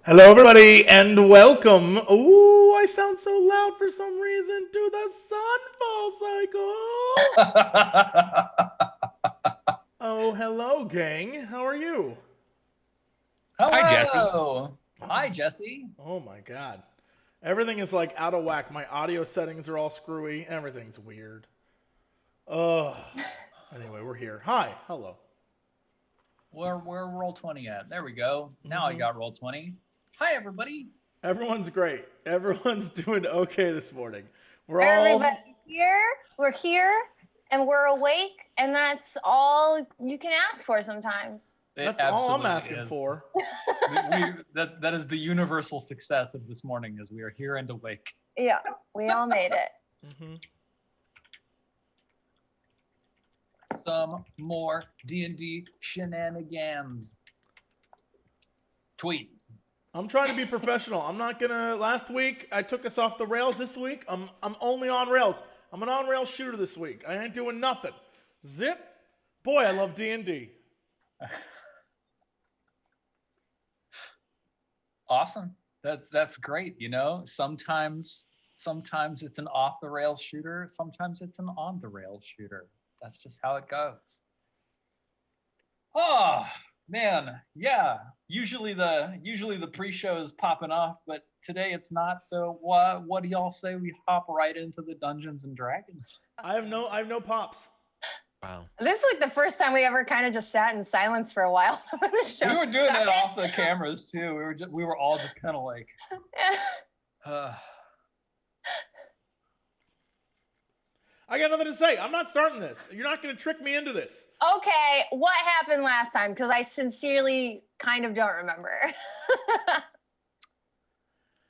Hello, everybody, and welcome. Ooh, I sound so loud for some reason to the Sunfall Cycle. Oh, hello, gang. How are you? Hi, Jesse. Hello. Hi, Jesse. Oh my God, everything is like out of whack. My audio settings are all screwy. Everything's weird. Ugh. Anyway, we're here. Hi. Hello. Where roll 20 at? There we go. Now I got roll 20. Hi, everybody. Everyone's great. Everyone's doing okay this morning. Everybody's here. We're here, and we're awake, and that's all you can ask for sometimes. That's all I'm asking for. That is the universal success of this morning, is we are here and awake. Yeah, we all made it. Some more D&D shenanigans. Tweet. I'm trying to be professional. I'm not gonna. Last week I took us off the rails. This week I'm only on rails. I'm an on-rails shooter this week. I ain't doing nothing. Zip. Boy, I love D&D. Awesome. That's great. You know, sometimes it's an off the rails shooter. Sometimes it's an on the rails shooter. That's just how it goes. Oh man, yeah. Usually the pre-show is popping off, but today it's not. So what do y'all say we hop right into the Dungeons and Dragons? I have no pops. Wow. This is like the first time we ever kind of just sat in silence for a while when the show We were doing started. that off the cameras too. We were all just kind of like. I got nothing to say. I'm not starting this. You're not gonna trick me into this. Okay, what happened last time? Because I sincerely kind of don't remember.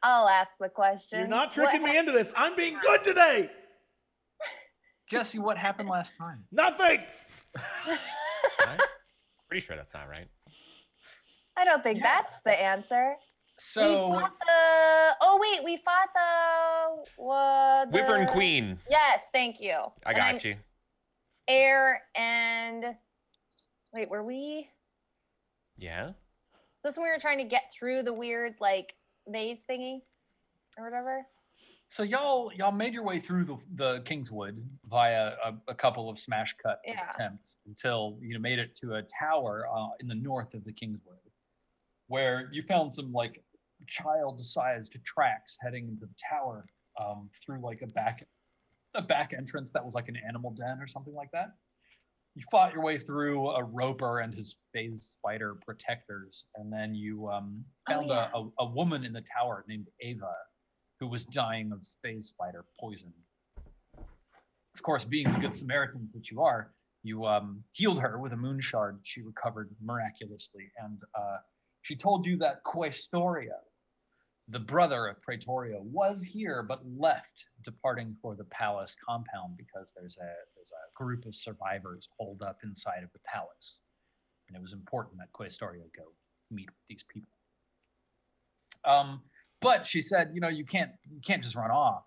I'll ask the question. You're not tricking me into this. I'm being good today. Jesse, what happened last time? Nothing. Right? Pretty sure that's not right. I don't think that's the answer. So we fought the Wyvern Queen. Yes, thank you. I got you. Air and wait, were we? Yeah. This when we were trying to get through the weird like maze thingy or whatever. So y'all made your way through the Kingswood via a couple of smash cuts attempts until you made it to a tower in the north of the Kingswood, where you found some like child-sized tracks heading into the tower through like a back entrance that was like an animal den or something like that. You fought your way through a roper and his phase spider protectors, and then you found a woman in the tower named Ava, who was dying of phase spider poison. Of course, being the good Samaritans that you are, you healed her with a moon shard. She recovered miraculously, and she told you that Questorio, the brother of Praetorio, was here but left, departing for the palace compound because there's a group of survivors holed up inside of the palace, and it was important that Questorio go meet with these people. But she said, you can't just run off,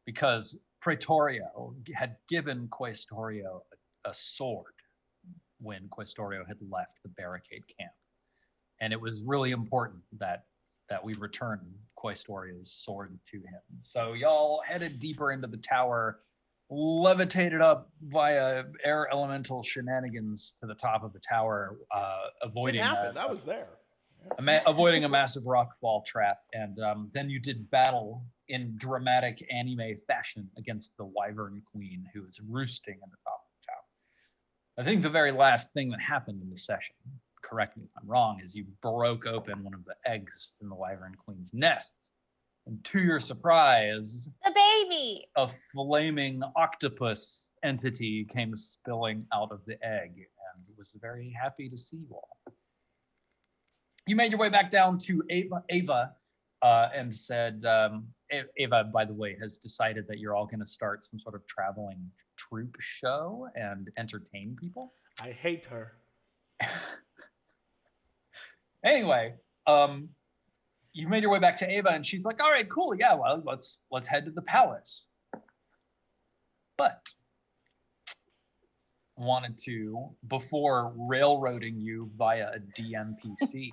because Praetorio had given Questorio a sword when Questorio had left the barricade camp, and it was really important that we return Questorio's sword to him. So y'all headed deeper into the tower, levitated up via air elemental shenanigans to the top of the tower, avoiding. It happened. I was there. Avoiding a massive rockfall trap, and then you did battle in dramatic anime fashion against the Wyvern Queen, who was roosting in the top of the tower. I think the very last thing that happened in the session, correct me if I'm wrong, is you broke open one of the eggs in the Wyvern Queen's nest, and to your surprise, the baby, a flaming octopus entity came spilling out of the egg, and was very happy to see you all. You made your way back down to Ava and said, Ava, by the way, has decided that you're all going to start some sort of traveling troupe show and entertain people. I hate her. Anyway, you made your way back to Ava, and she's like, all right, cool. Yeah, well, let's head to the palace. But wanted to, before railroading you via a DMPC,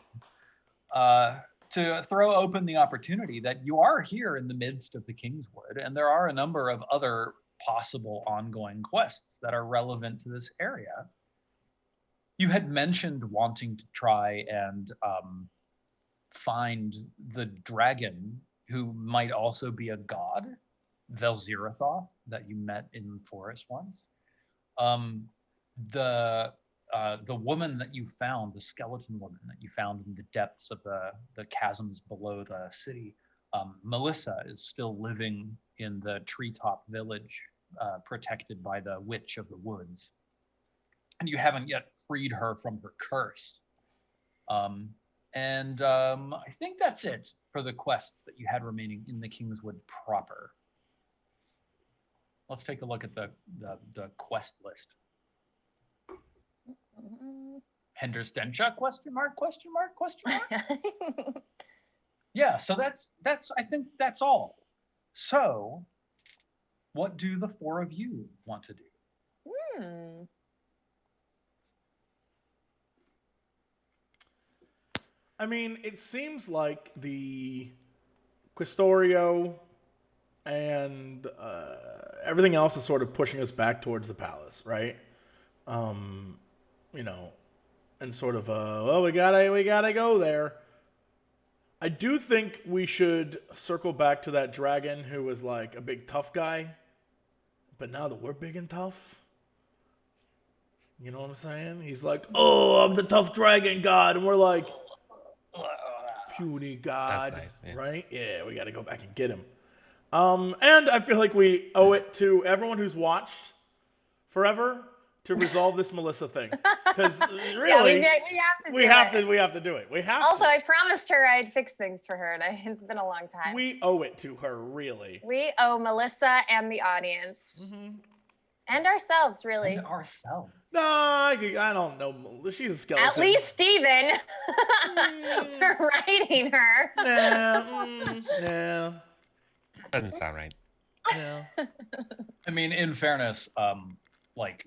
to throw open the opportunity that you are here in the midst of the Kingswood, and there are a number of other possible ongoing quests that are relevant to this area. You had mentioned wanting to try and find the dragon who might also be a god, Velzirathoth, that you met in the forest once. The woman that you found, the skeleton woman that you found in the depths of the chasms below the city, Melissa is still living in the treetop village, protected by the Witch of the Woods. And you haven't yet freed her from her curse. I think that's it for the quest that you had remaining in the Kingswood proper. Let's take a look at the quest list. Henderstensha, question mark? Yeah, so that's I think that's all. So what do the four of you want to do? I mean, it seems like the Questorio and everything else is sort of pushing us back towards the palace, right? You know, and sort of, well, we gotta go there. I do think we should circle back to that dragon who was like a big tough guy, but now that we're big and tough, you know what I'm saying? He's like, oh, I'm the tough dragon god, and we're like, puny god, That's nice, yeah. Right? Yeah, we gotta go back and get him. And I feel like we owe it to everyone who's watched forever to resolve this Melissa thing, because really, we have to do it. We have. Also, I promised her I'd fix things for her, and it's been a long time. We owe it to her, really. We owe Melissa and the audience, and ourselves, really. And ourselves. No, I don't know. She's a skeleton. At least Steven. For writing her. Nah. Doesn't sound right. No. I mean, in fairness, like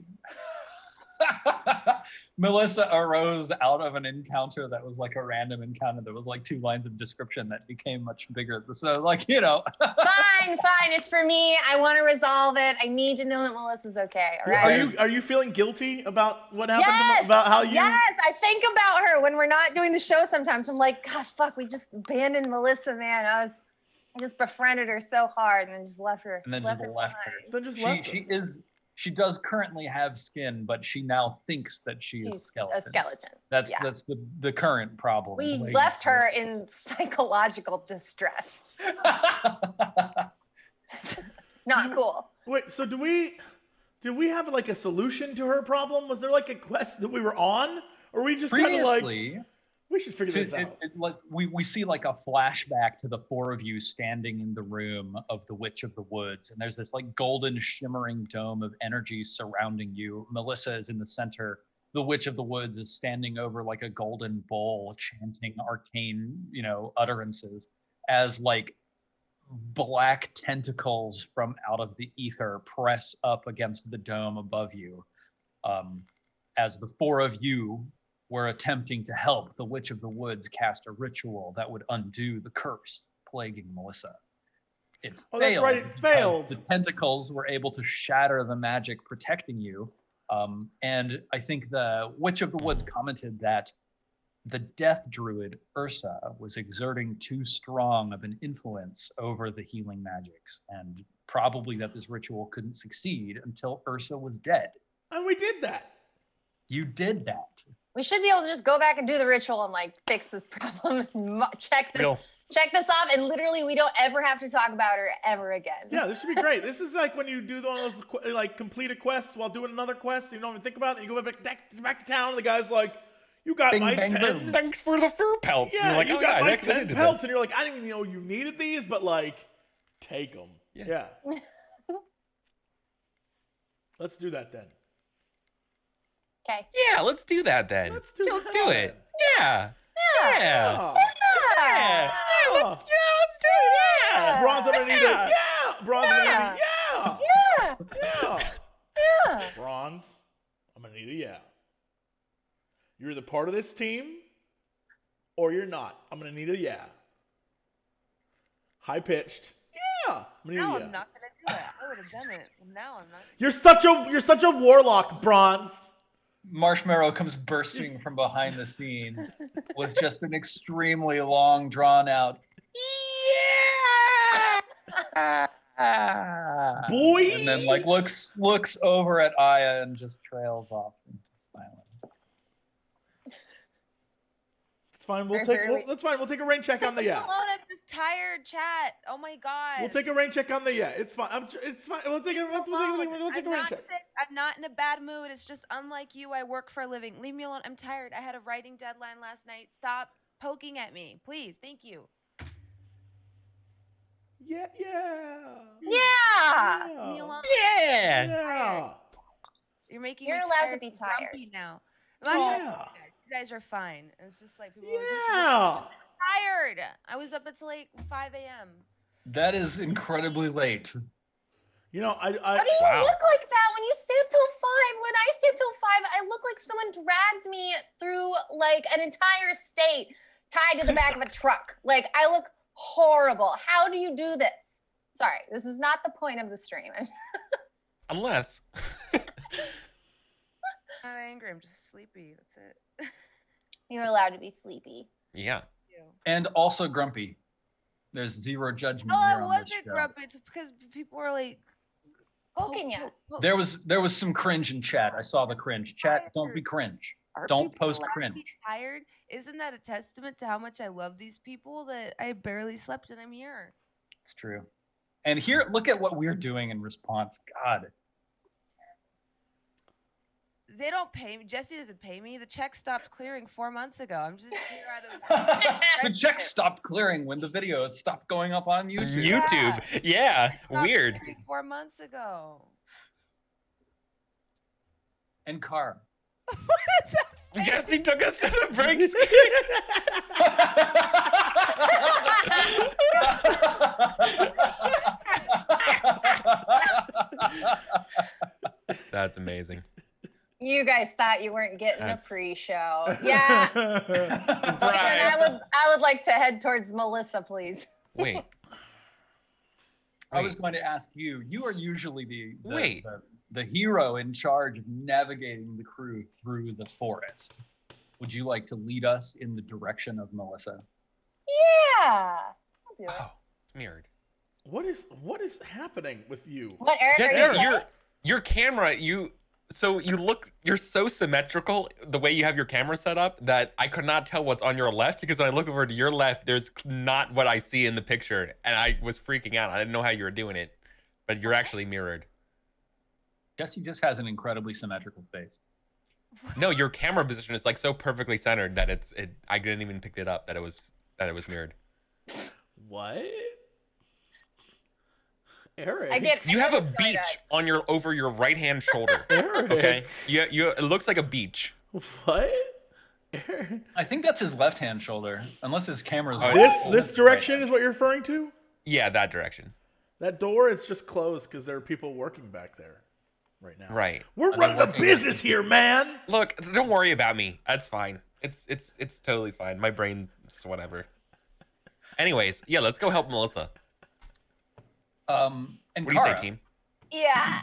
Melissa arose out of an encounter that was like a random encounter that was like 2 lines of description that became much bigger. So, like, you know. Fine. It's for me. I want to resolve it. I need to know that Melissa's okay. All right. Are you feeling guilty about what happened? Yes, About how you? Yes, I think about her when we're not doing the show. Sometimes I'm like, God, fuck, we just abandoned Melissa, man. I just befriended her so hard and then just left her. And then just left her. Then just left her. She does currently have skin, but she now thinks that she's a skeleton. A skeleton. That's the current problem. We left her in psychological distress. Not cool. Wait, so do we have like a solution to her problem? Was there like a quest that we were on, or we just kind of like we should figure this out? Like we see like a flashback to the four of you standing in the room of the Witch of the Woods, and there's this like golden shimmering dome of energy surrounding you. Melissa is in the center. The Witch of the Woods is standing over like a golden bowl, chanting arcane, utterances as like black tentacles from out of the ether press up against the dome above you. As the four of you were attempting to help the Witch of the Woods cast a ritual that would undo the curse plaguing Melissa. It failed. That's right, it failed. The tentacles were able to shatter the magic protecting you. And I think the Witch of the Woods commented that the death druid Ursa was exerting too strong of an influence over the healing magics, and probably that this ritual couldn't succeed until Ursa was dead. And we did that. You did that. We should be able to just go back and do the ritual and like fix this problem, check this off, and literally we don't ever have to talk about her ever again. Yeah, this should be great. This is like when you do one of those like complete a quest while doing another quest. You don't even think about it. You go back to town, and the guy's like, "You got my 10. Thanks for the fur pelts." Yeah, and you're like, you got my 10 10 pelts, and you're like, "I didn't even know you needed these, but like, take them." Yeah. Let's do that then. Okay. Yeah, let's do that then. Let's do it. Yeah. Yeah. Let's do it. Yeah. Bronze, I'm gonna need it. Yeah. Bronze, I'm gonna need it. Yeah. Bronze, I'm gonna need it. Yeah. You're either part of this team or you're not. I'm gonna need a yeah. High pitched. Yeah. I'm gonna need No, a yeah. I'm not gonna do it. I would have done it. Now I'm not. You're such a warlock, Bronze. Marshmallow comes bursting from behind the scenes with just an extremely long, drawn-out yeah, Boy. and then like looks over at Aya and just trails off into silence. It's fine. That's fine. We'll take a rain check on the yeah. Alone, I'm just tired, chat. Oh my god. We'll take a rain check on the yeah. It's fine. It's fine. We'll take a rain check. Sick. I'm not in a bad mood. It's just unlike you. I work for a living. Leave me alone. I'm tired. I had a writing deadline last night. Stop poking at me, please. Thank you. Yeah. Leave me alone. Yeah. You're making You're me allowed tired to be and tired. grumpy now. Yeah. You guys are fine. It's just like people. Yeah. I'm tired. I was up until like 5 a.m. That is incredibly late. You know, How do you Wow. look like that when you stay up till 5? When I stay up till 5, I look like someone dragged me through like an entire state tied to the back of a truck. Like I look horrible. How do you do this? Sorry, this is not the point of the stream. Unless. I'm not angry. I'm just sleepy. That's it. You're allowed to be sleepy. Yeah. And also grumpy. There's zero judgment Oh, here I on wasn't this show. grumpy. It's because people were like Poking you. There was some cringe in chat. I saw the cringe. Chat, don't be cringe. Are Don't people post allowed to cringe. be tired? Isn't that a testament to how much I love these people that I barely slept and I'm here? It's true. And here, look at what we're doing in response. God. They don't pay me. Jesse doesn't pay me. The check stopped clearing 4 months ago. I'm just here out of. The check stopped clearing when the videos stopped going up on YouTube. YouTube. Yeah. Stopped Weird. clearing 4 months ago. And Car. What is that? Jesse took us to the break That's amazing. You guys thought you weren't getting That's- a pre-show. Yeah. And I would like to head towards Melissa, please. Wait. I was going to ask you. You are usually Wait. the hero in charge of navigating the crew through the forest. Would you like to lead us in the direction of Melissa? Yeah. I'll do it. Oh, it's mirrored. What is happening with you? What, Eric? Jesse, are you your camera, you're so symmetrical the way you have your camera set up that I could not tell what's on your left, because when I look over to your left, there's not what I see in the picture, and I was freaking out. I didn't know how you were doing it, but you're actually mirrored. Jesse just has an incredibly symmetrical face. No, your camera position is like so perfectly centered that I didn't even pick it up that it was mirrored. What? Eric. I get You have a excited. beach on over your right hand shoulder. Eric. Okay, it looks like a beach. What? Eric. I think that's his left-hand shoulder, unless his camera's. This direction is what you're referring to? Yeah, that direction. That door is just closed because there are people working back there right now. Right. We're running a business here, man. Look, don't worry about me. That's fine. It's totally fine. My brain's whatever. Anyways, yeah, let's go help Melissa. And What do you say, Kara, team? Yeah.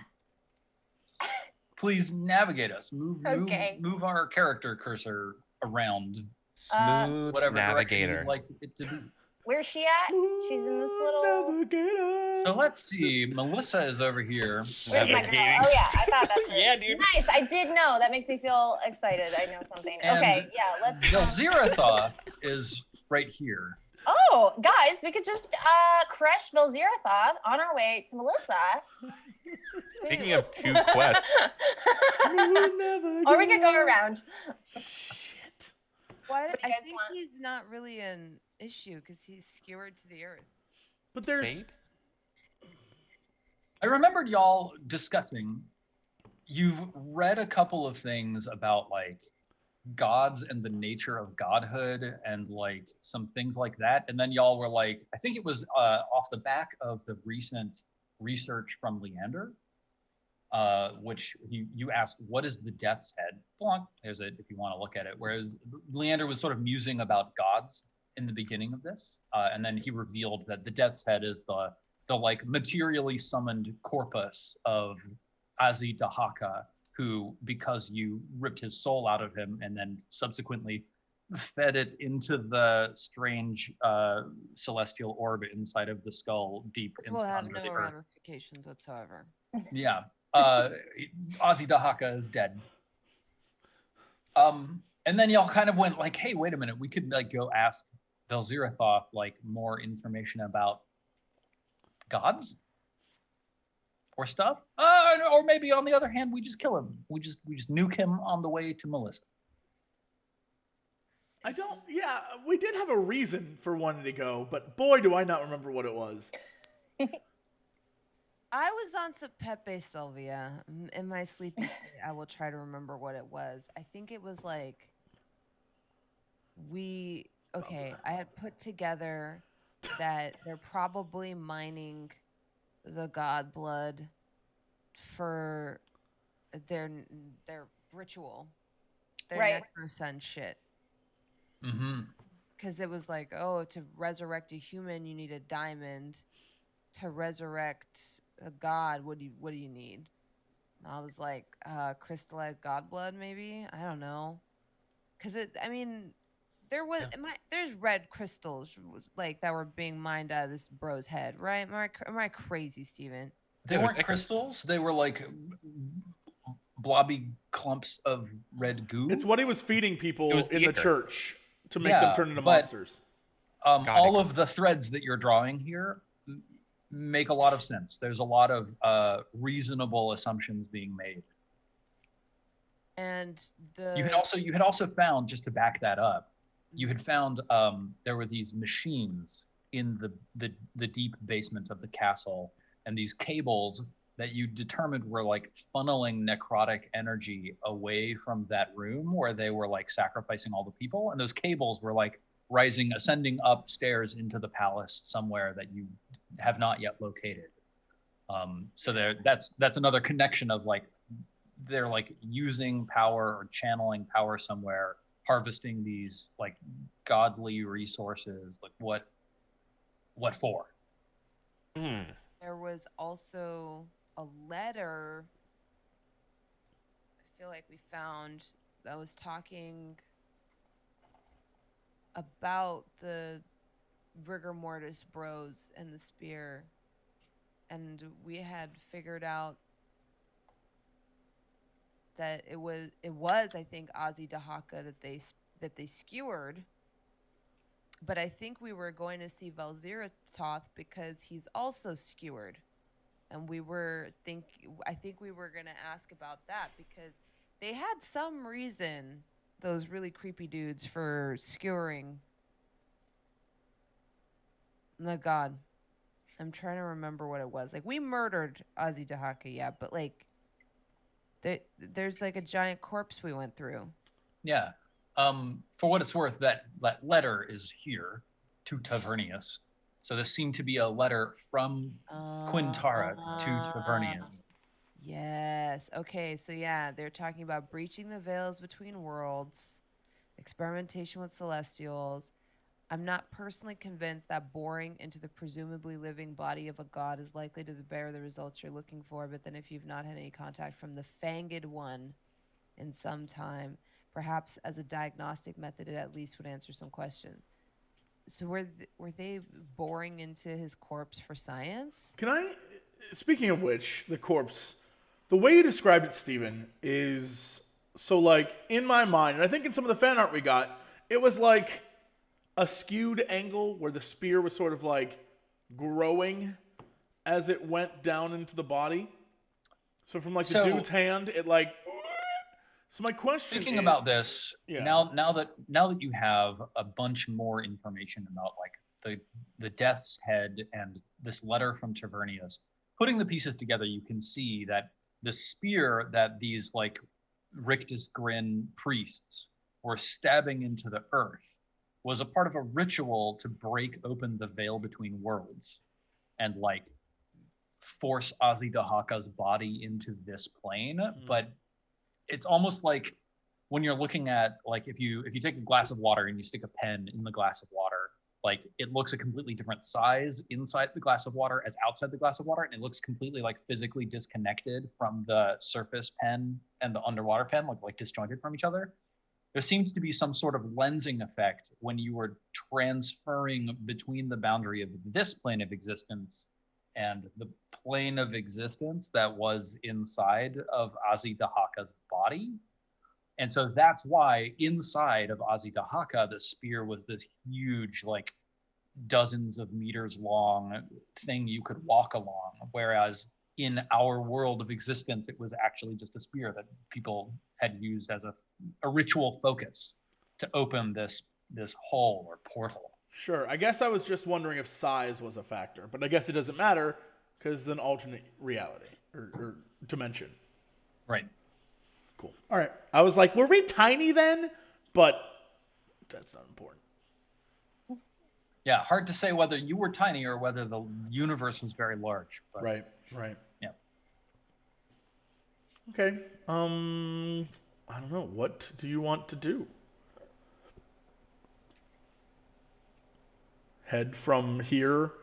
please navigate us. Okay. Move our character cursor around Smooth whatever direction navigator. you'd like it to be. Where's she at? She's in this little. Navigator. So let's see. Melissa is over here. Where's my girl? Navigating. Oh yeah, I thought that's it. Yeah, dude. Nice. I did know. That makes me feel excited. I know something. And Okay. Yeah. Let's. Velziratha is right here. Oh, guys, we could just crush Velziratha on our way to Melissa. Speaking of two quests, Or we could go around. Shit. What? do you I guys think want? he's not really an issue because he's skewered to the earth. But there's Sade? I remembered y'all discussing. You've read a couple of things about like gods and the nature of godhood and like some things like that, and then y'all were like, I think it was off the back of the recent research from Leander, which you ask, what is the Death's Head? Blanc, there's it if you want to look at it. Whereas Leander was sort of musing about gods in the beginning of this, and then he revealed that the Death's Head is the like materially summoned corpus of Azi Dahaka, who, because you ripped his soul out of him and then subsequently fed it into the strange celestial orb inside of the skull, deep Which will have under no the earth. ramifications whatsoever. Yeah, Ozzy Dahaka is dead. And then y'all kind of went like, hey, wait a minute, we could like go ask Velzirathoth like more information about gods or stuff. Or maybe on the other hand, we just kill him. We just nuke him on the way to Melissa. Yeah, we did have a reason for wanting to go, but boy, do I not remember what it was. I was on Pepe Sylvia. In my sleepy state, I will try to remember what it was. I think it was like I had put together that they're probably mining the god blood for their ritual, their Right. necrosun shit. Mm-hmm. Because it was like, oh, to resurrect a human, you need a diamond. To resurrect a god, what do you need? And I was like, crystallized god blood, maybe. I don't know. Because there's red crystals like that were being mined out of this bro's head, right? Am I crazy, Steven? They weren't crystals. They were like blobby clumps of red goo. It's what he was feeding people It was in the ether. church to make them turn into monsters. All of the threads that you're drawing here make a lot of sense. There's a lot of reasonable assumptions being made. And You had also found, just to back that up, you had found there were these machines in the deep basement of the castle, and these cables that you determined were like funneling necrotic energy away from that room where they were like sacrificing all the people, and those cables were like ascending upstairs into the palace somewhere that you have not yet located. So that's another connection of like they're like using power or channeling power somewhere, harvesting these like godly resources. Like what for? there was also a letter I feel like we found that was talking about the rigor mortis bros and the spear, and we had figured out that it was I think Ozzy Dahaka that they skewered, but I think we were going to see Velzirathoth because he's also skewered, and I think we were going to ask about that because they had some reason, those really creepy dudes, for skewering the god. I'm trying to remember what it was. Like, we murdered Ozzy Dahaka, yeah, but like there's like a giant corpse we went through. Yeah. For what it's worth, that letter is here to Tavernius. So this seemed to be a letter from Quintara to Tavernius. Yes. Okay. So yeah, they're talking about breaching the veils between worlds, experimentation with celestials. I'm not personally convinced that boring into the presumably living body of a god is likely to bear the results you're looking for, but then if you've not had any contact from the Fanged One in some time, perhaps as a diagnostic method, it at least would answer some questions. So were they boring into his corpse for science? Speaking of which, the corpse, the way you described it, Steven, is so like in my mind, and I think in some of the fan art we got, it was like a skewed angle where the spear was sort of like growing as it went down into the body. So from like the dude's hand, it like. So my question Thinking about this, yeah. now that you have a bunch more information about like the Death's Head and this letter from Tavernius, putting the pieces together, you can see that the spear that these like Rictus Grin priests were stabbing into the earth was a part of a ritual to break open the veil between worlds and like force Azidahaka's body into this plane, but it's almost like when you're looking at, like, if you take a glass of water and you stick a pen in the glass of water, like, it looks a completely different size inside the glass of water as outside the glass of water, and it looks completely, like, physically disconnected from the surface pen and the underwater pen, like disjointed from each other. There seems to be some sort of lensing effect when you were transferring between the boundary of this plane of existence and the plane of existence that was inside of Azidahaka's body. And so that's why inside of Azidahaka, the spear was this huge, like, dozens of meters long thing you could walk along. Whereas in our world of existence, it was actually just a spear that people had used as a ritual focus to open this hole or portal. Sure. I guess I was just wondering if size was a factor, but I guess it doesn't matter because it's an alternate reality or dimension. Right. Cool. All right. I was like, were we tiny then? But that's not important. Yeah, hard to say whether you were tiny or whether the universe was very large. But, Right. yeah. Okay. I don't know. What do you want to do? Head from here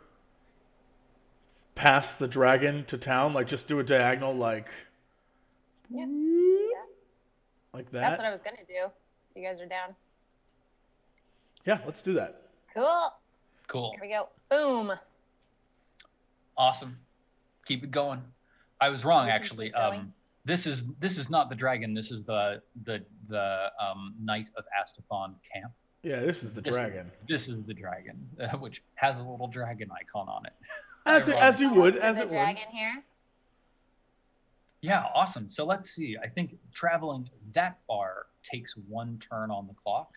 past the dragon to town? Like, just do a diagonal, like... Yeah. Like that? That's what I was gonna do. You guys are down. Yeah, let's do that. Cool. Here we go. Boom. Awesome. Keep it going. I was wrong, We can actually. keep going. This is not the dragon. This is the Knight of Astafon camp. Yeah, this is the dragon. This is the dragon, which has a little dragon icon on it. As you would, as the it would. dragon here. Yeah, awesome. So let's see. I think traveling that far takes one turn on the clock.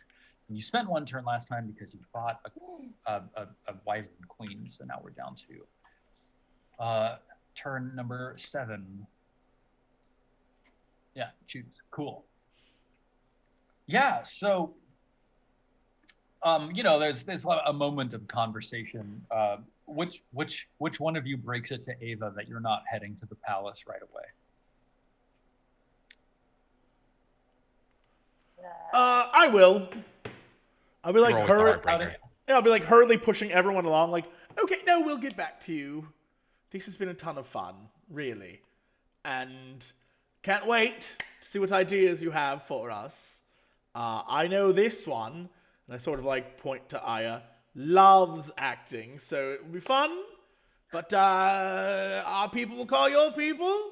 And you spent one turn last time because you fought a wyvern queen. So now we're down to turn number 7. Yeah, choose. Cool. Yeah. So, there's a moment of conversation. Which one of you breaks it to Ava that you're not heading to the palace right away? I will. I'll be like You're always the her. heartbreaker. Yeah, I'll be like hurriedly pushing everyone along. Like, okay, no, we'll get back to you. This has been a ton of fun, really, and can't wait to see what ideas you have for us. I know this one, and I sort of like point to Aya. Loves acting, so it will be fun. But our people will call your people.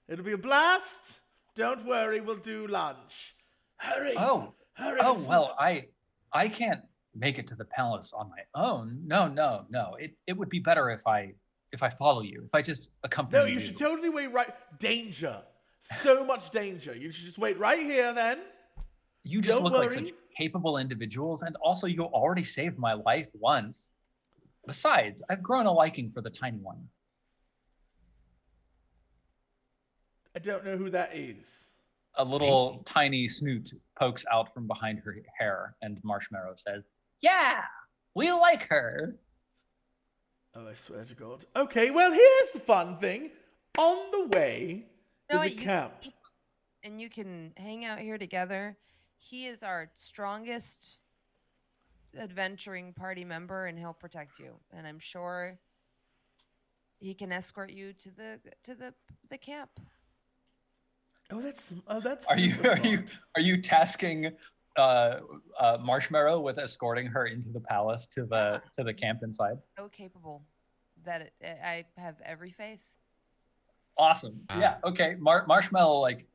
It'll be a blast. Don't worry, we'll do lunch. Hurry! Hurry! Oh well, I can't make it to the palace on my own. No. It would be better if I follow you. If I just accompany you. No, you should totally wait right. Danger. So much danger. You should just wait right here then. You just Don't look like worry. such capable individuals, and also you already saved my life once. Besides, I've grown a liking for the tiny one. I don't know who that is. A little tiny snoot pokes out from behind her hair, and Marshmallow says, "Yeah, we like her." Oh, I swear to God. Okay, well, here's the fun thing. On the way No, is a you- camp. And you can hang out here together. He is our strongest adventuring party member, and he'll protect you. And I'm sure he can escort you to the camp. Oh, that's Are you super smart. are you tasking Marshmallow with escorting her into the palace to the camp inside? So capable that I have every faith. Awesome. Yeah. Okay. Marshmallow like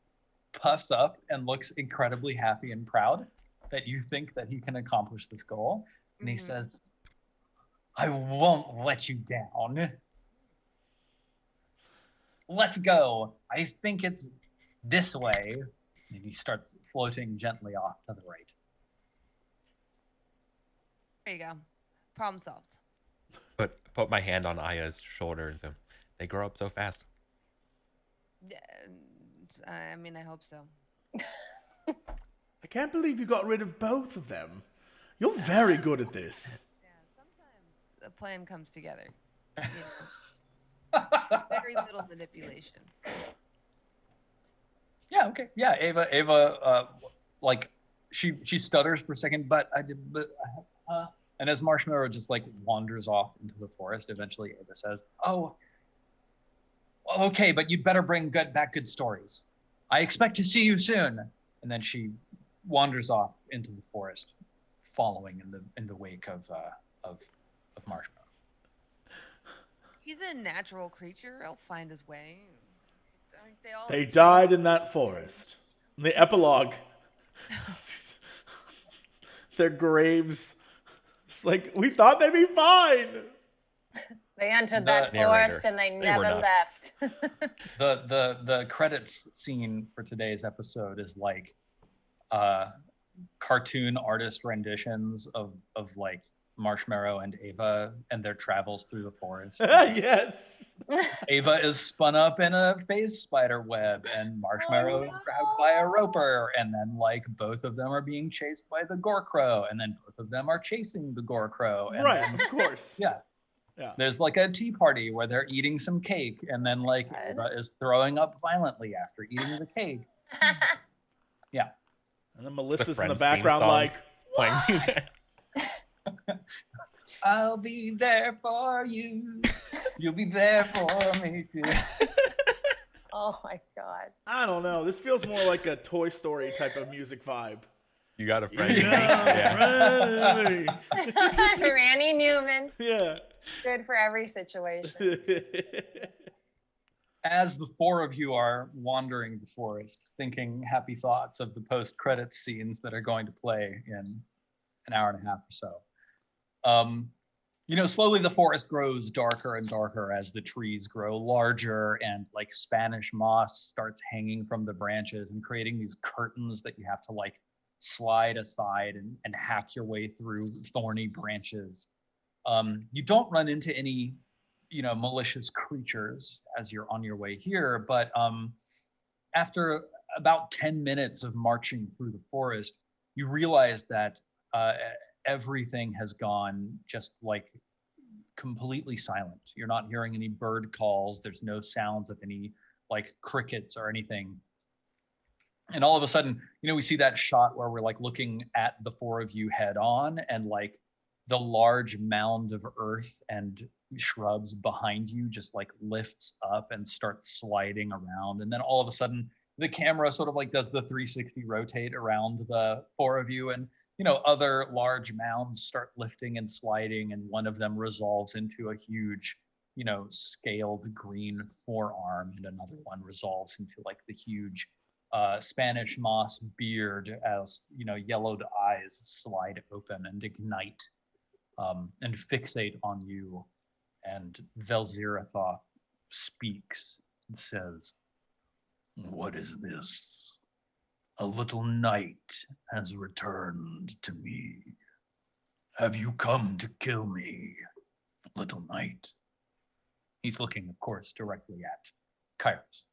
puffs up and looks incredibly happy and proud that you think that he can accomplish this goal, and he says, "I won't let you down. Let's go. I think it's this way." And he starts floating gently off to the right. There you go. Problem solved. Put my hand on Aya's shoulder and say, "They grow up so fast." I mean, I hope so. I can't believe you got rid of both of them. You're very good at this. Yeah, sometimes a plan comes together. You know. Very little manipulation. Yeah, okay. Yeah, Ava, like she stutters for a second, but and as Marshmallow just like wanders off into the forest, eventually Ava says, "Oh, okay, but you'd better bring back good stories. I expect to see you soon." And then she wanders off into the forest, following in the wake of Marshmallow. He's a natural creature. He'll find his way. They died in that forest. In the epilogue, their graves. It's like, we thought they'd be fine. They entered that forest and they never left. The credits scene for today's episode is like cartoon artist renditions of like Marshmallow and Ava and their travels through the forest. Yes. Ava is spun up in a phase spider web and Marshmallow is grabbed by a roper, and then like both of them are being chased by the Gore Crow, and then both of them are chasing the Gore Crow. And Right, then, of course. yeah. There's like a tea party where they're eating some cake, and then like Ava is throwing up violently after eating the cake. Yeah. And then Melissa's the in the Friends theme background song like, playing. I'll be there for you. You'll be there for me too. Oh my God. I don't know. This feels more like a Toy Story type of music vibe. You got a friend. Yeah. Randy Newman. Yeah. Good for every situation. As the four of you are wandering the forest, thinking happy thoughts of the post-credits scenes that are going to play in an hour and a half or so. Slowly the forest grows darker and darker as the trees grow larger, and like Spanish moss starts hanging from the branches and creating these curtains that you have to like slide aside and hack your way through thorny branches. You don't run into any, malicious creatures as you're on your way here, but after about 10 minutes of marching through the forest, you realize that everything has gone just like completely silent. You're not hearing any bird calls. There's no sounds of any like crickets or anything. And all of a sudden, we see that shot where we're like looking at the four of you head on, and like the large mound of earth and shrubs behind you just like lifts up and starts sliding around. And then all of a sudden the camera sort of like does the 360 rotate around the four of you, and other large mounds start lifting and sliding, and one of them resolves into a huge, scaled green forearm, and another one resolves into like the huge Spanish moss beard as, yellowed eyes slide open and ignite and fixate on you. And Velzirathoth speaks and says, "What is this? A little knight has returned to me. Have you come to kill me, little knight?" He's looking, of course, directly at Kairos.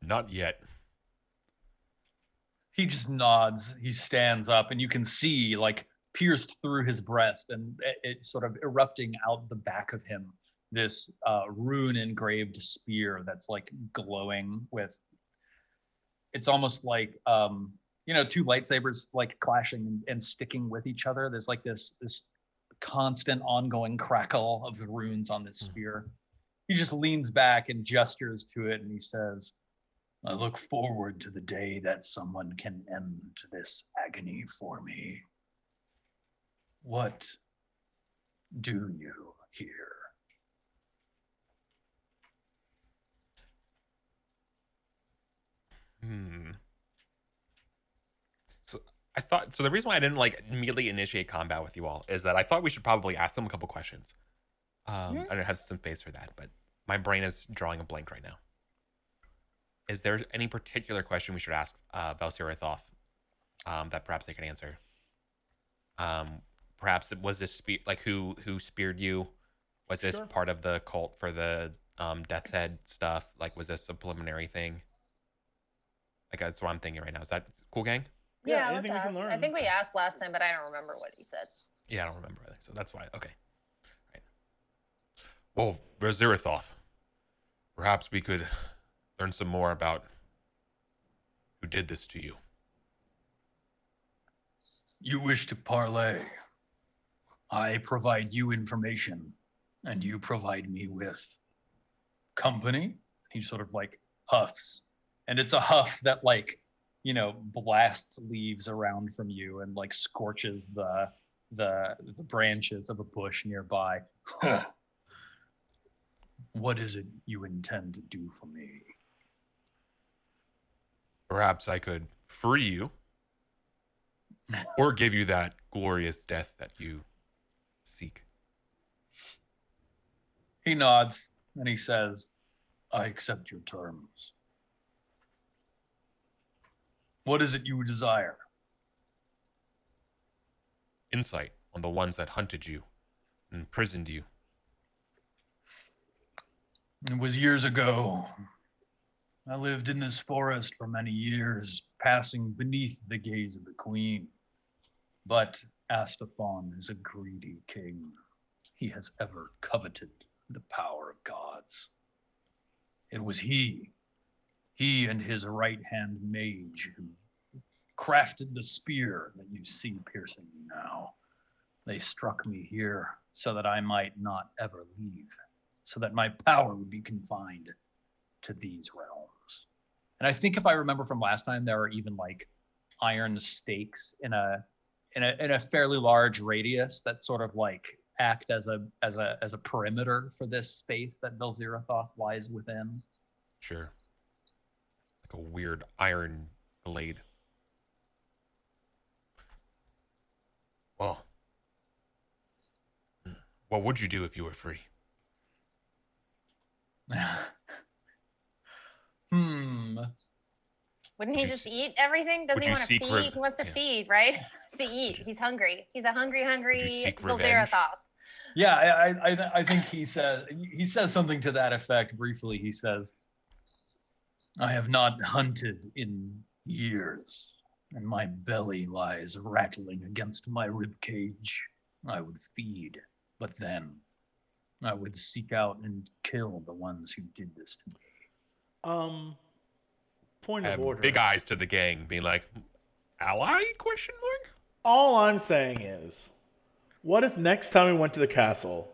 Not yet. He just nods. He stands up, and you can see, like, pierced through his breast and it sort of erupting out the back of him, this rune engraved spear that's like glowing with, it's almost like two lightsabers like clashing and sticking with each other. There's like this constant ongoing crackle of the runes on this spear. He just leans back and gestures to it, and he says, "I look forward to the day that someone can end this agony for me. What do you here?" So the reason why I didn't like immediately initiate combat with you all is that I thought we should probably ask them a couple questions. I don't have some space for that, but my brain is drawing a blank right now. Is there any particular question we should ask Velzirathoth that perhaps they can answer? Perhaps it was this who speared you? Was this part of the cult for the Death's Head stuff? Like, was this a preliminary thing? Like, that's what I'm thinking right now. Is that cool, gang? Yeah, anything we let's can ask. learn. I think we asked last time, but I don't remember what he said. Yeah, I don't remember either. So that's why. Okay. Right. Well, Verzirothoth, perhaps we could learn some more about who did this to you. You wish to parlay. I provide you information, and you provide me with company. He sort of like huffs, and it's a huff that like, blasts leaves around from you and like scorches the branches of a bush nearby. What is it you intend to do for me? Perhaps I could free you, or give you that glorious death that you seek. He nods and he says, I accept your terms. What is it you desire? Insight on the ones that hunted you and imprisoned you. It was years ago. I lived in this forest for many years, passing beneath the gaze of the queen. But Astafon is a greedy king. He has ever coveted the power of gods. It was he and his right-hand mage who crafted the spear that you see piercing me now. They struck me here so that I might not ever leave, so that my power would be confined to these realms. And I think if I remember from last time, there are even like iron stakes in a fairly large radius that sort of like act as a perimeter for this space that Belzeroth lies within. Sure. Like a weird iron blade. Well, what would you do if you were free? Wouldn't he just eat everything? Doesn't he want to feed? He wants to feed, right? To eat. He's hungry. He's a hungry Belzeroth. Yeah, I think he says something to that effect briefly. He says, I have not hunted in years, and my belly lies rattling against my rib cage. I would feed, but then I would seek out and kill the ones who did this to me. Point of order. Big eyes to the gang, being like, ally? Question mark. All I'm saying is, what if next time we went to the castle,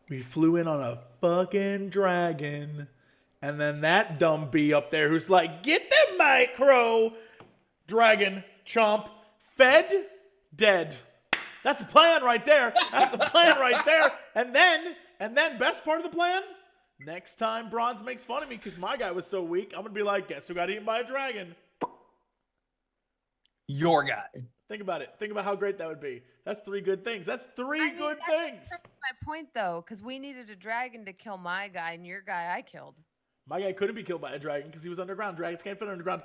we flew in on a fucking dragon, and then that dumb bee up there who's like, get the micro dragon chomp fed dead. That's a plan right there. That's a plan right there. And then best part of the plan, next time Bronze makes fun of me because my guy was so weak, I'm gonna be like, guess who got eaten by a dragon? Your guy. Think about it. Think about how great that would be. That's three good things. That's three good things. That's my point, though, because we needed a dragon to kill my guy, and your guy I killed. My guy couldn't be killed by a dragon because he was underground. Dragons can't fit underground.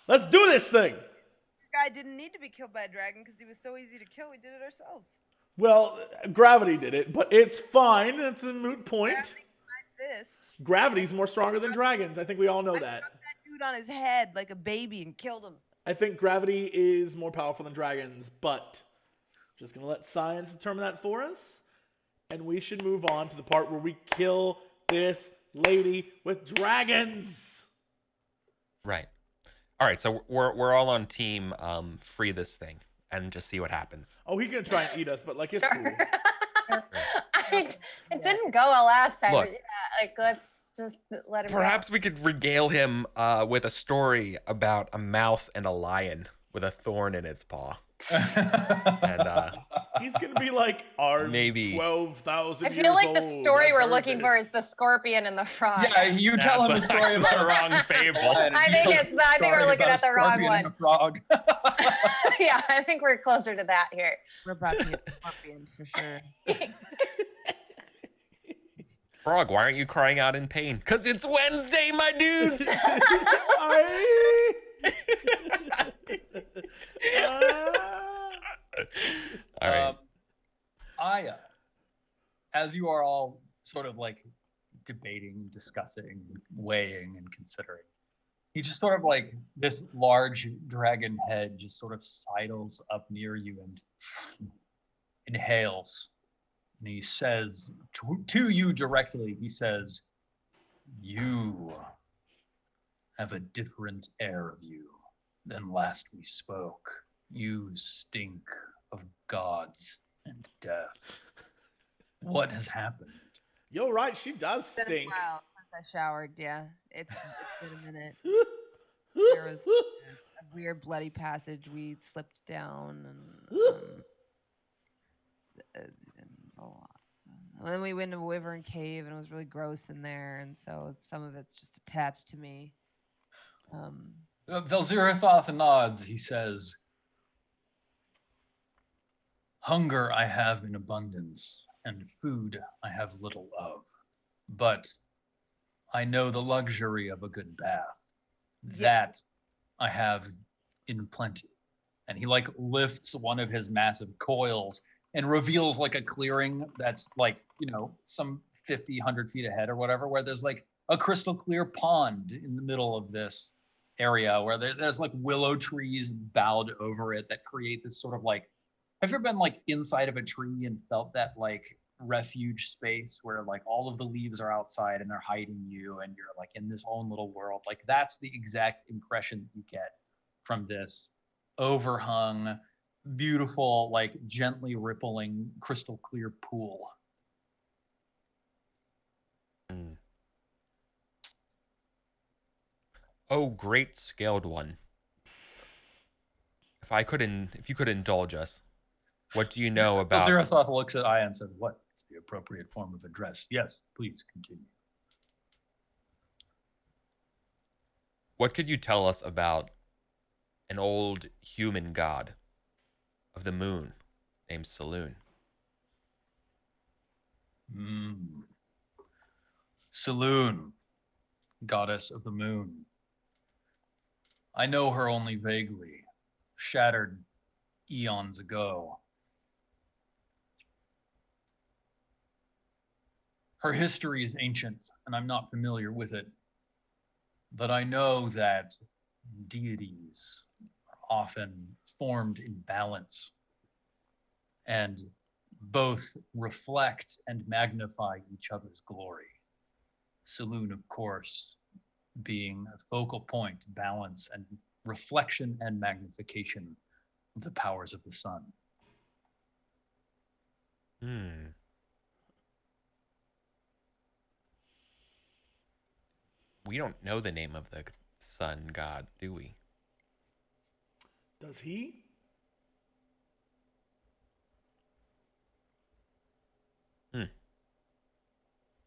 Let's do this thing. Your guy didn't need to be killed by a dragon because he was so easy to kill. We did it ourselves. Well, gravity did it, but it's fine. It's a moot point. Gravity's more stronger than dragons. I think we all know that. I that dude on his head like a baby and killed him. I think gravity is more powerful than dragons, but just going to let science determine that for us. And we should move on to the part where we kill this lady with dragons. Right. All right, so we're all on team free this thing and just see what happens. Oh, he's going to try and eat us, but like, it's cool. It didn't go well last time. Look, but yeah, like let's just let him perhaps go. we could regale him with a story about a mouse and a lion with a thorn in its paw. And he's going to be like, our maybe 12,000 I years feel like old. the story I've we're heard looking for this. is the scorpion and the frog. Yeah, you tell him a story That's about the wrong fable. I think we're looking at the wrong one. Frog. Yeah, I think we're closer to that here. We're about to get a scorpion for sure. Frog, why aren't you crying out in pain? Because it's Wednesday, my dudes! All right. Aya, as you are all sort of like debating, discussing, weighing, and considering, He just sort of like this large dragon head just sort of sidles up near you and inhales. And he says to you directly, he says, "You have a different air of you than last we spoke. You stink of gods and death. What has happened?" You're right, she does It's been a stink. while since I showered. Yeah, it's been a minute. There was a weird bloody passage we slipped down, and it was a lot. And then we went to a wyvern cave, and it was really gross in there, and so some of it's just attached to me. Velzirathoth nods. He says, "Hunger I have in abundance, and food I have little of. But I know the luxury of a good bath. That I have in plenty." And he like lifts one of his massive coils and reveals like a clearing that's like, some 50, 100 feet ahead or whatever, where there's like a crystal clear pond in the middle of this area where there's like willow trees bowed over it that create this sort of like, have you ever been like inside of a tree and felt that like refuge space where like all of the leaves are outside and they're hiding you and you're like in this own little world? Like that's the exact impression you get from this overhung, beautiful, like gently rippling, crystal clear pool. Oh, great scaled one. If you could indulge us, what do you know about? Zerathoth looks at Aya and says, "What is the appropriate form of address?" "Yes, please continue." What could you tell us about an old human god of the moon named Saloon? Saloon, goddess of the moon. I know her only vaguely, shattered eons ago. Her history is ancient, and I'm not familiar with it. But I know that deities are often formed in balance and both reflect and magnify each other's glory. Saloon, of course, being a focal point, balance, and reflection and magnification of the powers of the sun. We don't know the name of the sun god, do we? Does he?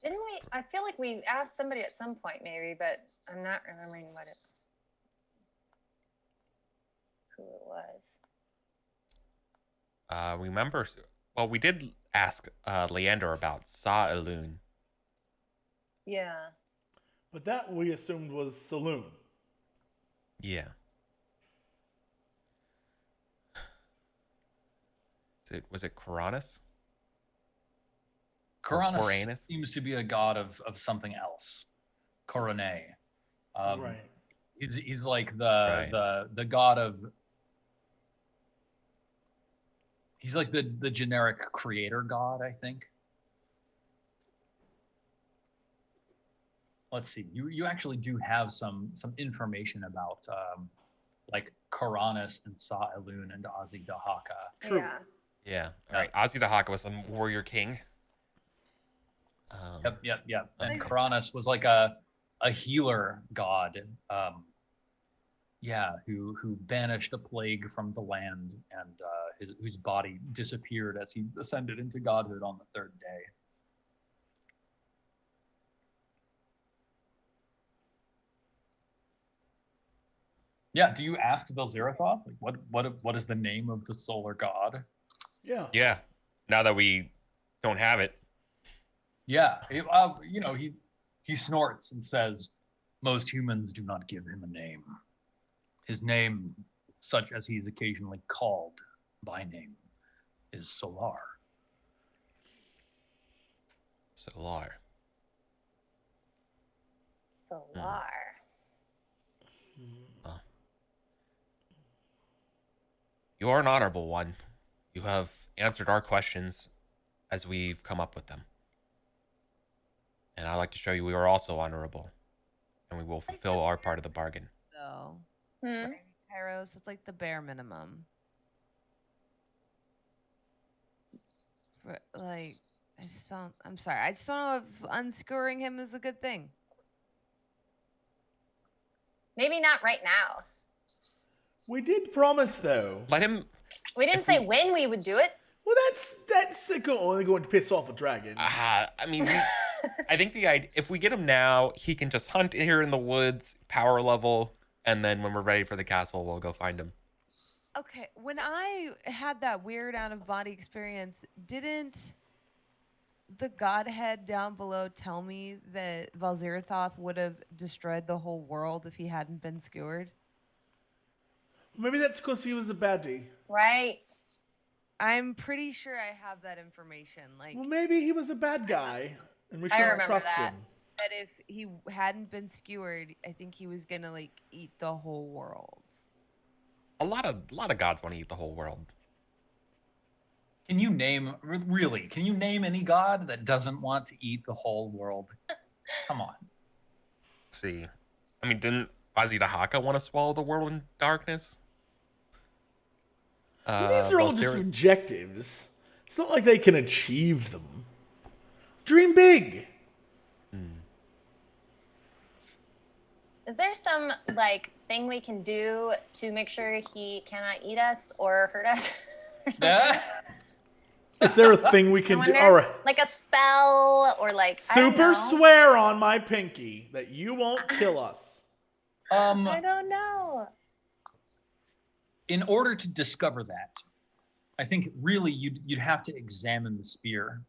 Didn't we? I feel like we asked somebody at some point, maybe, but I'm not remembering who it was. Remember? Well, we did ask Leander about Sa'ilun. Yeah. But that we assumed was Saloon. Yeah. Was it Koranus? Koranus seems to be a god of something else. Korone. Right. He's like the god of. He's like the generic creator god, I think. Let's see. You actually do have some information about like Koranus and Sa'ilun and Azidahaka. True. Yeah. Yeah. All right. Azidahaka was some warrior king. Yep. And Koranus was like a healer god. Who banished a plague from the land and whose body disappeared as he ascended into godhood on the third day. Yeah, do you ask Velzirathoth, like what is the name of the solar god? Yeah. Yeah. Now that we don't have it. Yeah, he snorts and says, "Most humans do not give him a name. His name, such as he is occasionally called by name, is Solar." Solar. You are an honorable one. You have answered our questions as we've come up with them. And I'd like to show you we are also honorable. And we will fulfill our part of the bargain. So, Hmm. right, Kairos, it's like the bare minimum. Like, I just don't. I'm sorry. I just don't know if unscrewing him is a good thing. Maybe not right now. We did promise, though. Let him. We didn't say when we would do it. Well, that's only going to piss off a dragon. I mean, I think the idea, if we get him now, he can just hunt here in the woods, power level, and then when we're ready for the castle, we'll go find him. Okay, when I had that weird out-of-body experience, didn't the Godhead down below tell me that Valzirathoth would have destroyed the whole world if he hadn't been skewered? Maybe that's because he was a baddie. Right. I'm pretty sure I have that information. Like, Well, maybe he was a bad guy, and we I shouldn't remember trust that. him. that if he hadn't been skewered, I think he was gonna like eat the whole world. A lot of gods want to eat the whole world. Can you name Can you name any god that doesn't want to eat the whole world? Come on. Let's see, I mean, didn't Azidahaka want to swallow the world in darkness? These are all just objectives. It's not like they can achieve them. Dream big. Is there some like thing we can do to make sure he cannot eat us or hurt us? Or something? Is there a thing we I can do? wonder, All right. like a spell or like I don't Super know. swear on my pinky that you won't kill us. I don't know. In order to discover that, I think really you'd have to examine the spear,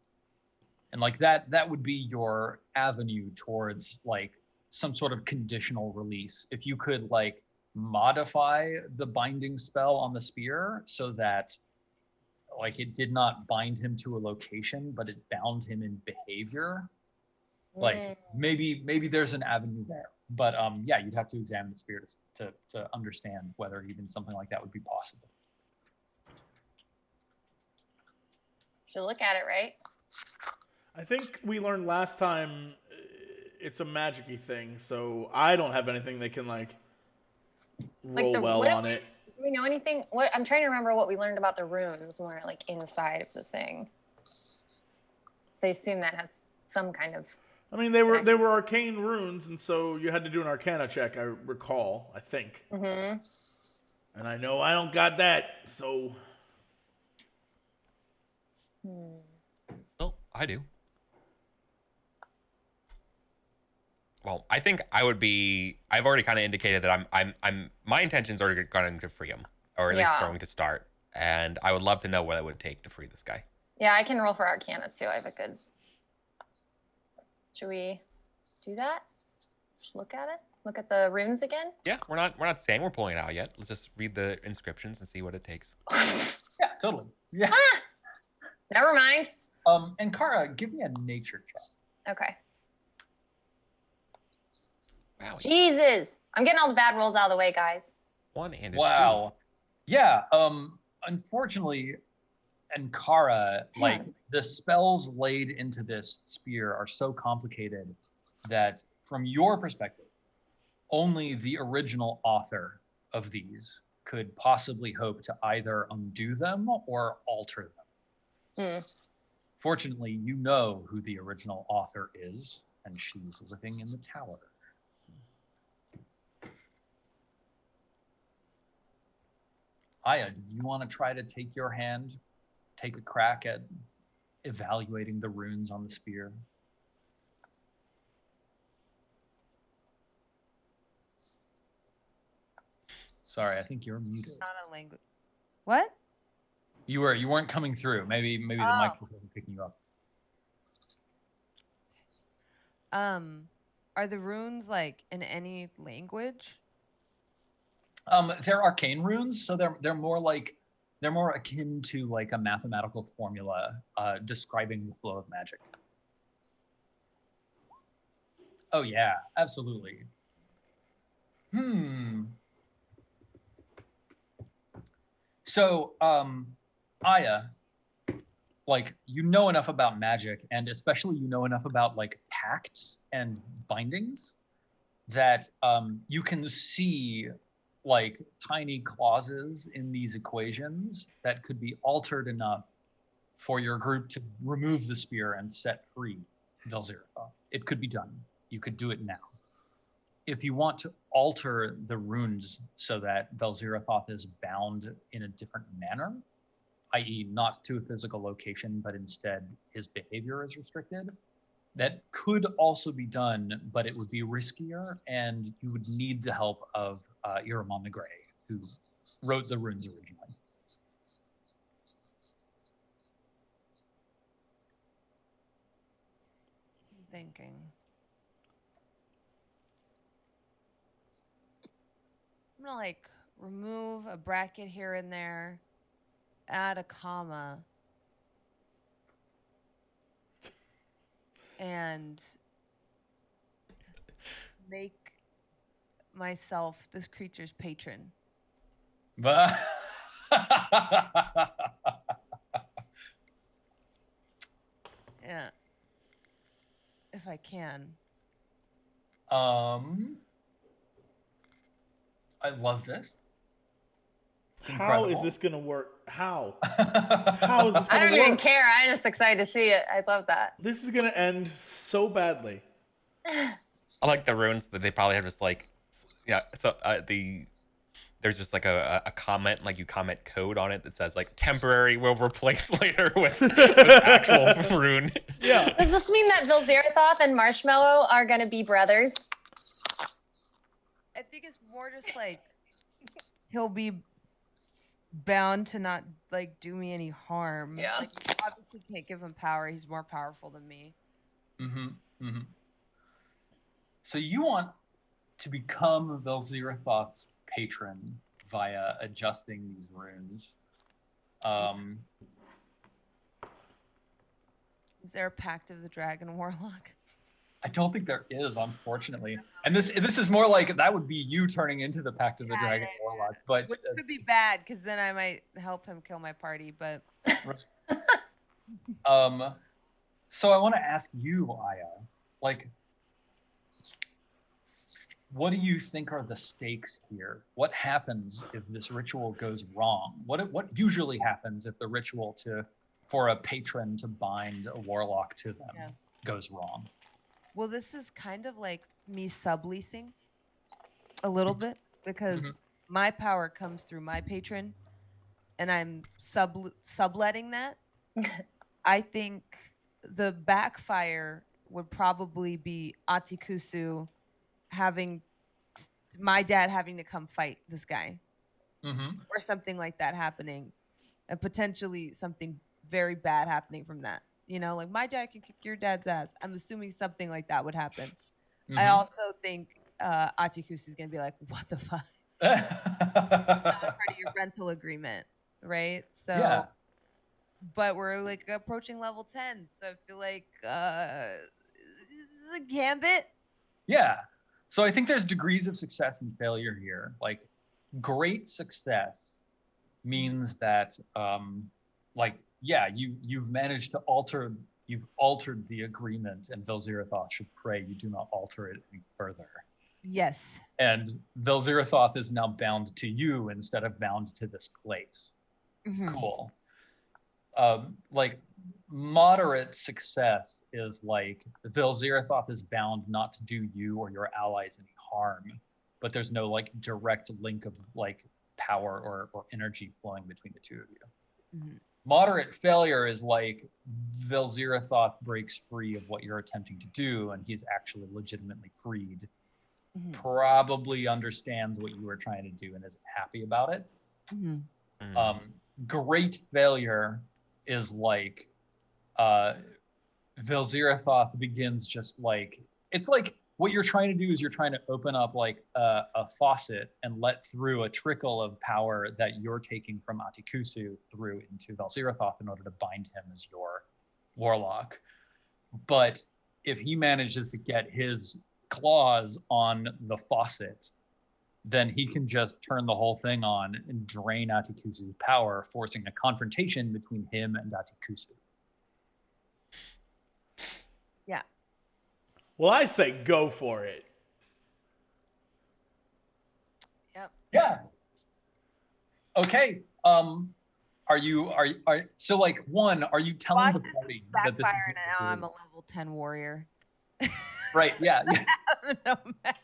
and like that would be your avenue towards like some sort of conditional release. If you could like modify the binding spell on the spear so that like it did not bind him to a location, but it bound him in behavior, like maybe there's an avenue there. But yeah, you'd have to examine the spear to understand whether even something like that would be possible. Should look at it, right? I think we learned last time it's a magic-y thing, so I don't have anything that can like roll well on it. Do we know anything? What I'm trying to remember what we learned about the runes when we're like inside of the thing. So I assume that has some kind of. I mean, they were arcane runes, and so you had to do an Arcana check. I recall. I think. Mm-hmm. And I know I don't got that, so. Oh, I do. Well, I think I would be. I've already kind of indicated that I'm. My intentions are going to free him, or at least going to start. And I would love to know what it would take to free this guy. Yeah, I can roll for Arcana too. I have a good. Should we do that? Just look at it. Look at the runes again. Yeah, we're not saying we're pulling it out yet. Let's just read the inscriptions and see what it takes. Yeah, totally. Yeah. Never mind. And Kara, give me a nature check. Okay. Wow. Jesus, I'm getting all the bad rolls out of the way, guys. 1 and a Wow. Yeah. Unfortunately, Ankara, like the spells laid into this spear are so complicated that from your perspective, only the original author of these could possibly hope to either undo them or alter them. Fortunately, you know who the original author is, and she's living in the tower. Aya, do you want to try to take your hand, take a crack at evaluating the runes on the spear? Sorry, I think you're muted. Not a language. What? You weren't coming through. Maybe the mic wasn't picking you up. Are the runes like in any language? They're arcane runes, so they're more akin to like a mathematical formula describing the flow of magic. Oh yeah, absolutely. So, Aya, like, you know enough about magic, and especially you know enough about like pacts and bindings, that you can see like tiny clauses in these equations that could be altered enough for your group to remove the spear and set free Velzirathov. It could be done. You could do it now. If you want to alter the runes so that Velzirathov is bound in a different manner, i.e. not to a physical location, but instead his behavior is restricted, that could also be done, but it would be riskier, and you would need the help of Iramon the Grey, who wrote the runes originally. Thinking. I'm gonna like remove a bracket here and there, add a comma, and make myself this creature's patron. But Yeah. If I can. I love this. It's How incredible. is this gonna work? How? How How is this I gonna don't even work? care. I'm just excited to see it. I love that. This is gonna end so badly. I like the runes that they probably have just like, yeah. So there's just like a comment, like you comment code on it that says like temporary will replace later with actual rune. Yeah. Does this mean that Velzirathov and Marshmallow are going to be brothers? I think it's more just like he'll be bound to not like do me any harm. Yeah. Like, obviously can't give him power. He's more powerful than me. So you want to become Velzirathov's patron via adjusting these runes. Is there a Pact of the Dragon Warlock? I don't think there is, unfortunately. And this is more like that would be you turning into the Pact of the Dragon Warlock. But Which could be bad, because then I might help him kill my party, but so I want to ask you, Aya, like, what do you think are the stakes here? What happens if this ritual goes wrong? What usually happens if the ritual for a patron to bind a warlock to them goes wrong? well, this is kind of like me subleasing a little bit, because my power comes through my patron, and I'm subletting that. I think the backfire would probably be Atikusu having my dad having to come fight this guy, or something like that happening, and potentially something very bad happening from that. You know, like my dad can kick your dad's ass. I'm assuming something like that would happen. I also think Atikusu is gonna be like, "What the fuck?" Not part of your rental agreement, right? So, Yeah. But we're like approaching level 10, so I feel like this is a gambit. Yeah. So I think there's degrees of success and failure here. Like, great success means that, you've managed to altered the agreement, and Velzirathov should pray you do not alter it any further. Yes. And Velzirathov is now bound to you instead of bound to this place. Cool. Like, moderate success is like Velzirathov is bound not to do you or your allies any harm, but there's no like direct link of like power or energy flowing between the two of you. Moderate failure is like Velzirathov breaks free of what you're attempting to do, and he's actually legitimately freed. Probably understands what you were trying to do and isn't happy about it. Great failure is like Velzirathov begins just like, it's like what you're trying to do is you're trying to open up like a faucet and let through a trickle of power that you're taking from Atikusu through into Velzirathov in order to bind him as your warlock. But if he manages to get his claws on the faucet, then he can just turn the whole thing on and drain Atikusu's power, forcing a confrontation between him and Atikusu. Yeah. Well, I say go for it. Yep. Yeah. Okay. Are you so like one? Are you telling Watch the this party that this backfire, is and now I'm a level 10 warrior. right? Yeah. No match.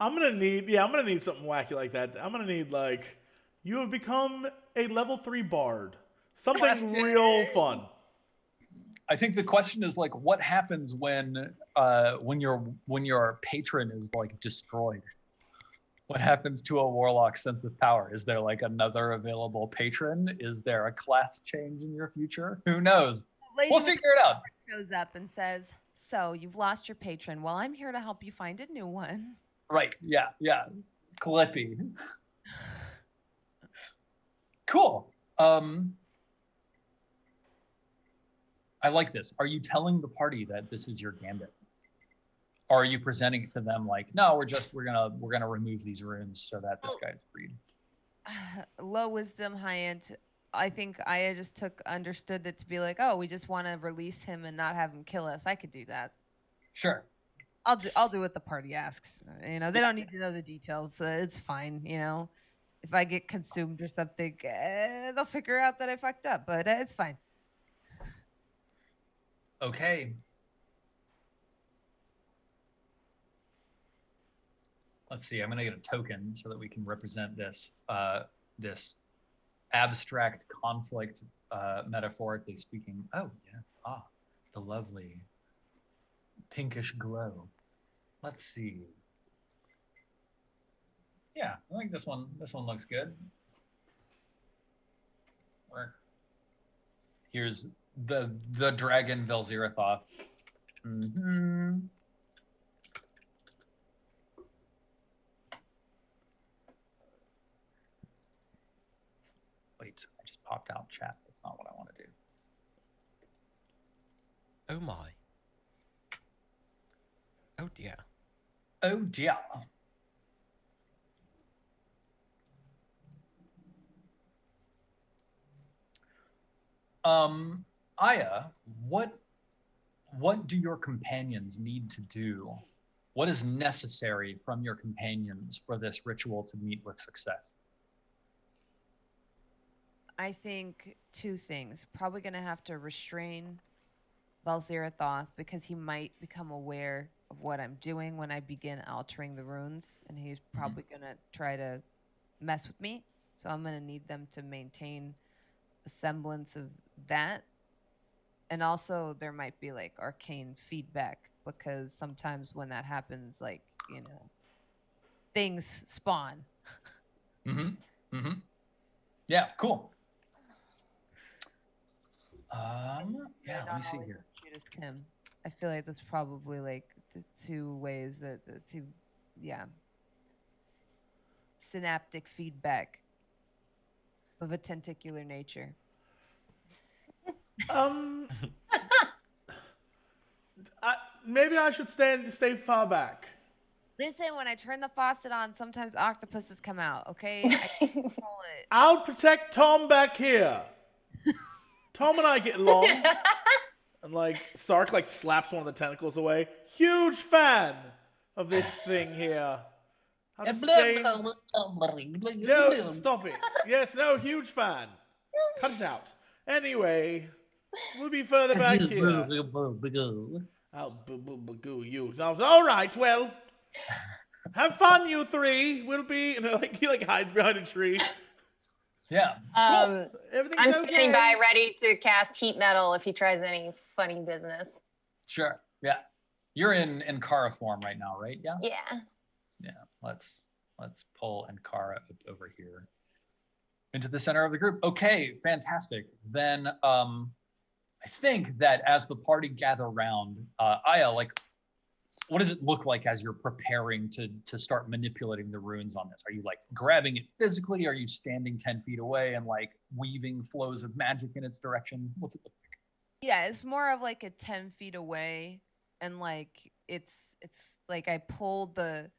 I'm gonna need something wacky like that. I'm gonna need like, you have become a level 3 bard. Something real fun. I think the question is like, what happens when your patron is like destroyed? What happens to a warlock's sense of power? Is there like another available patron? Is there a class change in your future? Who knows? Lady We'll with figure it out. shows up and says, "So you've lost your patron. Well, I'm here to help you find a new one." Right. Yeah. Yeah. Clippy. Cool. I like this. Are you telling the party that this is your gambit? Or are you presenting it to them like, no, we're gonna remove these runes so that this guy's freed? Low wisdom, high int. I think Aya just understood it to be like, oh, we just want to release him and not have him kill us. I could do that. Sure. I'll do what the party asks. You know, they don't need to know the details. It's fine. You know, if I get consumed or something, they'll figure out that I fucked up. But it's fine. Okay. Let's see. I'm gonna get a token so that we can represent this this abstract conflict, metaphorically speaking. Oh yes. Ah, the lovely pinkish glow. Let's see. Yeah, I think this one looks good. Here's the dragon Velzirathoth. Mm-hmm. Wait, I just popped out chat. That's not what I want to do. Oh my. Oh dear. Oh dear. Aya, what do your companions need to do? What is necessary from your companions for this ritual to meet with success? I think two things. Probably going to have to restrain Velzirathoth because he might become aware of what I'm doing when I begin altering the runes, and he's probably going to try to mess with me. So I'm going to need them to maintain a semblance of that. And also there might be like arcane feedback, because sometimes when that happens, like, you know, things spawn. Yeah, cool. Yeah, let me see here. Shoot as Tim. I feel like that's probably like the two ways that synaptic feedback of a tentacular nature. Maybe I should stay far back. Listen, when I turn the faucet on, sometimes octopuses come out, okay? I can't control it. I'll protect Tom back here. Tom and I get along. And like Sark like slaps one of the tentacles away. Huge fan of this thing here. No, stop it. Yes, no, huge fan. Cut it out. Anyway, we'll be further back here. I'll boo you. All right, well, have fun, you three. We'll be, and like he like hides behind a tree. Yeah. I'm Everything's standing okay. by ready to cast heat metal if he tries any funny business. Sure. Yeah. You're in Ankara form right now, right? Yeah. Yeah. Yeah. Let's pull Ankara over here into the center of the group. Okay, fantastic. Then I think that as the party gather around, Aya, like, what does it look like as you're preparing to start manipulating the runes on this? Are you like grabbing it physically? Are you standing 10 feet away and like weaving flows of magic in its direction? What's it look like? Yeah, it's more of like a 10 feet away. and like it's like I pulled the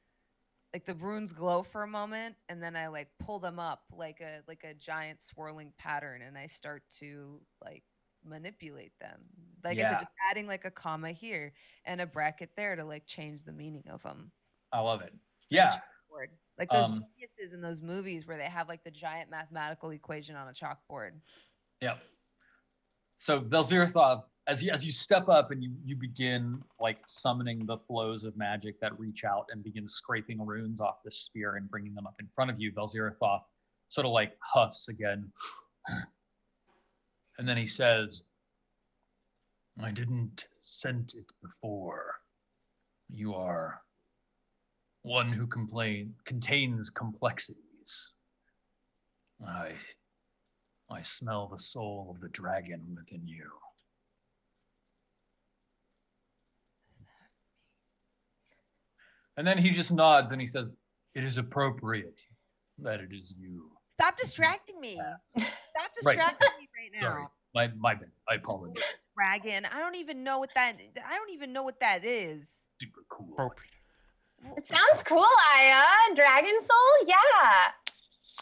runes glow for a moment, and then I like pull them up like a giant swirling pattern, and I start to like manipulate them. Like I said, Yeah. just adding like a comma here and a bracket there to like change the meaning of them. I love it. Yeah. Chalkboard. Like those Um, geniuses in those movies where they have like the giant mathematical equation on a chalkboard. Yep. So Velzirathov, as you step up and you begin like summoning the flows of magic that reach out and begin scraping runes off the spear and bringing them up in front of you, Velzirathov sort of like huffs again. And then he says, I didn't scent it before. You are one who contains complexities. I smell the soul of the dragon within you. And then he just nods and he says, it is appropriate that it is you. Stop distracting me. Stop Right. distracting me right Sorry, now. my bad. I apologize. Dragon. I don't even know what that is. Super cool. Appropriate. It sounds cool, Aya. Dragon Soul? Yeah.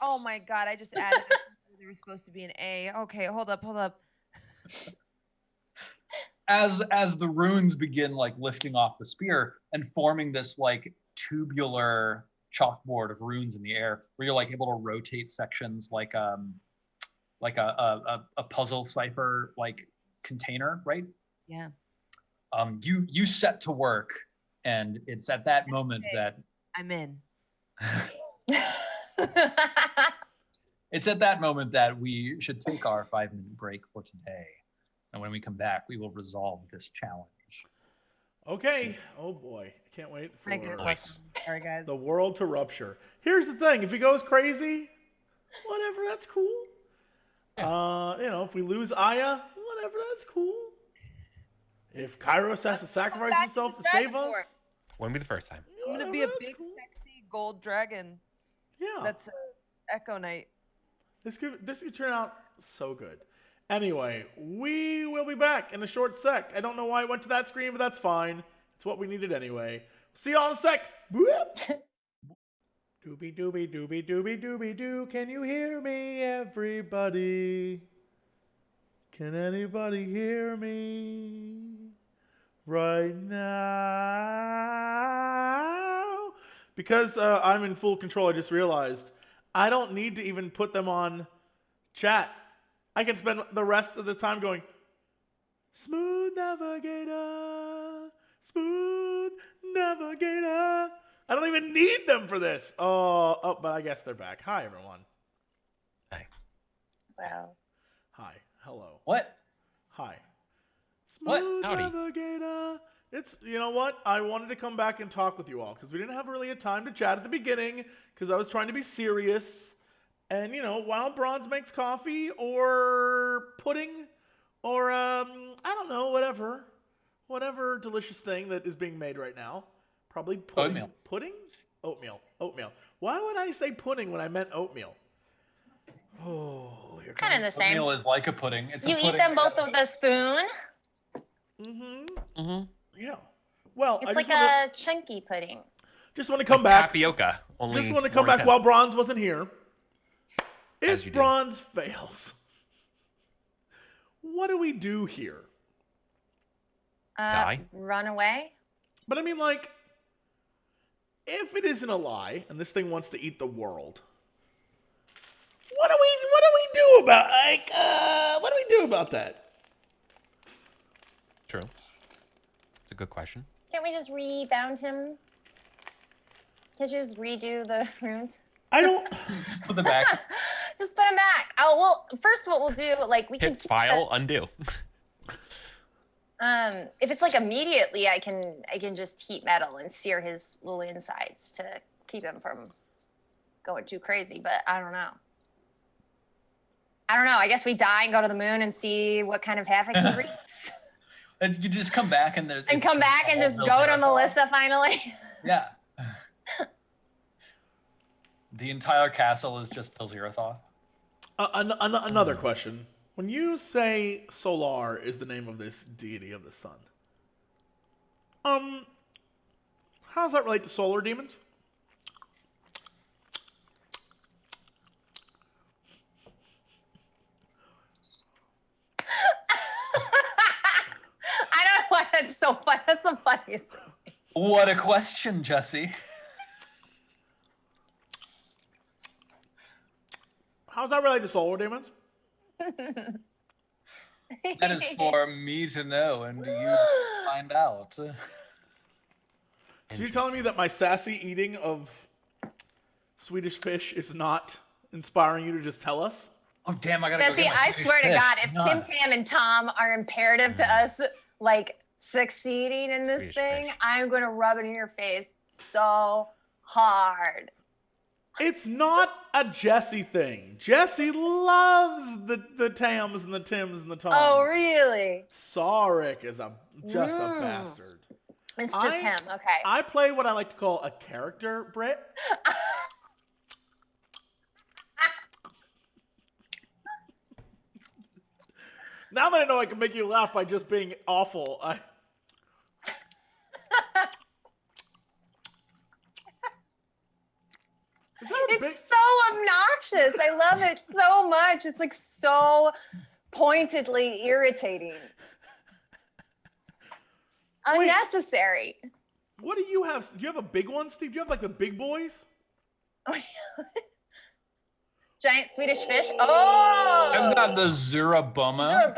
Oh my god, I just added it. There was supposed to be an A. Okay, hold up. As the runes begin like lifting off the spear and forming this like tubular chalkboard of runes in the air, where you're like able to rotate sections like a puzzle cipher like container, right? Yeah. You set to work, and it's at that moment that I'm in. it's at that moment that we should take our 5-minute break for today. And when we come back, we will resolve this challenge. Okay. Oh boy, I can't wait for My goodness. Nice. Sorry, guys. the world to rupture. Here's the thing: if he goes crazy, whatever, that's cool. If we lose Aya, whatever, that's cool. If Kairos has to sacrifice back to himself the to save dragon us, Wouldn't be the first time. I'm gonna whatever, be a that's big, cool. sexy gold dragon. Yeah, That's Echo Knight. this could turn out so good. Anyway, we will be back in a short sec. I don't know why I went to that screen, but that's fine. It's what we needed anyway. See y'all in a sec. Boop. Doobie doobie doobie doobie doobie doo. Can you hear me, everybody? Can anybody hear me right now? Because I'm in full control, I just realized I don't need to even put them on chat. I can spend the rest of the time going, smooth navigator, smooth navigator. I don't even need them for this. Oh, but I guess they're back. Hi, everyone. Hey. Wow. Hi. Hello. What? Hi. What? Smooth Howdy. navigator. You know what? I wanted to come back and talk with you all because we didn't have really a time to chat at the beginning because I was trying to be serious. And, while Bronze makes coffee or pudding or, I don't know, whatever delicious thing that is being made right now. Probably pudding. Oatmeal. Pudding? Oatmeal. Why would I say pudding when I meant oatmeal? Oh, here comes... Kind of the same. Oatmeal is like a pudding. It's a You eat pudding them both together. with a spoon. Yeah. Well, It's I like just a chunky pudding. want to come back. Tapioca. Only Just want to come more back intense. while Bronze wasn't here. As If you do. Bronze fails, what do we do here? Die? Run away. But I mean, like, if it isn't a lie and this thing wants to eat the world, what do we do about that? True. It's a good question. Can't we just rebound him? Can't you just redo the runes? I don't. Put them back. Just put him back. Oh well. First, what we'll do, like we can Hit keep file, undo. if it's like immediately, I can just heat metal and sear his little insides to keep him from going too crazy. But I don't know. I guess we die and go to the moon and see what kind of havoc he wreaks. And you just come back and And come back and just go to Melissa finally. Yeah. The entire castle is just Velzirathov. Another question. When you say Solar is the name of this deity of the sun, How does that relate to solar demons? I don't know why that's so fun. That's the funniest thing. What a question, Jesse. How does that relate to solar demons? That is for me to know and you to find out. So you're telling me that my sassy eating of Swedish fish is not inspiring you to just tell us? Oh, damn, I gotta go Jesse, get my I Swedish swear to fish. God, if None. Tim Tam and Tom are imperative to us, like, succeeding in this Swedish thing, fish. I'm going to rub it in your face so hard. It's not a Jesse thing. Jesse loves the Tams and the Tims and the Toms. Oh, really? Sarek is just a Mm. bastard. It's just him. Okay. I play what I like to call a character, Brit. Now that I know I can make you laugh by just being awful, Is that a It's big... so obnoxious. I love it so much. It's like so pointedly irritating. Wait. Unnecessary. What do you have? Do you have a big one, Steve? Do you have like the big boys? Giant Swedish fish. Oh! I've got the Zuraboma. You're a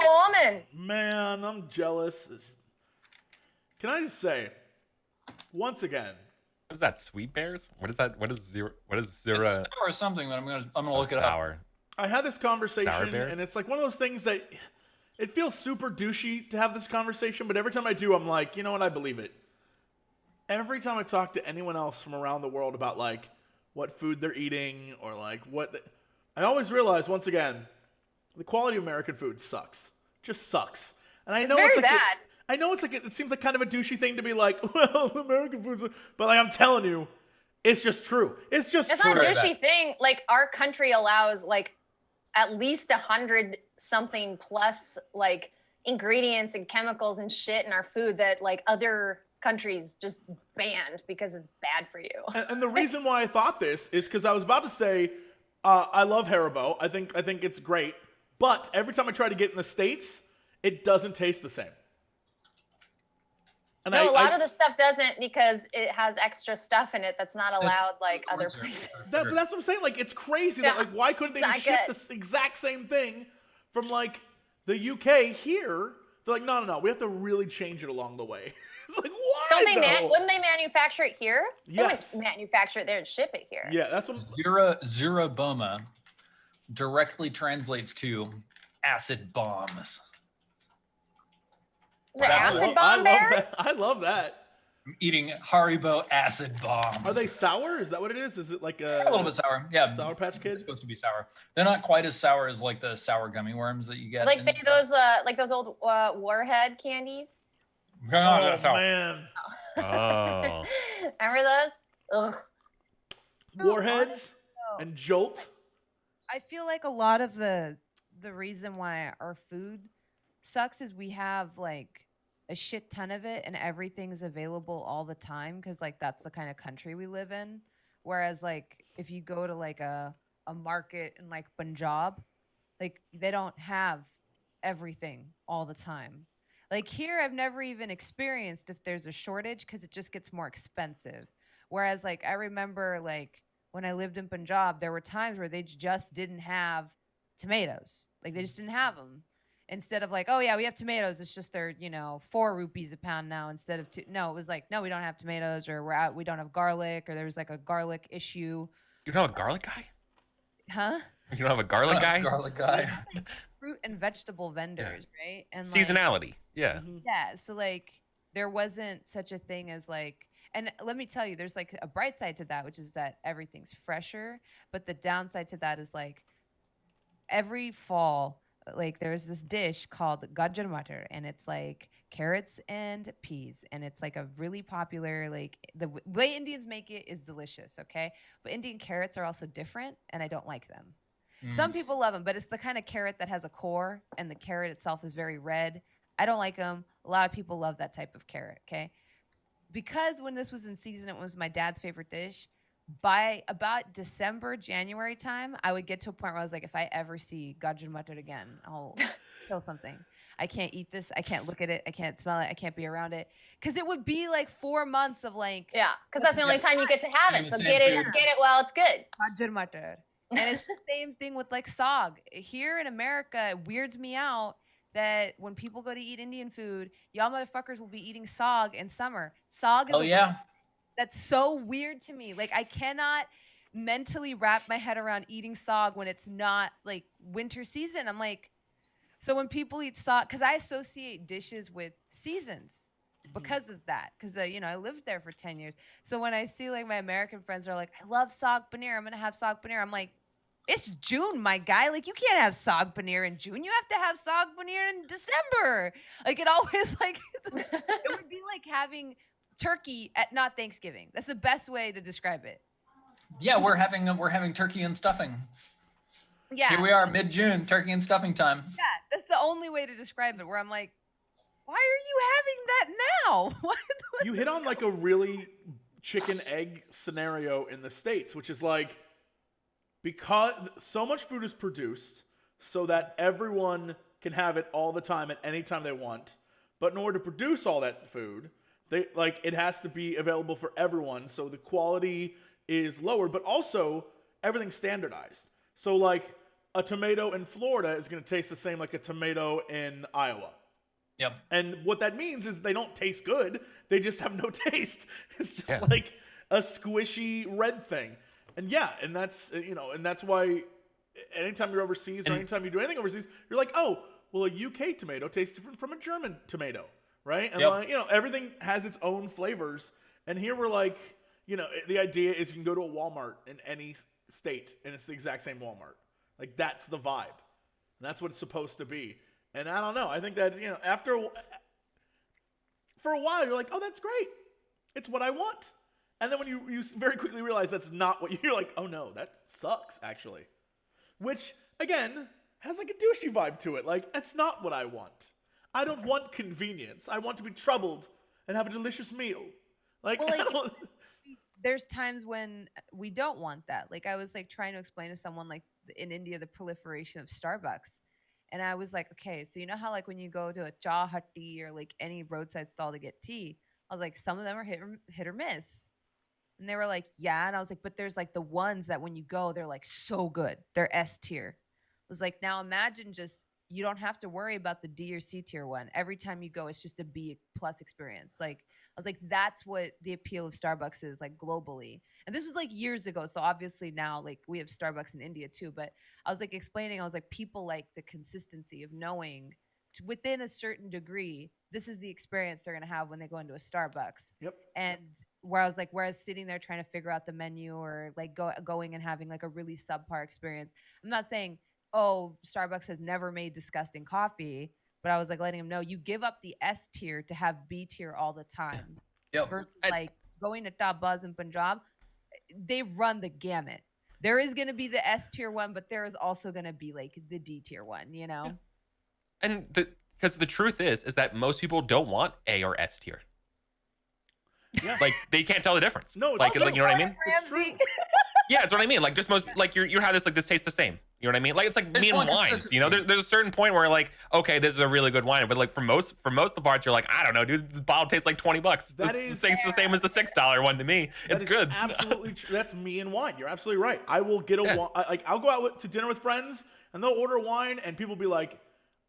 woman. Man, I'm jealous. Can I just say, once again, What is that? Sweet bears? What is that? What is zero? What is It's zero? sour or something, but I'm gonna look it up. Sour. I had this Sour conversation, bears? and it's like one of those things that it feels super douchey to have this conversation, but every time I do, I'm like, you know what? I believe it. Every time I talk to anyone else from around the world about like what food they're eating or like I always realize once again, the quality of American food sucks. Just sucks. And I know Very it's like bad. I know it's like it seems like kind of a douchey thing to be like, well, American food's, but like I'm telling you, it's just true. It's just It's true. not a douchey thing. Like, our country allows like at least 100 something plus like ingredients and chemicals and shit in our food that like other countries just banned because it's bad for you. And the reason why I thought this is because I was about to say, I love Haribo. I think it's great. But every time I try to get in the States, it doesn't taste the same. And No, a lot of the stuff doesn't because it has extra stuff in it that's not allowed like other Words are- places. but that's what I'm saying. Like, it's crazy that Yeah, like why couldn't they it's just not ship good. this exact same thing from like the UK here? They're like, no, we have to really change it along the way. It's like, why? Don't they though? wouldn't they manufacture it here? Yes. They would manufacture it there and ship it here. Yeah, that's what. Zuraboma directly translates to acid bombs. The acid bomb I love bears? that. I love that. I'm eating Haribo acid bombs. Are they sour? Is that what it is? Is it like a a little bit sour? Yeah, Sour Patch They're Kid? supposed to be sour. They're not quite as sour as like the sour gummy worms that you get. Like in- maybe those old Warhead candies. No, Oh that's sour. man, Oh. Remember those? Ugh. Warheads No. and Jolt. I feel like a lot of the reason why our food sucks is we have like a shit ton of it and everything's available all the time because like that's the kind of country we live in. Whereas like if you go to like a market in like Punjab, like they don't have everything all the time. Like here, I've never even experienced if there's a shortage because it just gets more expensive. Whereas like I remember like when I lived in Punjab, there were times where they just didn't have tomatoes. Like they just didn't have them. Instead of like, oh yeah, we have tomatoes. It's just they're 4 rupees a pound now instead of 2. No, it was like, no, we don't have tomatoes, or we don't have garlic, or there was like a garlic issue. You don't have a garlic guy? Huh? You don't have a garlic guy? Garlic guy. Fruit and vegetable vendors, right? And like, Seasonality. Yeah. yeah, so like there wasn't such a thing as like, and let me tell you, there's like a bright side to that, which is that everything's fresher. But the downside to that is like every fall, like there's this dish called gajar matar, and it's like carrots and peas, and it's like a really popular, like the way Indians make it is delicious, okay? But Indian carrots are also different, and I don't like them. Some people love them, but it's the kind of carrot that has a core, and the carrot itself is very red. I don't like them. A lot of people love that type of carrot, okay? because when this was in season, it was my dad's favorite dish. By about December, January time, I would get to a point where I was like, if I ever see gajul mutton again, I'll kill something. I can't eat this. I can't look at it. I can't smell it. I can't be around it. Because it would be like 4 months of like. Yeah, because that's the only time you get to have it. So get it while it's good. Gajul mutton. And it's the same thing with like sog. Here in America, it weirds me out that when people go to eat Indian food, y'all motherfuckers will be eating sog in summer. Sog is that's so weird to me. Like I cannot mentally wrap my head around eating sog when it's not like winter season. I'm like, so when people eat sog, because I associate dishes with seasons because of that. Because I lived there for 10 years. So when I see like my American friends are like, I love sog paneer. I'm gonna have sog paneer. I'm like, it's June, my guy. Like you can't have sog paneer in June. You have to have sog paneer in December. Like it always like it would be like having turkey at not Thanksgiving. That's the best way to describe it. Yeah, we're having turkey and stuffing. Yeah. Here we are, mid-June, turkey and stuffing time. Yeah, that's the only way to describe it. Where I'm like, why are you having that now? What? You hit on like a really chicken egg scenario in the States, which is like because so much food is produced so that everyone can have it all the time at any time they want. But in order to produce all that food, it has to be available for everyone, so the quality is lower, but also everything's standardized. So like a tomato in Florida is going to taste the same like a tomato in Iowa. Yep. And what that means is they don't taste good. They just have no taste. It's just like a squishy red thing. And and that's and that's why anytime you're overseas or anytime you do anything overseas, you're like, oh, well, a UK tomato tastes different from a German tomato. Right? And everything has its own flavors. And here we're like, the idea is you can go to a Walmart in any state and it's the exact same Walmart. Like that's the vibe. And that's what it's supposed to be. And I don't know. I think that, for a while you're like, oh, that's great. It's what I want. And then when you very quickly realize that's not what you're like, oh no, that sucks actually. Which again has like a douchey vibe to it. Like that's not what I want. I don't want convenience. I want to be troubled and have a delicious meal. Like, there's times when we don't want that. Like I was like trying to explain to someone like in India, the proliferation of Starbucks. And I was like, okay, so you know how like when you go to a cha hatti or like any roadside stall to get tea, I was like, some of them are hit or miss. And they were like, yeah. And I was like, but there's like the ones that when you go, they're like so good. They're S tier. I was like, now imagine just you don't have to worry about the D or C tier one. Every time you go, it's just a B plus experience. Like I was like, that's what the appeal of Starbucks is like globally. And this was like years ago. So obviously now like we have Starbucks in India too. But I was like explaining, I was like, people like the consistency of knowing within a certain degree, this is the experience they're going to have when they go into a Starbucks. Yep. And where I was like, whereas sitting there trying to figure out the menu or like going and having like a really subpar experience. I'm not saying, oh, Starbucks has never made disgusting coffee, but I was like letting them know you give up the S tier to have B tier all the time. Yep. Versus like going to Top Buzz in Punjab, they run the gamut. There is going to be the S tier one, but there is also going to be like the D tier one, Yeah. And because the truth is that most people don't want A or S tier. Yeah. Like they can't tell the difference. No, it's like true. you know what I mean? It's true. Yeah, that's what I mean. Like just most like you have this tastes the same. You know what I mean? Like it's like me and wines. You know, there's a certain point where like, okay, this is a really good wine, but like for most of the parts, you're like, I don't know, dude, the bottle tastes like $20. That tastes the same as the $6 one to me. It's good. Absolutely, that's me and wine. You're absolutely right. I will get a wine. Like I'll go out to dinner with friends and they'll order wine and people be like,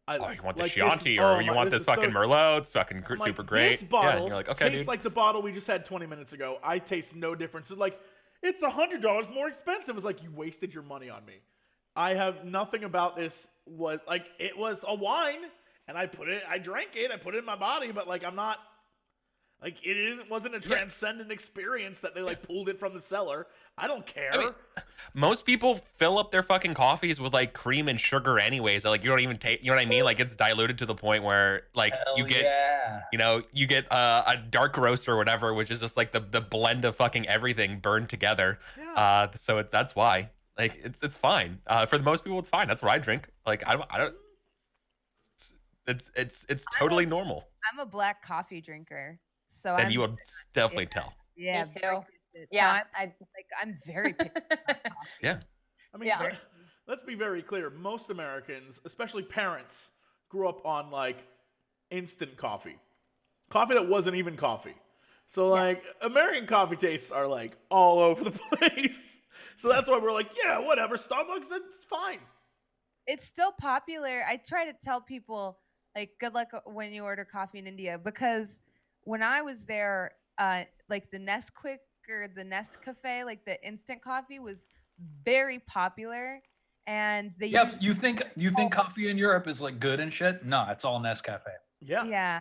you want the Chianti or you want this fucking Merlot? It's fucking super great. This bottle and you're like, okay, tastes dude. like the bottle we just had 20 minutes ago. I taste no difference. It's like it's $100 more expensive. It's like you wasted your money on me. I have nothing about this was like it was a wine and I drank it, I put it in my body, but like I'm not like wasn't a transcendent experience that they like pulled it from the cellar. I don't care. I mean, most people fill up their fucking coffees with like cream and sugar anyways. Like you don't even take, you know what I mean? Like it's diluted to the point where like you get a dark roast or whatever, which is just like the blend of fucking everything burned together. Yeah. So that's why. Like it's fine. For the most people, it's fine. That's what I drink. Like I don't. It's totally normal. I'm a black coffee drinker, So Then you will definitely tell. Yeah, Me too. very gifted. So Yeah, I'm very picky about coffee. Yeah. I mean, Yeah. let's be very clear. Most Americans, especially parents, grew up on like instant coffee that wasn't even coffee. So like American coffee tastes are like all over the place. So that's why we're like, yeah, whatever. Starbucks, it's fine. It's still popular. I try to tell people like good luck when you order coffee in India, because when I was there, like the Nesquik or the Nescafe, like the instant coffee was very popular, and they Yep. usually, You think coffee in Europe is like good and shit? No, it's all Nescafe. Yeah. yeah.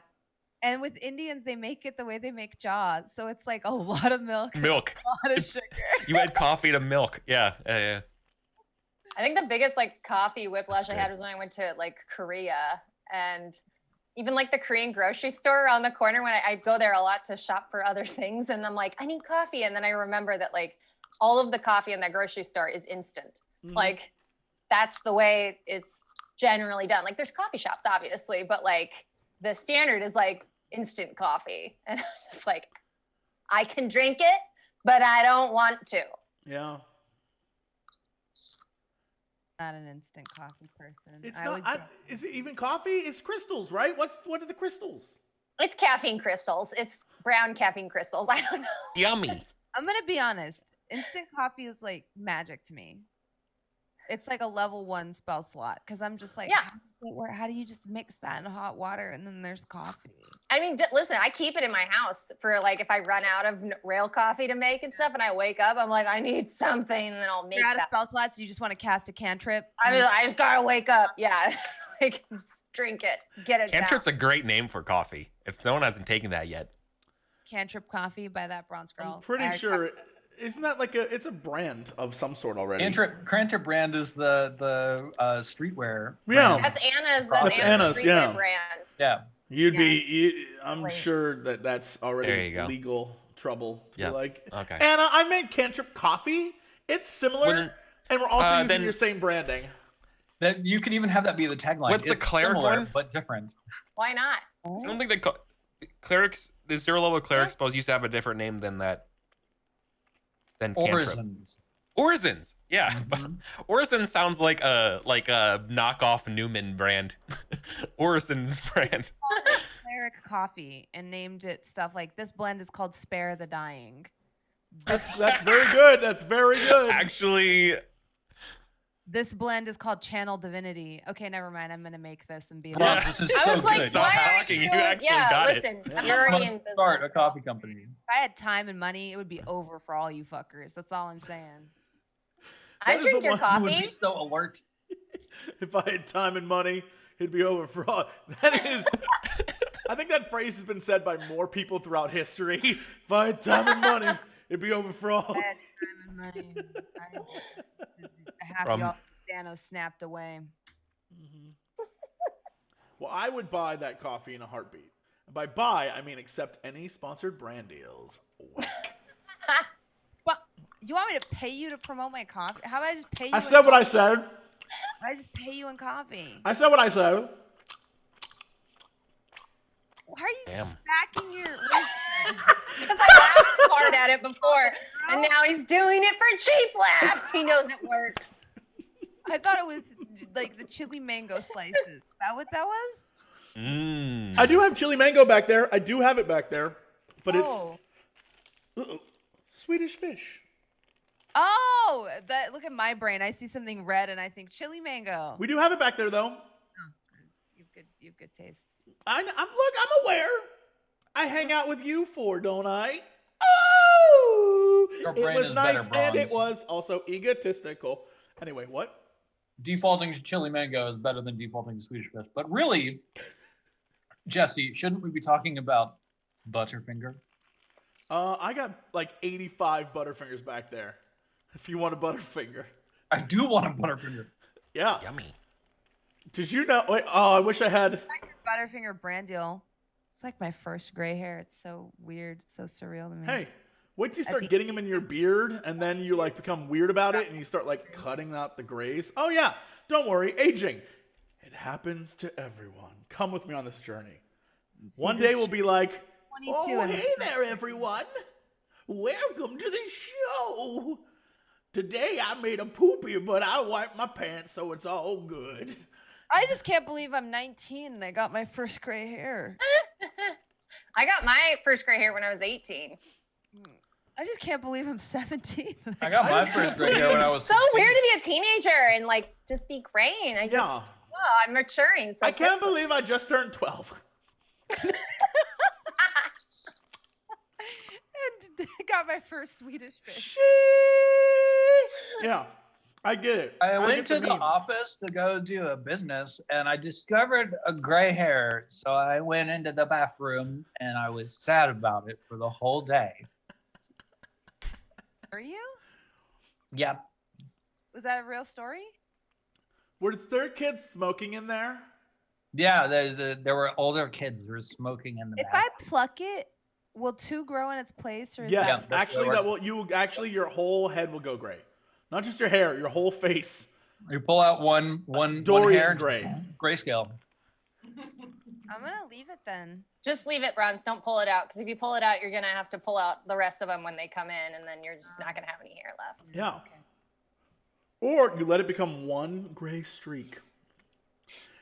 And with Indians, they make it the way they make jaws, so it's like a lot of milk, Milk. a lot of sugar. You add coffee to milk. Yeah. Yeah. I think the biggest like coffee whiplash That's I had good. was when I went to like Korea, and even like the Korean grocery store around the corner when I go there a lot to shop for other things, and I'm like, I need coffee, and then I remember that like all of the coffee in that grocery store is instant. Mhm. Like that's the way it's generally done. Like there's coffee shops obviously, but like the standard is like instant coffee, and I'm just like, I can drink it, but I don't want to. Yeah. Not an instant coffee person. It's I not. would Is it even coffee? It's crystals, right? What are the crystals? It's caffeine crystals. It's brown caffeine crystals. I don't know. Yummy. I'm gonna be honest. Instant coffee is like magic to me. It's like a level 1 spell slot, because I'm just like, Yeah. how do you just mix that in hot water and then there's coffee? I mean, listen, I keep it in my house for like if I run out of rail coffee to make and stuff, and I wake up, I'm like, I need something, and then I'll make You're out of that. spell slots. You just want to cast a cantrip. I mean, I just gotta wake up. Yeah, like just drink it, get it Cantrip's down. a great name for coffee. If no one hasn't taken that yet. Cantrip coffee by that bronze girl. I'm pretty I- sure. Isn't that like it's a brand of some sort already? Crendor brand is the streetwear. Yeah. brand. That's Anna's. That's Anna's, streetwear yeah. brand. Yeah. I'm Wait. sure that's There already you go. legal trouble to Yeah. be like, Okay. Anna, I made Cantrip coffee. It's similar, Well, then- and we're also using then- your same branding. That you can even have that be the tagline. What's the It's cleric similar, one? but different. Why not? I don't think clerics, the 0 level cleric spells used to have a different name than that. Than cantrip. Orisons. Orisons. Yeah. Mhm. Orison sounds like a knockoff Newman brand. Orisons brand. Cleric coffee and named it stuff like, this blend is called Spare the Dying. That's very good. That's very good. Actually, This blend is called Channel Divinity. Okay, never mind. I'm gonna make this and be Wow, like, Yeah. this is I so was like, good. Stop why are talking, you you? actually Yeah, got it. listen, Yeah. you're already Must in business. start a coffee company. if I had time and money, it would be over for all you fuckers. That's all I'm saying. I That is drink the your one You would be coffee. so alert. If I had time and money, it'd be over for all. That is. I think that phrase has been said by more people throughout history. If I had time and money, it'd be over for all. I had time and money. Half From- y'all Thanos snapped away. Well, I would buy that coffee in a heartbeat. By buy, I mean accept any sponsored brand deals. Whack. But you want me to pay you to promote my coffee? How about I just pay you? I in said what I coffee? said. I just pay you in coffee. I said what I said. Why are you Damn. stacking your? Because I laughed hard at it before, and now he's doing it for cheap laughs. He knows it works. I thought it was like the chili mango slices. Is that what that was? Mm. I do have chili mango back there. I do have it back there. But Oh. it's Swedish fish. Oh, that look at my brain. I see something red and I think chili mango. We do have it back there, though. You've good taste. I'm aware. I hang out with you four, don't I? Oh! Your It brain was is nice, better, and it Bronze. was also egotistical. Anyway, what? Defaulting to chili mango is better than defaulting to Swedish fish. But really, Jesse, shouldn't we be talking about Butterfinger? I got like 85 Butterfingers back there. If you want a Butterfinger. I do want a Butterfinger. Yeah. Yummy. Did you know? Wait, oh, I wish I had. Like your Butterfinger brand deal. It's like my first gray hair. It's so weird, so surreal to me. Hey, wait till you start the- getting them in your beard, and then you like become weird about it, and you start like cutting out the grays. Oh yeah, don't worry, aging. It happens to everyone. Come with me on this journey. One day we'll be like, Oh, hey there, everyone. Welcome to the show. Today I made a poopy, but I wiped my pants, so it's all good. I just can't believe I'm 19 and I got my first gray hair. I got my first gray hair when I was 18. I just can't believe I'm 17. I got my first gray hair when I was So 16. weird to be a teenager and like just be gray. And I just, Yeah. I'm maturing. So I can't believe I just turned 12. And I got my first Swedish fish. Yeah, I get it. I get went to the memes. office to go do a business, and I discovered a gray hair. So I went into the bathroom, and I was sad about it for the whole day. Were you? Yep. Was that a real story? Were there kids smoking in there? Yeah, there were older kids who were smoking in the If bathroom. I pluck it, will 2 grow in its place? Or is Yes, that's actually, what it that will. Your whole head will go gray, not just your hair, your whole face. You pull out one Dorian hair, gray. grayscale. I'm going to leave it then. just leave it, Bronze. Don't pull it out. Because if you pull it out, you're going to have to pull out the rest of them when they come in. And then you're just not going to have any hair left. Yeah. Or you let it become one gray streak,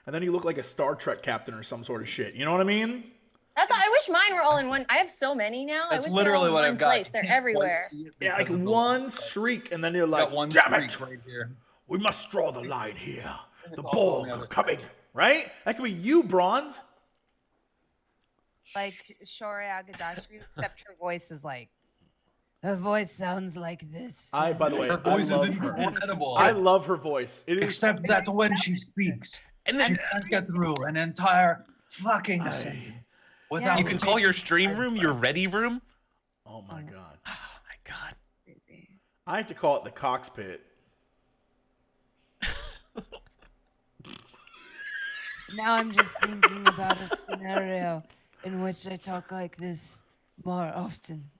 and then you look like a Star Trek captain or some sort of shit. You know what I mean? That's all, I wish mine were all in one. I have so many now. That's I wish they were all literally in what one I've got. place. You They're can't quite everywhere. see it Yeah, like because of the one light. streak, and then you're Got like, one damn streak it, right here. we must draw the line here. The also on the Borg other coming, right? That could be you, Bronze. Like Shore Agadashi, except her voice is like, her voice sounds like this. By the way, Her I voice is love her. incredible. I love her voice. It is. Except that when she speaks, And she then can't get through an entire fucking sentence without you can call your stream room your ready room. Oh my god. Oh my god. Crazy. I have to call it the Cox Pit. Now I'm just thinking about a scenario in which I talk like this more often.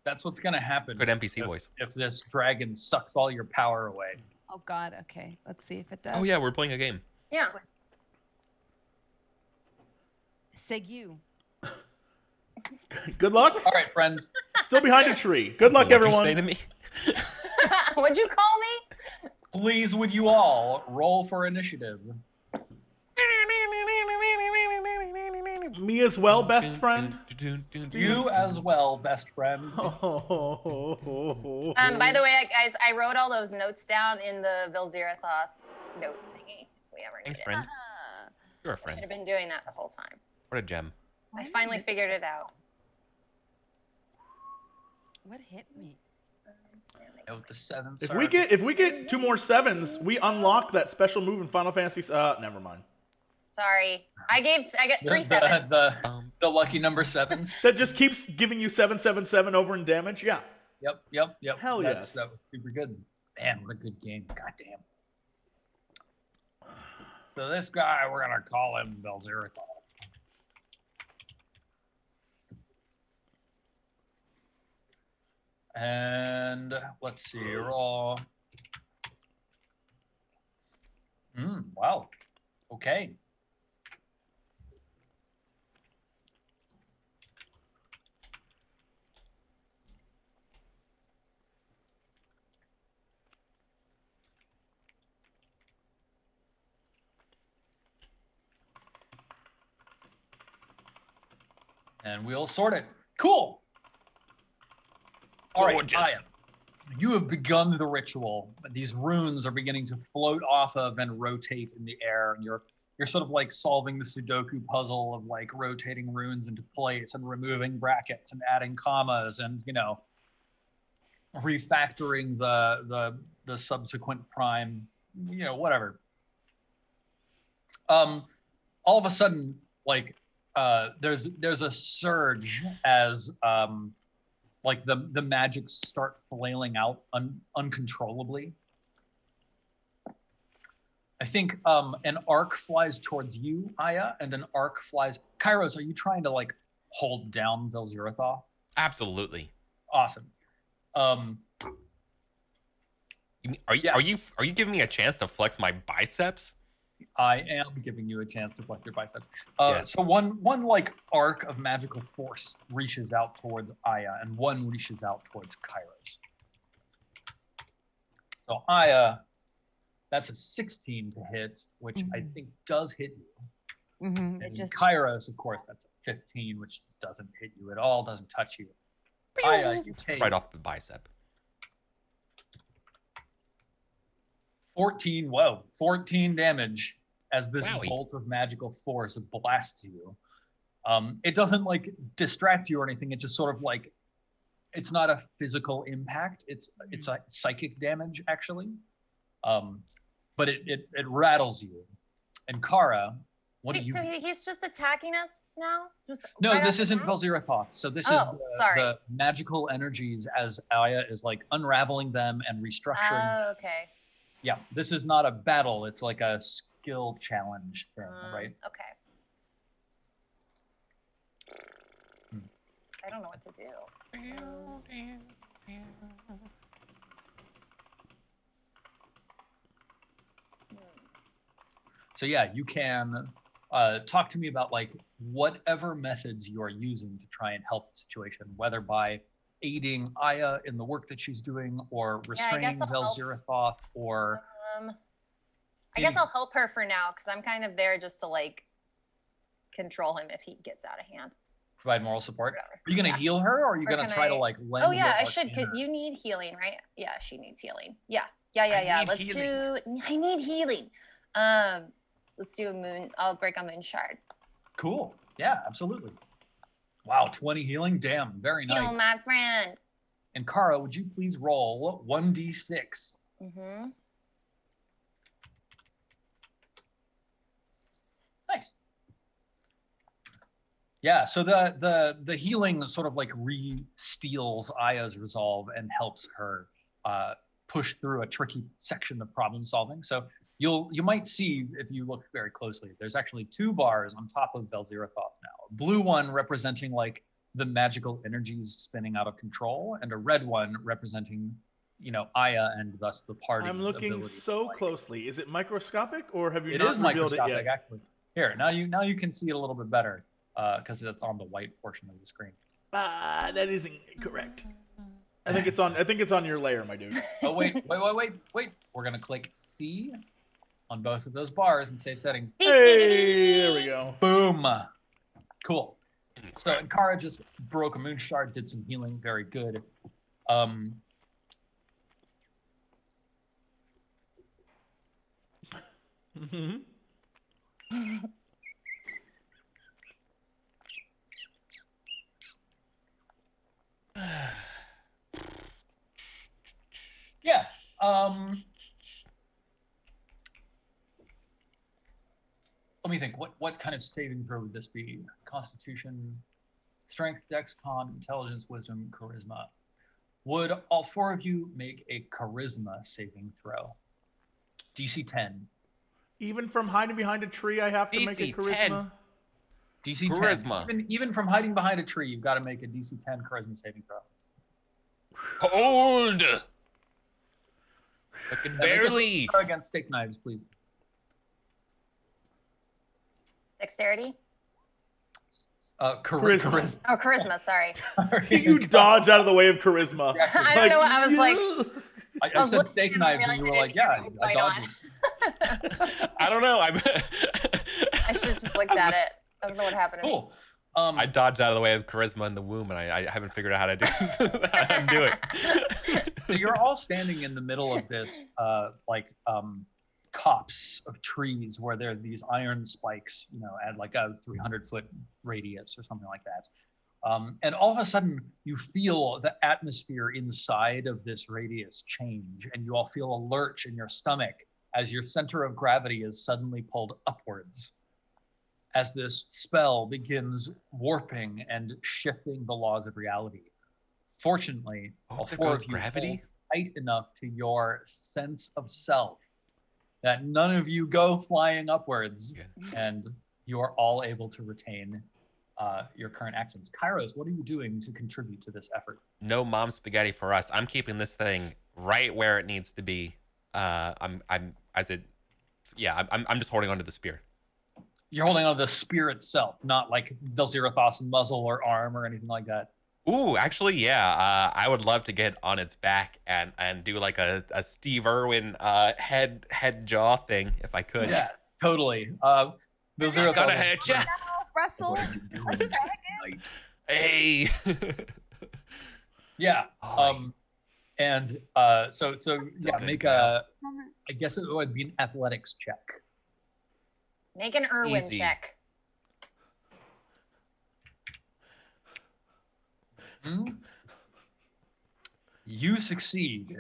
That's what's gonna happen. Good NPC if, voice. If this dragon sucks all your power away. Oh God, okay. Let's see if it does. Oh yeah, we're playing a game. Yeah. Segu. Good luck. All right, friends. Still behind a tree. Good luck, What'd you everyone. say to me? What'd you call me? Please, would you all roll for initiative? Me as well, best friend. You as well, best friend. By the way, guys, I wrote all those notes down in the Vilzirathoth note thingy. We ever Thanks, needed. friend. You're a I should friend. have been doing that the whole time. What a gem. I finally figured it out. What hit me? With the seventh If we get 2 more 7s, we unlock that special move in Final Fantasy. Never mind. Sorry. I got 3 sevens. The lucky number 7s. That just keeps giving you 777 over in damage. Yeah. Yep. Hell yes. That was super good. Man, what a good game. Goddamn. So this guy, we're gonna call him Velzirathal. And let's see, roll. Wow. Okay. And we'll sort it. Cool. All right, Gorgeous. Aya, you have begun the ritual. These runes are beginning to float off of and rotate in the air, and you're sort of like solving the Sudoku puzzle of like rotating runes into place and removing brackets and adding commas and refactoring the subsequent prime, whatever. All of a sudden, like there's a surge as like the magics start flailing out uncontrollably. I think an arc flies towards you, Aya, and an arc flies. Kairos, are you trying to like hold down Velzirathal? Absolutely. Awesome. Are you Yeah. are you giving me a chance to flex my biceps? I am giving you a chance to flex your biceps. Yes. So one like arc of magical force reaches out towards Aya, and one reaches out towards Kairos. So Aya, that's a 16 to hit, which I think does hit you. Mm-hmm. And Kairos, of course, that's a 15, which just doesn't hit you at all, doesn't touch you. Aya, you take Right off the bicep. 14 damage as this Wowie. bolt of magical force blasts you. It doesn't like distract you or anything. It just sort of like, it's not a physical impact. It's a psychic damage actually. But it rattles you. And Kara, what do Wait, you? so he's just attacking us now? Just No, right this off the isn't bat? Vel'Zirath. So this Oh, is sorry. the magical energies as Aya is like unraveling them and restructuring. Oh, okay. Yeah, this is not a battle. It's like a skill challenge thing, right? Okay. I don't know what to do. So yeah, you can talk to me about like whatever methods you are using to try and help the situation, whether by aiding Aya in the work that she's doing, or restraining I'll help. Vel'Zirath, or I guess I'll help her for now because I'm kind of there just to like control him if he gets out of hand. provide moral support. Whatever. Are you gonna Yeah. heal her, or are you Or gonna can try to I- like lend? Oh yeah, your I should. arcana? You need healing, right? Yeah, she needs healing. Yeah. need Let's healing. do. I need healing. Let's do a moon. I'll break a moon shard. Cool. Yeah, absolutely. Wow, 20 healing. Damn, very nice. Heal my friend. And Kara, would you please roll 1d6? Mm-hmm. Nice. Yeah, so the healing sort of like re-steals Aya's resolve and helps her push through a tricky section of problem solving. So you might see, if you look very closely, there's actually 2 bars on top of Vel'Zirath now. A blue one representing like the magical energies spinning out of control, and a red one representing, Aya and thus the party. I'm looking so closely. Is it microscopic, or have you It not is revealed it microscopic, yet? actually. Here, now you can see it a little bit better because it's on the white portion of the screen. That isn't correct. I think it's on your layer, my dude. Oh wait. We're gonna click C on both of those bars and save settings. Hey, there we go. Boom. Cool. So Ankara just broke a moon shard, did some healing, very good. Mm-hmm. Yeah. Let me think. What kind of saving throw would this be? Constitution, Strength, Dex, Con, Intelligence, Wisdom, Charisma. Would all 4 of you make a Charisma saving throw? DC 10. Even from hiding behind a tree, I have to make a DC charisma. 10. DC Charisma. 10. Even from hiding behind a tree, you've got to make a DC 10 Charisma saving throw. Hold. I can Now, make a barely. throw against steak knives, please. Dexterity. Charisma. Oh, charisma. Sorry. You dodge out of the way of charisma. I don't know what I was like. I was said looking steak at it knives, and and you were realized like, I "Yeah, didn't I know what dodged was it." I don't know. I should have just looked at it. I don't know what happened to me. Cool. I dodged out of the way of charisma in the womb, and I haven't figured out how to do it. So you're all standing in the middle of this, copse of trees where there are these iron spikes, at like a 300-foot radius or something like that. And all of a sudden, you feel the atmosphere inside of this radius change, and you all feel a lurch in your stomach as your center of gravity is suddenly pulled upwards, as this spell begins warping and shifting the laws of reality. Fortunately, all there 4 goes of you gravity? hold tight enough to your sense of self that none of you go flying upwards, and you are all able to retain your current actions. Kairos, what are you doing to contribute to this effort? No mom spaghetti for us. I'm keeping this thing right where it needs to be. I'm as it Yeah, I'm just holding onto the spear. You're holding on to the spear itself, not like Velzeroth's muzzle or arm or anything like that. Ooh, actually, yeah. I would love to get on its back and do like a Steve Irwin head jaw thing if I could. Yeah, totally. Not gonna hurt ya. No, Russell. What are you doing Let's try tonight? Hey. Yeah. Oh, And so yeah, good make girl. I guess it would be an athletics check. Make an Irwin Easy. check. Hmm? You succeed.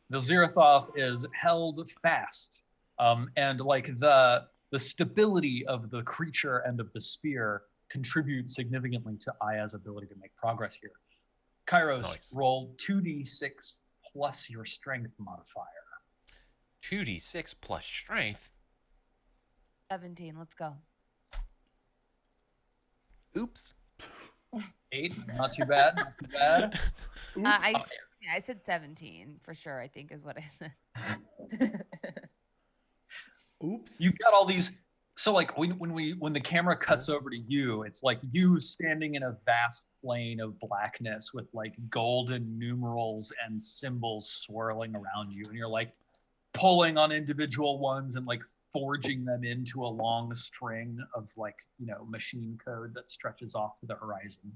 The Xerathoth is held fast, and like the stability of the creature and of the spear contribute significantly to Aya's ability to make progress here. Kairos, Nice. roll 2d6 plus your strength modifier. 2d6 plus strength. 17. Let's go. Oops. 8, not too bad, not too bad. I said 17 for sure. I think is what I said. Oops. You've got all these. So like when the camera cuts over to you, it's like you standing in a vast plain of blackness with like golden numerals and symbols swirling around you, and you're like pulling on individual ones and like forging them into a long string of like, you know, machine code that stretches off to the horizon.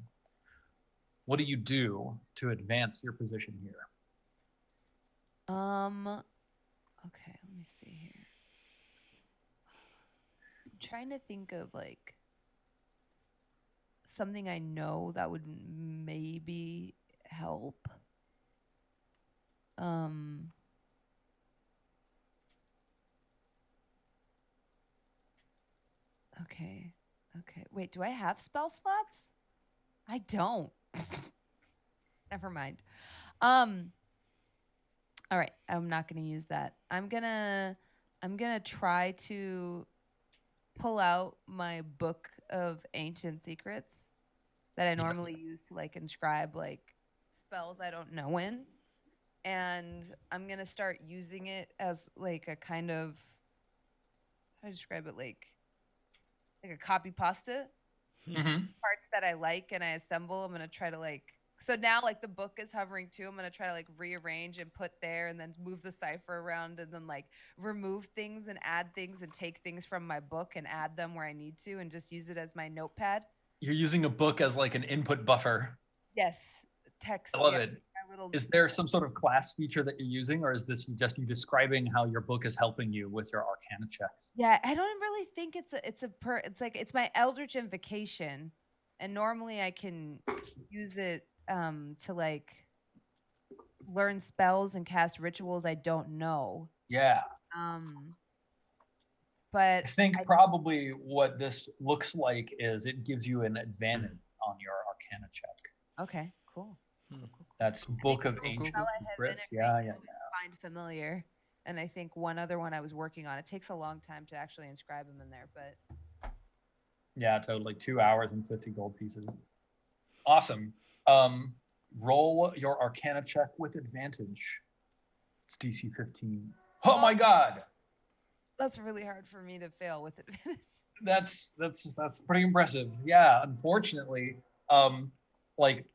What do you do to advance your position here? Okay, let me see here. I'm trying to think of like something I know that would maybe help. Okay. Wait, do I have spell slots? I don't. Never mind. All right, I'm not gonna use that. I'm gonna try to pull out my book of ancient secrets that I normally use to like inscribe like spells I don't know in, and I'm gonna start using it as like a kind of, how do I describe it, like a copy pasta. Parts that I like and I assemble. I'm gonna try to like, so now like the book is hovering too. I'm gonna try to like rearrange and put there and then move the cipher around and then like remove things and add things and take things from my book and add them where I need to and just use it as my notepad. You're using a book as like an input buffer. Yes, text. I love yeah, it. my little. Is there some sort of class feature that you're using, or is this just you describing how your book is helping you with your Arcana checks? Yeah, I don't really think it's my Eldritch Invocation, and normally I can use it to like learn spells and cast rituals I don't know. Yeah. But I think probably what this looks like is it gives you an advantage on your Arcana check. Okay, cool. That's Book of Ancient Spell I have in Secrets. it Yeah. always find familiar, and I think one other one I was working on. It takes a long time to actually inscribe them in there, but Yeah, totally. 2 hours and 50 gold pieces. Awesome. Roll your Arcana check with advantage. It's DC 15. Oh my God. that's really hard for me to fail with advantage. That's pretty impressive. Yeah, unfortunately, like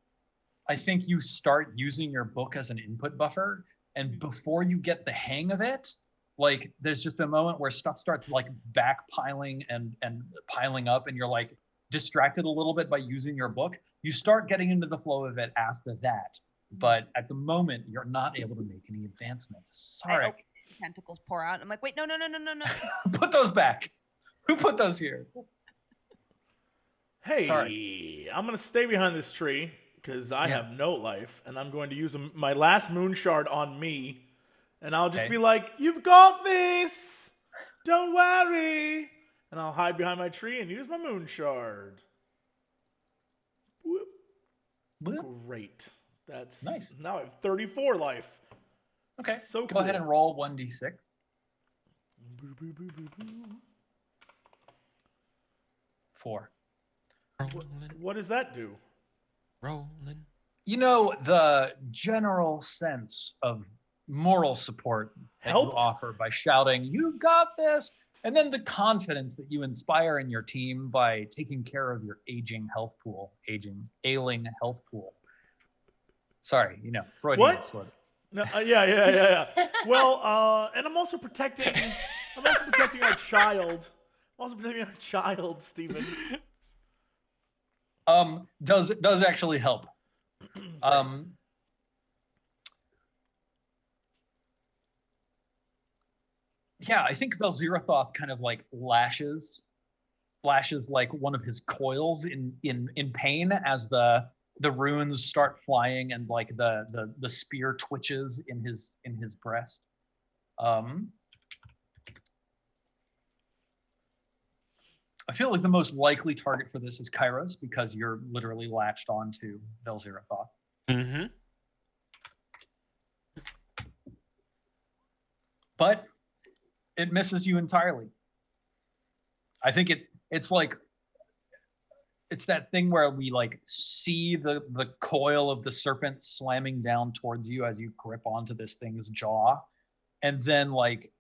I think you start using your book as an input buffer, and before you get the hang of it, like there's just a moment where stuff starts like backpiling and piling up, and you're like distracted a little bit by using your book. You start getting into the flow of it after that, but at the moment you're not able to make any advancement. Sorry. I open it, tentacles pour out. I'm like, wait, no. Put those back. Who put those here? Hey, Sorry. I'm going to stay behind this tree because I have no life, and I'm going to use my last moon shard on me, and I'll just be like, "You've got this! Don't worry!" And I'll hide behind my tree and use my moon shard. Whoop. Great. That's Nice. Now I have 34 life. Okay. So Go ahead and roll 1d6. Boo, boo, boo, boo, boo. 4. What does that do? Rolling. You know, the general sense of, moral support that you Helped? offer by shouting, "You've got this," and then the confidence that you inspire in your team by taking care of your ailing health pool. Sorry, Freudian What? slip. No, yeah. Well, and I'm also protecting our child. I'm also protecting our child, Stephen. Does actually help. Yeah, I think Velzerathoth kind of like lashes like one of his coils in pain as the runes start flying and like the spear twitches in his breast. I feel like the most likely target for this is Kairos because you're literally latched onto Velzerathoth. Mm-hmm. But it misses you entirely. I think it's like it's that thing where we like see the coil of the serpent slamming down towards you as you grip onto this thing's jaw, and then like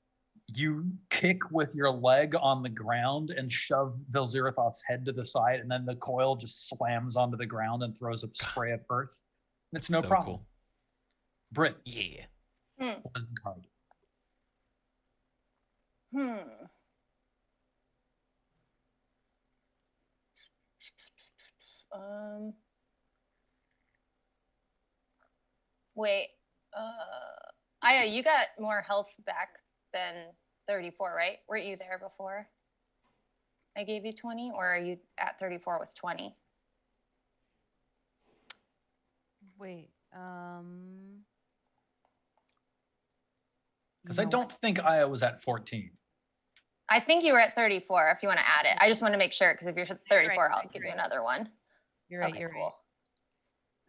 you kick with your leg on the ground and shove Velzerathoth's head to the side, and then the coil just slams onto the ground and throws a spray of earth. And it's no So problem. cool. Brit. Yeah. What is the card? Wait. Aya, you got more health back than 34, right? Weren't you there before? I gave you 20, or are you at 34 with 20? Wait. Because I don't think Aya was at 14. I think you were at 34 if you want to add it. I just want to make sure because if you're at 34, I'll give you right. another one. You're right. Okay, You're cool.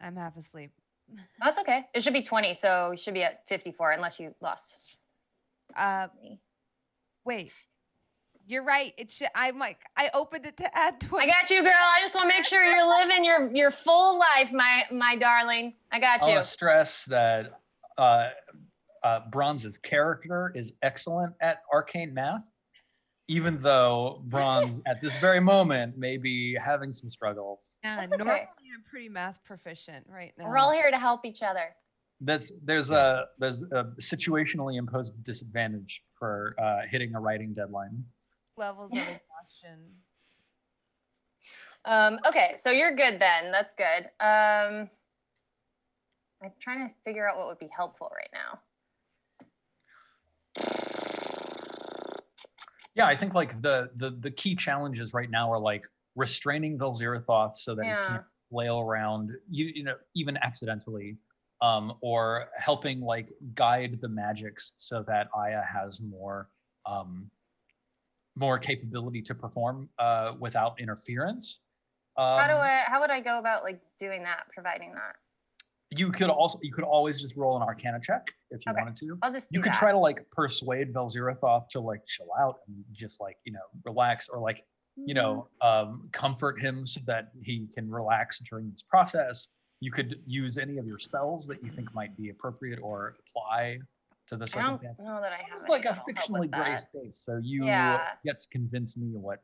right. I'm half asleep. That's okay. It should be 20, so you should be at 54 unless you lost. Wait. You're right. It should. I'm like, I opened it to add 20. I got you, girl. I just want to make sure you're living your full life, my darling. I got you. I'll stress that Bronze's character is excellent at arcane math, even though Bronze at this very moment may be having some struggles. Yeah, That's okay. normally I'm pretty math proficient right now. We're all here to help each other. There's a situationally imposed disadvantage for hitting a writing deadline. Levels of exhaustion. Okay, so you're good then. That's good. I'm trying to figure out what would be helpful right now. Yeah, I think like the key challenges right now are like restraining Velzerathoth so that it can't flail around, you know, even accidentally, or helping like guide the magics so that Aya has more capability to perform without interference. How would I go about like doing that, providing that? You could always just roll an Arcana check if you wanted to. I'll just do You could that. try to like persuade Velzerathoth to like chill out and just like, you know, relax, or like, you know, comfort him so that he can relax during this process. You could use any of your spells that you think might be appropriate or apply to the circumstance. I don't know that I have It's like a anything that'll help fictionally with gray that. space, so you get to convince me what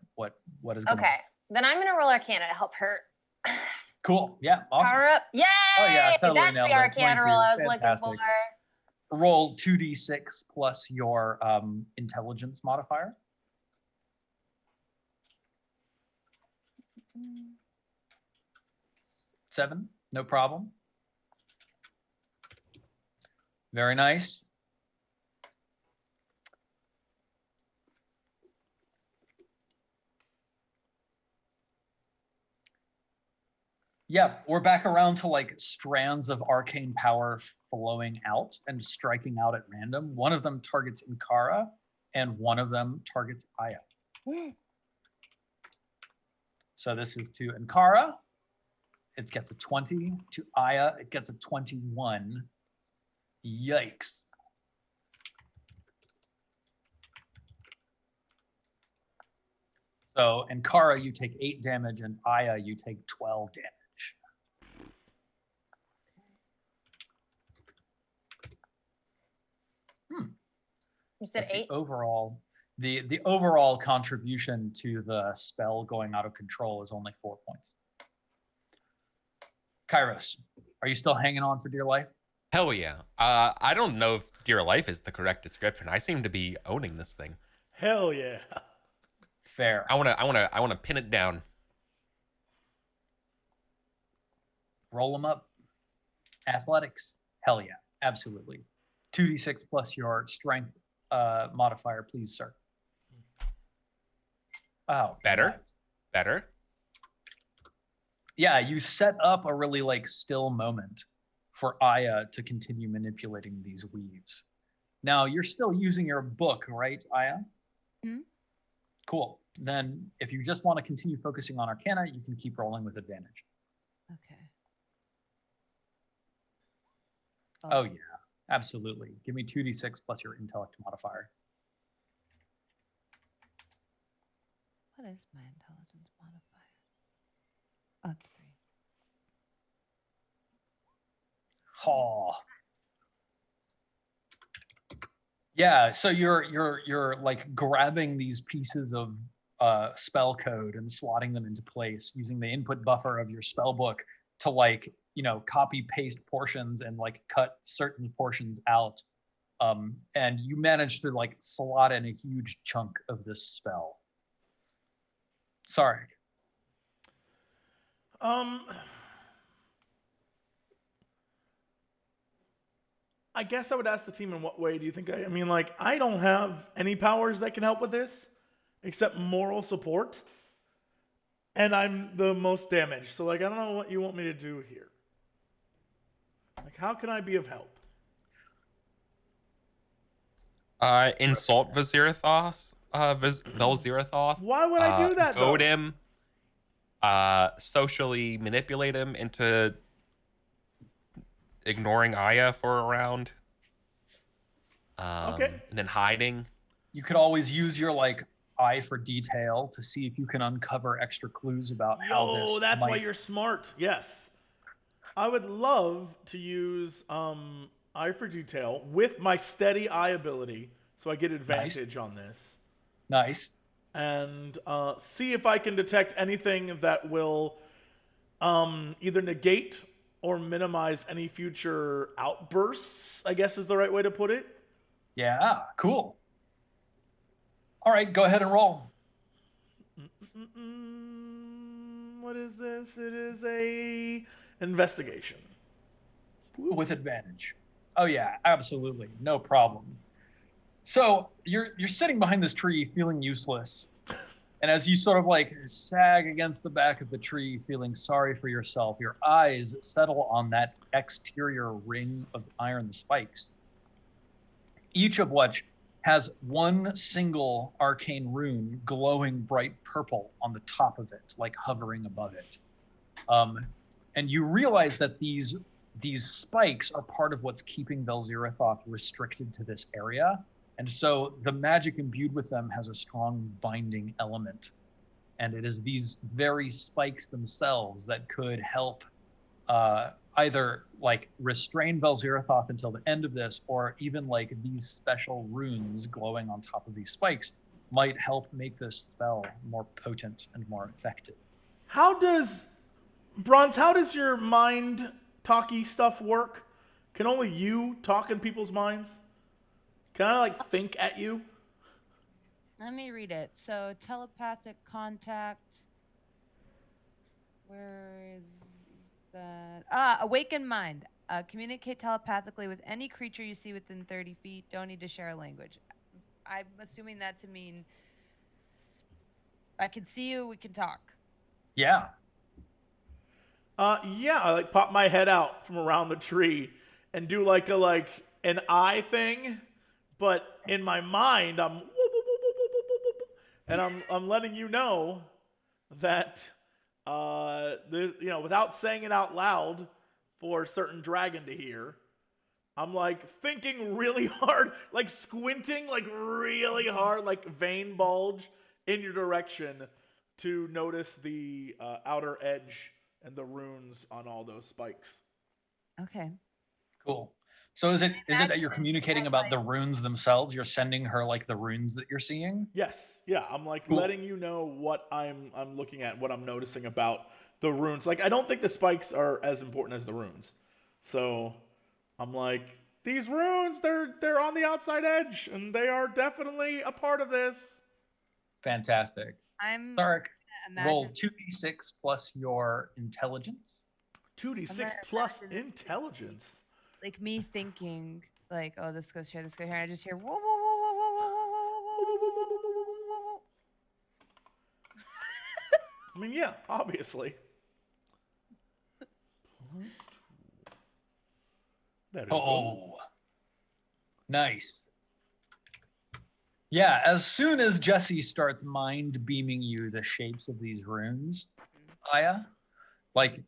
is going Okay, then I'm gonna roll Arcana to help her. Cool. Yeah. Awesome. Power up. Yay! Oh yeah, totally That's nailed the it. Arcana 22. roll I was Fantastic. looking for. Roll 2d6 plus your intelligence modifier. 7, no problem. Very nice. Yeah, we're back around to like strands of arcane power flowing out and striking out at random. One of them targets Inkara, and one of them targets Aya. So this is to Inkara. It gets a 20. To Aya, it gets a 21. Yikes. So Inkara, you take 8 damage, and Aya, you take 12 damage. You said But 8? the overall contribution to the spell going out of control is only 4 points. Kairos, are you still hanging on for dear life? Hell yeah. I don't know if dear life is the correct description. I seem to be owning this thing. Hell yeah. Fair. I wanna pin it down. Roll them up. Athletics. Hell yeah. Absolutely. 2d6 plus your strength modifier, please, sir. Oh. Better? Nice. Better? Yeah, you set up a really like still moment for Aya to continue manipulating these weaves. Now you're still using your book, right, Aya? Mhm. Cool. Then if you just want to continue focusing on Arcana, you can keep rolling with advantage. Okay. Oh yeah, absolutely. Give me 2d6 plus your intellect modifier. What is my intelligence modifier? Oh, it's 3. Oh. Yeah, so you're like grabbing these pieces of spell code and slotting them into place using the input buffer of your spell book to like, copy paste portions and like cut certain portions out. And you manage to like slot in a huge chunk of this spell. Sorry. I guess I would ask the team, in what way do you think I mean, like, I don't have any powers that can help with this except moral support. And I'm the most damaged. So, like, I don't know what you want me to do here. Like, how can I be of help? Insult Velzirath. Velzirath. Why would I do that, Goad though? him. Socially manipulate him into ignoring Aya for a round. Okay. And then hiding. You could always use your like eye for detail to see if you can uncover extra clues about how this That's why might... you're smart. Yes. I would love to use eye for detail with my steady eye ability, so I get advantage on this. Nice. And see if I can detect anything that will either negate or minimize any future outbursts, I guess is the right way to put it. Yeah, cool. All right, go ahead and roll. What is this? It is a investigation. With advantage. Oh yeah, absolutely. No problem. So you're sitting behind this tree feeling useless. And as you sort of like sag against the back of the tree, feeling sorry for yourself, your eyes settle on that exterior ring of iron spikes, each of which has one single arcane rune glowing bright purple on the top of it, like hovering above it. And you realize that these spikes are part of what's keeping Velzirath restricted to this area. And so the magic imbued with them has a strong binding element. And it is these very spikes themselves that could help either like restrain Velzirath until the end of this, or even like these special runes glowing on top of these spikes might help make this spell more potent and more effective. How does your mind talky stuff work? Can only you talk in people's minds? Can I like think at you? Let me read it. So, telepathic contact. Where is that? Awakened mind. Communicate telepathically with any creature you see within 30 feet. Don't need to share a language. I'm assuming that to mean I can see you, we can talk. Yeah. Yeah, I like pop my head out from around the tree and do like an eye thing, but in my mind I'm whoop, whoop, whoop, whoop, whoop, whoop, whoop, and I'm letting you know that there's, without saying it out loud for a certain dragon to hear, I'm like thinking really hard, like squinting like really hard, like vein bulge in your direction to notice the outer edge and the runes on all those spikes. Okay. Cool. So is it that you're Imagine communicating this about as, the runes themselves? You're sending her like the runes that you're seeing? Yes. Yeah. I'm like Cool. letting you know what I'm looking at, what I'm noticing about the runes. Like I don't think the spikes are as important as the runes. So I'm like, these runes, they're on the outside edge, and they are definitely a part of this. Fantastic. I'm Sarek, roll imagine 2d6 plus your intelligence. 2d6 plus intelligence. like me thinking like, oh, this goes here, and I just hear whoa, whoa, whoa, whoa, whoa, whoa, whoa, whoa, whoa, whoa, whoa, whoa. I mean, yeah, obviously. There we go. Oh, nice. Yeah, as soon as Jesse starts mind beaming you the shapes of these runes, Aya, like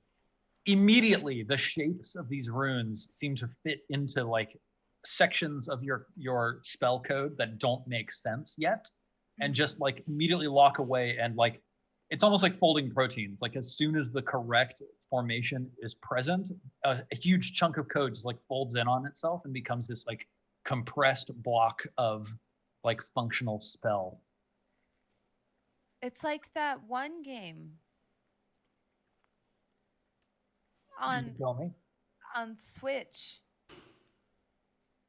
immediately the shapes of these runes seem to fit into like sections of your spell code that don't make sense yet, and just like immediately lock away, and like it's almost like folding proteins. Like as soon as the correct formation is present, a huge chunk of code just like folds in on itself and becomes this like compressed block of like functional spell. It's like that one game on Tell me. Switch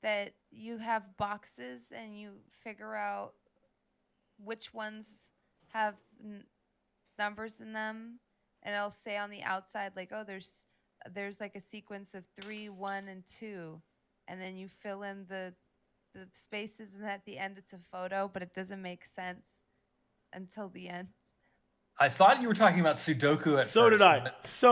that you have boxes and you figure out which ones have numbers in them, and it'll say on the outside like, oh, there's like a sequence of 3, 1, and 2, and then you fill in the spaces, and at the end it's a photo, but it doesn't make sense until the end. I thought you were talking about Sudoku at So first.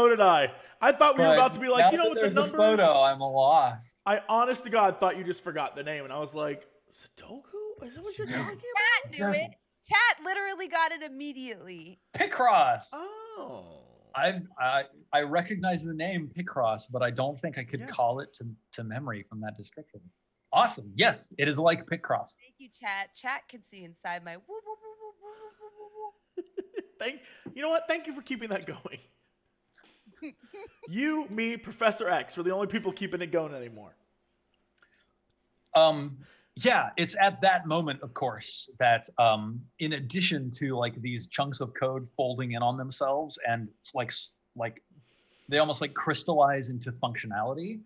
did I. I thought we were but about to be like, now you know, that with the there's numbers. a photo, I'm lost. I honest to God thought you just forgot the name, and I was like, Sudoku? Is that what you're talking about? Chat knew it. Chat literally got it immediately. Picross. Oh. I recognize the name Picross, but I don't think I could call it to memory from that description. Awesome. Yes, it is like Picross. Thank you, chat. Chat can see inside my woo woo woo woo woo woo woo woo. You know what? Thank you for keeping that going. You, me, Professor X were the only people keeping it going anymore. Yeah, it's at that moment, of course, that in addition to like these chunks of code folding in on themselves, and it's like they almost like crystallize into functionality,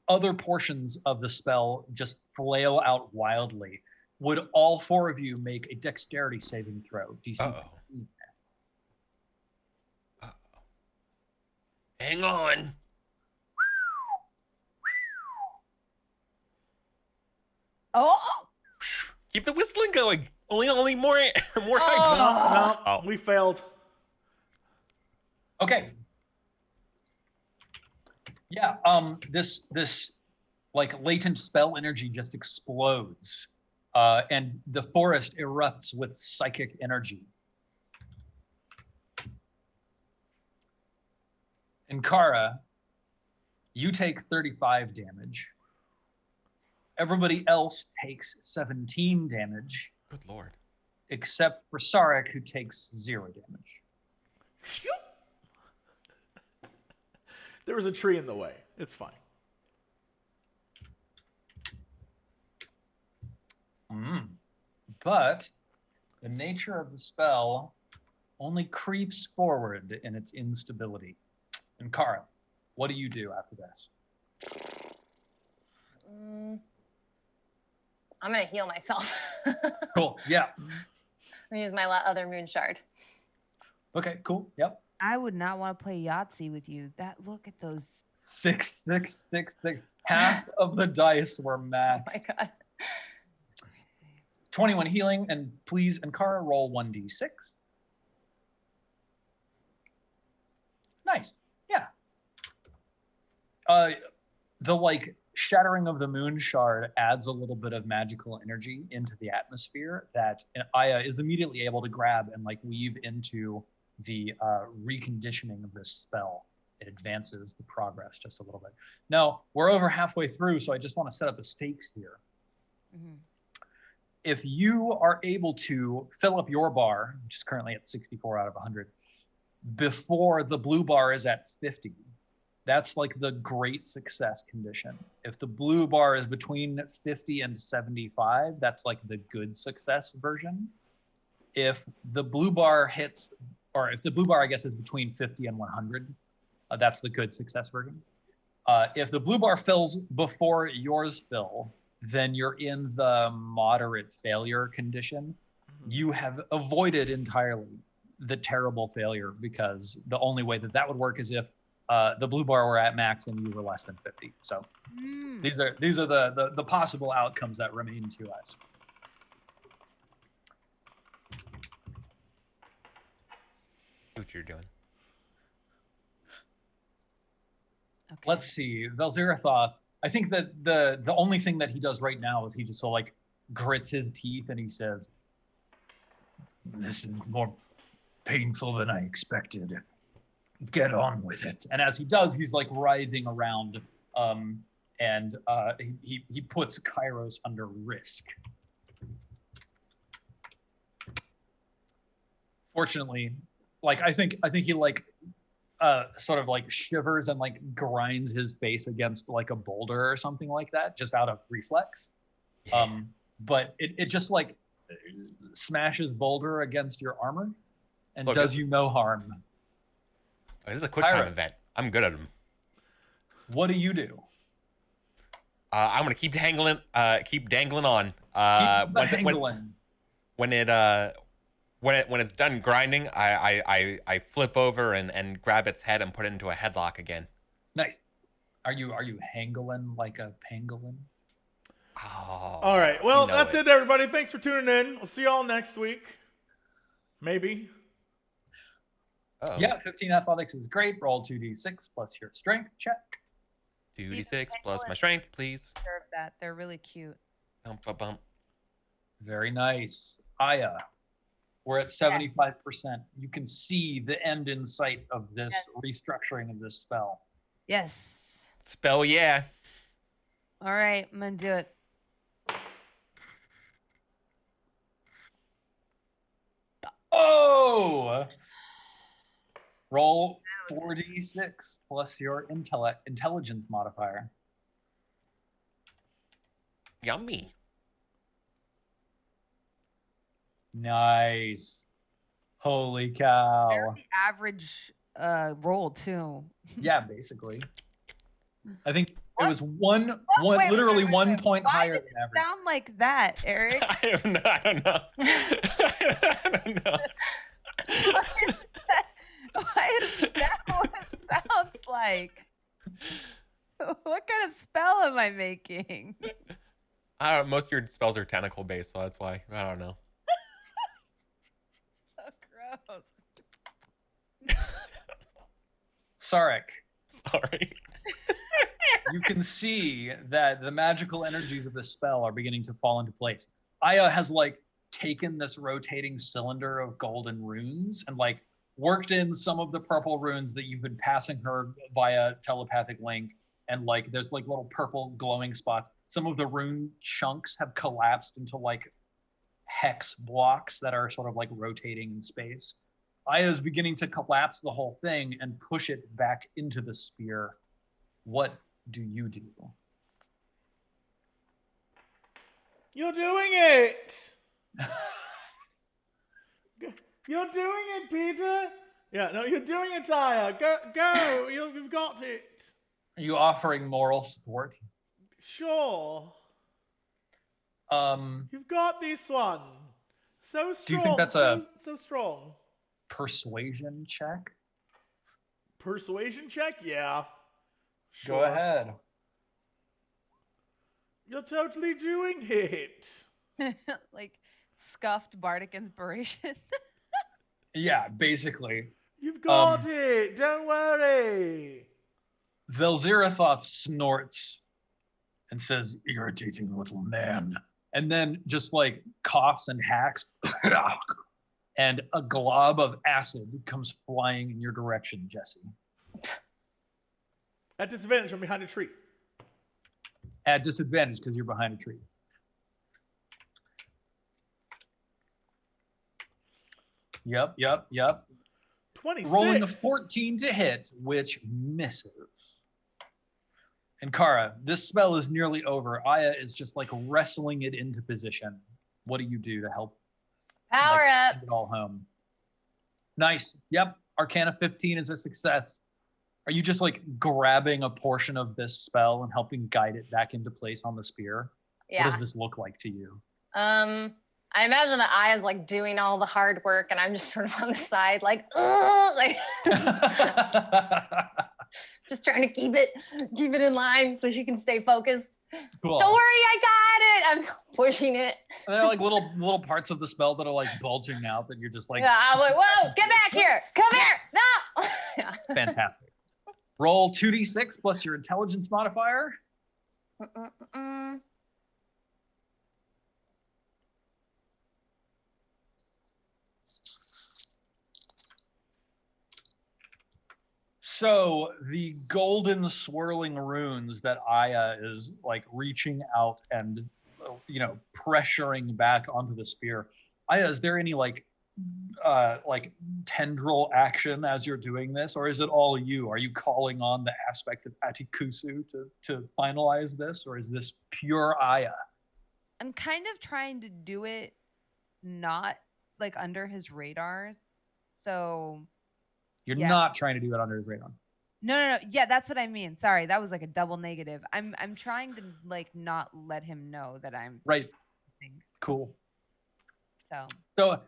other portions of the spell just flail out wildly. Would all 4 of you make a dexterity saving throw? DC. Uh-oh. Hang on. Oh, Keep the whistling going. Only more more hype. No, Oh. we failed. Okay. Yeah, this like latent spell energy just explodes, and the forest erupts with psychic energy. And Kara, you take 35 damage. Everybody else takes 17 damage, Good Lord. except for Sarek, who takes 0 damage. There was a tree in the way. It's fine. But the nature of the spell only creeps forward in its instability. And Kara, what do you do after this? I'm gonna heal myself. Cool. Yeah. I'm gonna use my other moon shard. Okay. Cool. Yep. I would not want to play Yahtzee with you. Look at those. 6, 6, 6, 6. Half of the dice were Oh maxed. my god. 21 healing, and please, and Kara, roll 1d6. Nice. Yeah. The like shattering of the moon shard adds a little bit of magical energy into the atmosphere that Aya is immediately able to grab and like weave into the reconditioning of this spell. It advances the progress just a little bit. Now, we're over halfway through, so I just want to set up the stakes here. Mm-hmm. If you are able to fill up your bar, which is currently at 64 out of 100, before the blue bar is at 50, That's like the great success condition. If the blue bar is between 50 and 75, that's like the good success version. If the blue bar hits, or if the blue bar, I guess, is between 50 and 100, that's the good success version. If the blue bar fills before yours fill, then you're in the moderate failure condition. You have avoided entirely the terrible failure, because the only way that would work is if the blue bar were at max and you were less than 50. So these are the possible outcomes that remain to us. What you're doing? Okay. Let's see, Velzerathoth. I think that the only thing that he does right now is he just so like grits his teeth and he says, "This is more painful than I expected. Get on with it." And as he does, he's like writhing around, and he puts Kairos under risk. Fortunately, like I think he like sort of like shivers and like grinds his face against like a boulder or something like that, just out of reflex. But it just like smashes boulder against your armor and does you no harm. Oh, this is a quick time event. I'm good at them. What do you do? I'm gonna keep dangling on. Keep dangling. When it's done grinding, I flip over and grab its head and put it into a headlock again. Nice. Are you hangling like a pangolin? Oh, All right. Well, that's it, everybody. Thanks for tuning in. We'll see y'all next week. Maybe. Uh-oh. Yeah, 15 athletics is great. Roll 2d6 plus your strength check. 2d6 plus my strength, please. Deserve that. They're really cute. Bump, bump, bump. Very nice. Aya, we're at 75%. You can see the end in sight of this restructuring of this spell. Yes. Spell, yeah. All right, I'm gonna do it. Oh! Roll 4d6 plus your intelligence modifier. Yummy. Nice. Holy cow. Very average roll too. Yeah, basically. I think What? it was one Wait, literally wait, 1 wait. point Why higher does than it average. sound like that, Eric? I don't know. I don't know. Why is that what it sounds like? What kind of spell am I making? I don't know. Most of your spells are tentacle based, so that's why. I don't know. So gross. Sarek, Sorry. you can see that the magical energies of this spell are beginning to fall into place. Aya has like taken this rotating cylinder of golden runes and like worked in some of the purple runes that you've been passing her via telepathic link, and like there's like little purple glowing spots. Some of the rune chunks have collapsed into like hex blocks that are sort of like rotating in space. Aya is beginning to collapse the whole thing and push it back into the spear. What do you do? You're doing it. You're doing it, Peter. Yeah, no, you're doing it, Aya. Go. You've got it. Are you offering moral support? Sure. Um, You've got this one. So strong. Do you think that's so strong? persuasion check? Persuasion check? Yeah. Go ahead. You're totally doing it. Like scuffed bardic inspiration. Yeah, basically. You've got it. Don't worry. Velzerathoth snorts and says, "Irritating little man." And then just like coughs and hacks. And a glob of acid comes flying in your direction, Jesse. At disadvantage, I'm behind a tree. At disadvantage because you're behind a tree. Yep. 26. Rolling a 14 to hit, which misses. And Kara, this spell is nearly over. Aya is just like wrestling it into position. What do you do to help Power up. send it all home? Nice. Yep. Arcana 15 is a success. Are you just like grabbing a portion of this spell and helping guide it back into place on the spear? Yeah. What does this look like to you? I imagine that Aya's like doing all the hard work, and I'm just sort of on the side, like, ugh, like just trying to keep it in line so she can stay focused. Cool. Don't worry, I got it. I'm pushing it. And there are like little parts of the spell that are like bulging out that you're just like, Yeah, I'm like, whoa, get back here. Come here. No. Yeah. fantastic. Roll 2d6 plus your intelligence modifier. So the golden swirling runes that Aya is like reaching out and, pressuring back onto the spear. Aya, is there any like tendril action as you're doing this, or is it all you? Are you calling on the aspect of Atikusu to finalize this, or is this pure Aya? I'm kind of trying to do it not like under his radar. So You're not trying to do it under his radar. No. Yeah, that's what I mean. Sorry, that was like a double negative. I'm trying to like not let him know that I'm Right. practicing. Cool. So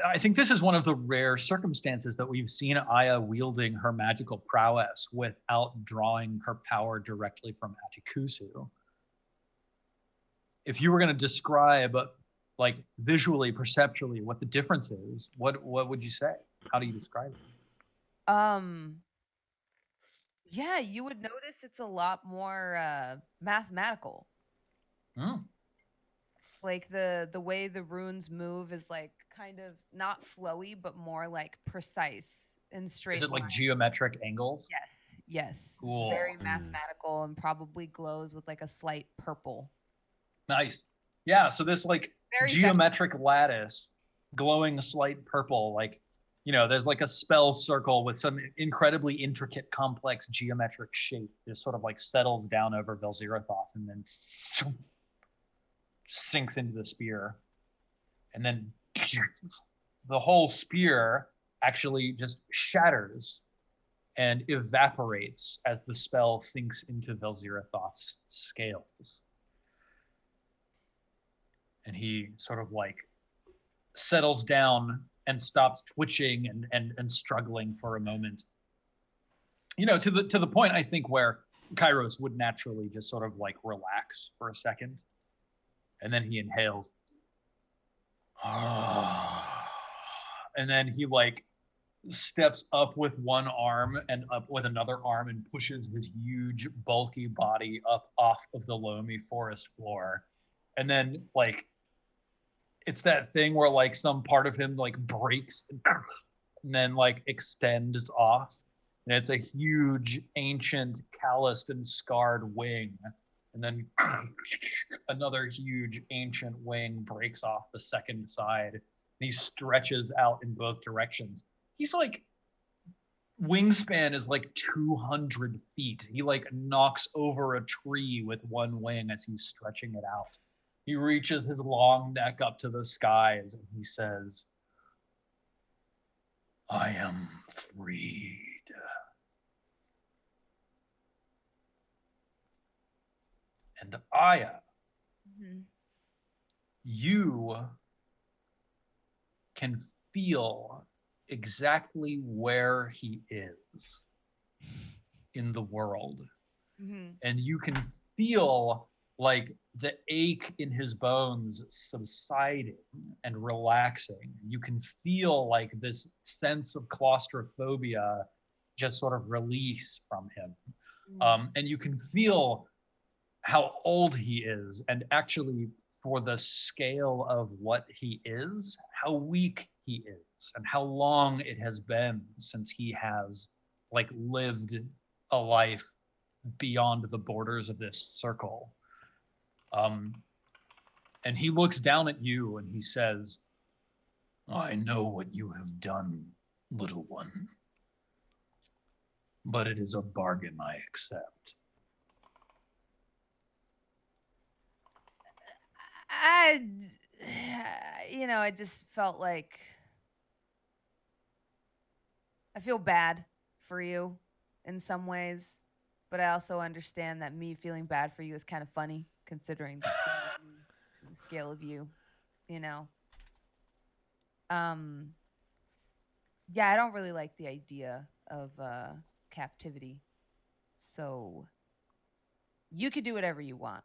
I think this is one of the rare circumstances that we've seen Aya wielding her magical prowess without drawing her power directly from Atikusu. If you were going to describe, like visually, perceptually, what the difference is, what would you say? How do you describe it? Yeah, you would notice it's a lot more mathematical. Like the way the runes move is like kind of not flowy, but more like precise and straight. Is it like line. geometric angles? Yes. Cool. It's very mathematical and probably glows with like a slight purple. Nice. Yeah, so this like Very geometric lattice glowing slight purple, like, there's like a spell circle with some incredibly intricate, complex geometric shape. Just sort of like settles down over Velzerathoth and then sinks into the spear. And then the whole spear actually just shatters and evaporates as the spell sinks into Velzerathoth's scales. And he sort of like settles down and stops twitching and struggling for a moment. To the point, I think, where Kairos would naturally just sort of like relax for a second. And then he inhales. And then he like steps up with one arm and up with another arm and pushes his huge, bulky body up off of the loamy forest floor. And then like, it's that thing where like some part of him like breaks and then like extends off. And it's a huge, ancient, calloused and scarred wing. And then another huge, ancient wing breaks off the second side. And he stretches out in both directions. He's like, wingspan is like 200 feet. He like knocks over a tree with one wing as he's stretching it out. He reaches his long neck up to the skies and he says, I am freed. And Aya, you can feel exactly where he is in the world. And you can feel like the ache in his bones subsiding and relaxing. You can feel like this sense of claustrophobia just sort of release from him. And you can feel how old he is, and actually for the scale of what he is, how weak he is, and how long it has been since he has like lived a life beyond the borders of this circle. And he looks down at you and he says, I know what you have done, little one, but it is a bargain I accept. I just felt like I feel bad for you in some ways, but I also understand that me feeling bad for you is kind of funny considering the scale of you, you know. Yeah, I don't really like the idea of captivity. So you could do whatever you want.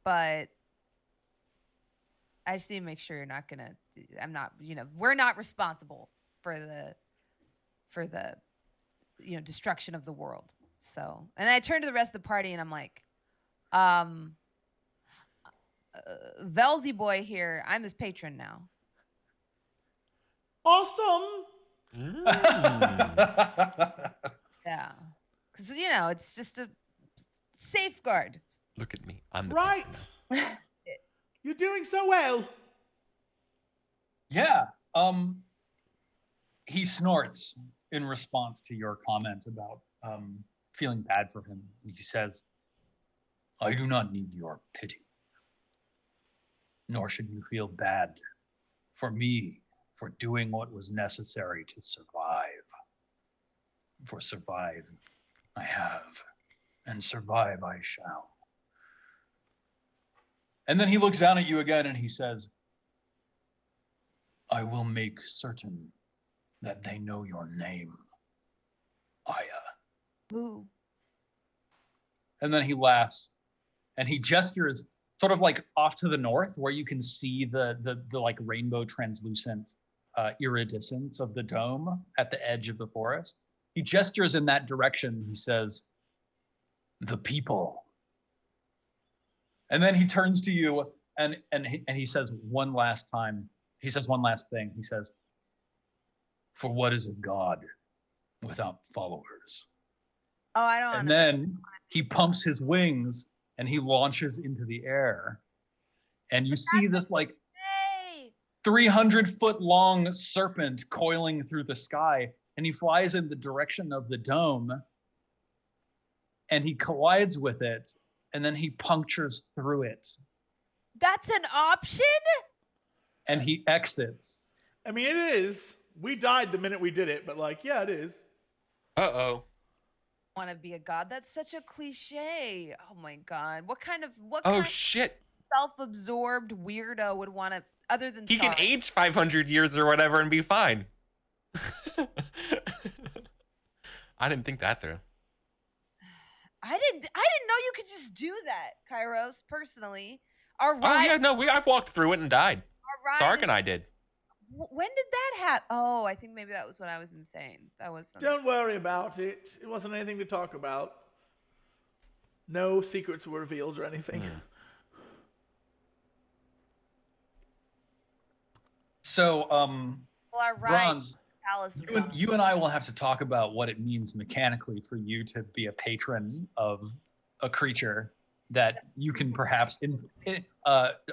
But I just need to make sure we're not responsible for the destruction of the world. So, and then I turned to the rest of the party and I'm like, Velzy boy here, I'm his patron now. Awesome. Yeah. Because, it's just a safeguard. Look at me. I'm the Right. You're doing so well. Yeah. He snorts in response to your comment about feeling bad for him. He says, I do not need your pity, nor should you feel bad for me for doing what was necessary to survive. For survive I have, and survive I shall. And then he looks down at you again and he says, I will make certain that they know your name, Aya. Who? And then he laughs and he gestures sort of like off to the north where you can see the like rainbow translucent iridescence of the dome at the edge of the forest. He gestures in that direction. He says, the people. And then he turns to you and he says one last time, he says one last thing. He says, for what is a god without followers? Oh, I don't. And then he pumps his wings and he launches into the air. And you see this like 300-foot long serpent coiling through the sky. And he flies in the direction of the dome. And he collides with it. And then he punctures through it. That's an option? And he exits. I mean, it is. We died the minute we did it, but yeah, it is. Uh-oh. Want to be a god? That's such a cliche. Oh my god. What kind of Shit. self-absorbed weirdo would want to, other than He can age 500 years or whatever and be fine. I didn't think that through. I didn't know you could just do that, Kairos, personally. Our ride, Oh, yeah, no, I've walked through it and died. Sark and I did. When did that happen? Oh, I think maybe that was when I was insane. That was something. Don't worry about it. It wasn't anything to talk about. No secrets were revealed or anything. So, Well, our ride Bronze, palace is you and I will have to talk about what it means mechanically for you to be a patron of a creature that you can perhaps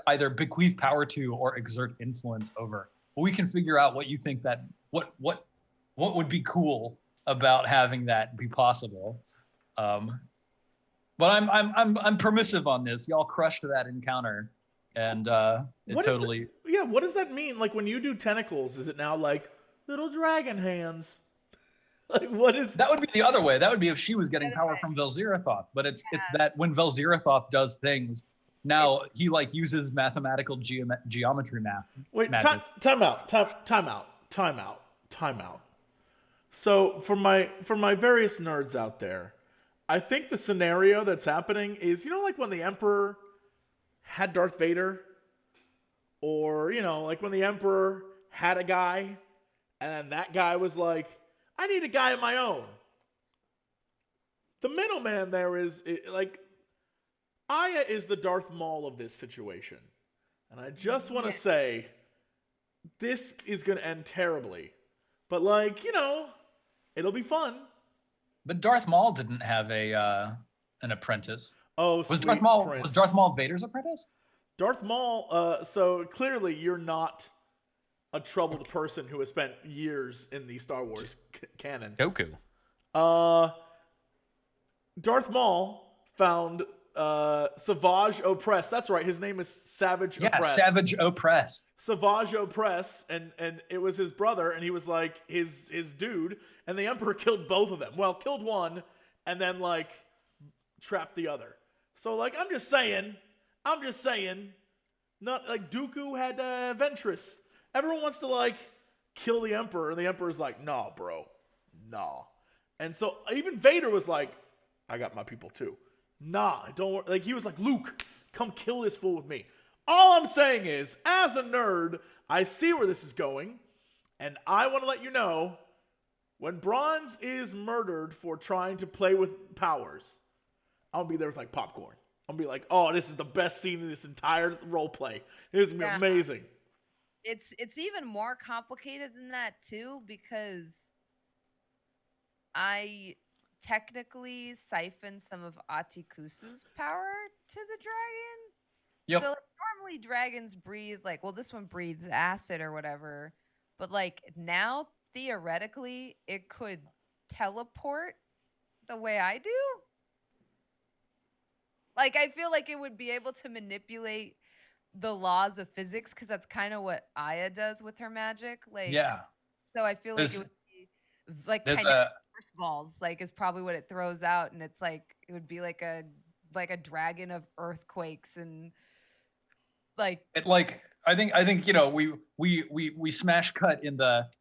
either bequeath power to or exert influence over. We can figure out what you think that what would be cool about having that be possible. But I'm permissive on this. Y'all crushed that encounter, and it totally. What does that mean? Like when you do tentacles, is it now like little dragon hands? Like what is that? Would be the other way. That would be if she was getting power from Velzirathoth. But it's that when Velzirathoth does things, now he like uses mathematical geometry math. Wait, time out. So for my various nerds out there, I think the scenario that's happening is, like when the Emperor had Darth Vader, or like when the Emperor had a guy, and that guy was like, I need a guy of my own. The middleman there is like, Aya is the Darth Maul of this situation. And I just want to say, this is going to end terribly. But it'll be fun. But Darth Maul didn't have an apprentice. Oh, was Darth Maul Vader's apprentice? Darth Maul, so clearly you're not a troubled person who has spent years in the Star Wars canon. Goku. Darth Maul found Savage Opress. That's right. His name is Savage Yeah, Opress. Savage Opress. Savage Opress, and it was his brother, and he was like his dude, and the Emperor killed both of them. Well, killed one, and then like trapped the other. So like I'm just saying, not like Dooku had Ventress. Everyone wants to like kill the Emperor, and the Emperor's like, nah, bro, nah. And so even Vader was like, I got my people too. Nah, don't worry. Like he was like, Luke, come kill this fool with me. All I'm saying is, as a nerd, I see where this is going, and I want to let you know, when Bronze is murdered for trying to play with powers, I'll be there with like popcorn. I'll be like, oh, this is the best scene in this entire role play. This is gonna be amazing. It's even more complicated than that too, because I technically siphoned some of Atikusu's power to the dragon. Yep. So like, normally dragons breathe like, well, this one breathes acid or whatever, but like now theoretically it could teleport the way I do. Like I feel like it would be able to manipulate the laws of physics, because that's kind of what Aya does with her magic. Like, Yeah. So I feel like it would be like There's kind of force balls, like is probably what it throws out, and it's like it would be like a dragon of earthquakes and like it like I think you know we smash cut in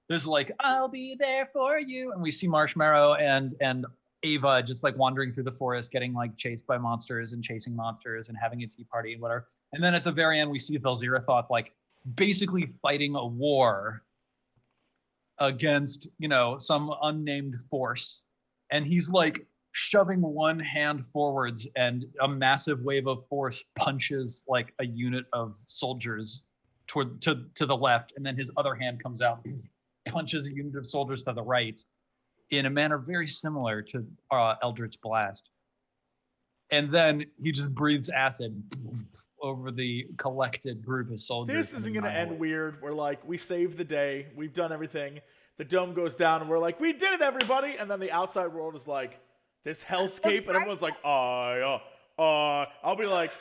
there's like I'll be there for you, and we see Marshmallow and Ava just like wandering through the forest, getting like chased by monsters and chasing monsters and having a tea party and whatever. And then at the very end, we see Velzirathoth like basically fighting a war against, you know, some unnamed force. And he's like shoving one hand forwards, and a massive wave of force punches like a unit of soldiers to the left. And then his other hand comes out, punches a unit of soldiers to the right in a manner very similar to Eldritch Blast. And then he just breathes acid over the collected group of soldiers. This isn't going to end weird. We're like, we saved the day. We've done everything. The dome goes down, and we're like, we did it, everybody. And then the outside world is like, this hellscape, and everyone's like, I'll be like,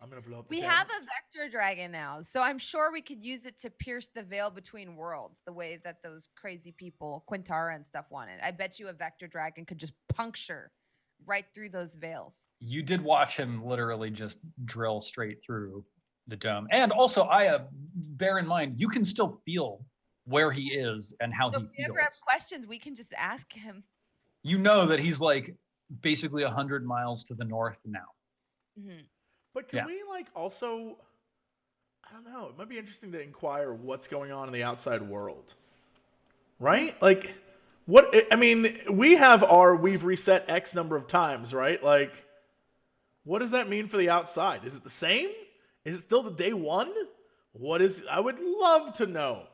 I'm going to blow up the we town. have a vector dragon now, so I'm sure we could use it to pierce the veil between worlds the way that those crazy people, Quintara and stuff, wanted. I bet you a vector dragon could just puncture right through those veils. You did watch him literally just drill straight through the dome. And also, Aya, bear in mind, you can still feel where he is and how So he if we feels. ever have questions, we can just ask him. You know that he's like basically 100 miles to the north now. Mm-hmm. But can we like also, I don't know, it might be interesting to inquire what's going on in the outside world. Right? Like, I mean, we've reset X number of times, right? Like, what does that mean for the outside? Is it the same? Is it still the day one? I would love to know.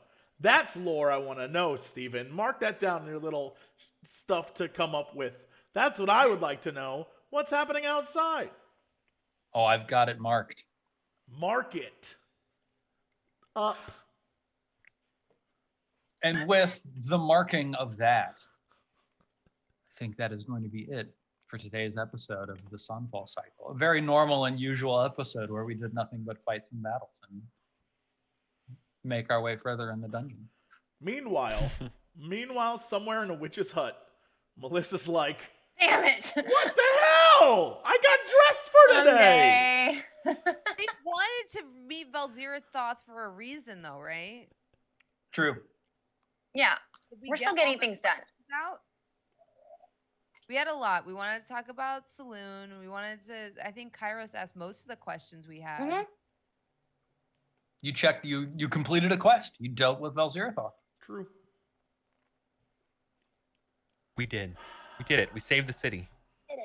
That's lore I want to know, Steven. Mark that down in your little stuff to come up with. That's what I would like to know. What's happening outside? Oh, I've got it marked. Mark it up. And with the marking of that, I think that is going to be it for today's episode of the Sunfall Cycle. A very normal and usual episode where we did nothing but fights and battles and make our way further in the dungeon. Meanwhile, somewhere in a witch's hut, Melissa's like, damn it. What the hell? I got dressed for today. They wanted to meet Velzirathoth for a reason, though, right? True. Yeah. We We're get still all getting the things done. questions out? We had a lot. We wanted to talk about Saloon. We wanted to, I think Kairos asked most of the questions we had. Mm-hmm. You checked, you completed a quest. You dealt with Velzirathoth. True. We did. We did it. We saved the city. Did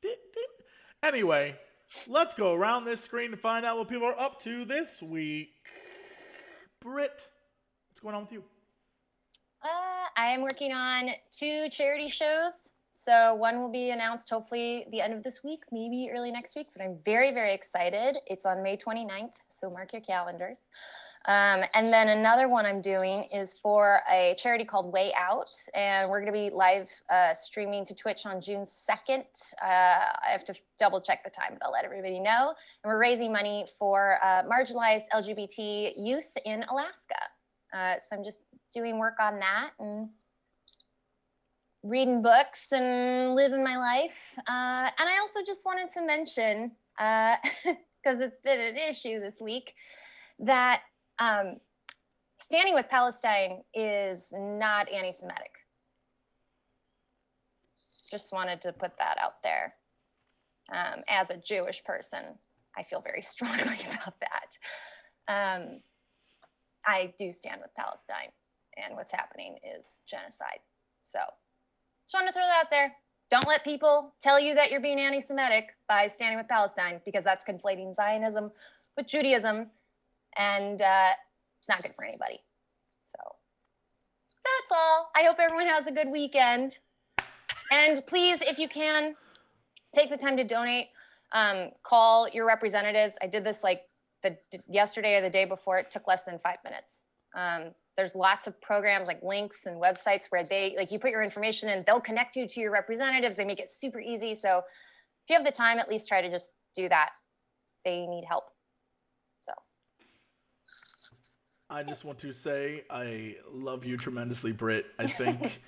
it. Anyway, let's go around this screen to find out what people are up to this week. Britt, what's going on with you? I am working on 2 charity shows. So one will be announced hopefully the end of this week, maybe early next week, but I'm very, very excited. It's on May 29th, so mark your calendars. And then another one I'm doing is for a charity called Way Out, and we're going to be live streaming to Twitch on June 2nd. I have to double check the time, but I'll let everybody know. And we're raising money for marginalized LGBT youth in Alaska. So I'm just doing work on that and reading books and living my life. And I also just wanted to mention, because it's been an issue this week, that standing with Palestine is not anti-Semitic. Just wanted to put that out there. As a Jewish person, I feel very strongly about that. I do stand with Palestine, and what's happening is genocide. So just wanted to throw that out there. Don't let people tell you that you're being anti-Semitic by standing with Palestine, because that's conflating Zionism with Judaism. And it's not good for anybody. So that's all. I hope everyone has a good weekend. And please, if you can, take the time to donate. Call your representatives. I did this like yesterday or the day before. It took less than 5 minutes. There's lots of programs like links and websites where you put your information in, they'll connect you to your representatives. They make it super easy. So if you have the time, at least try to just do that. They need help. I just want to say I love you tremendously, Britt. I think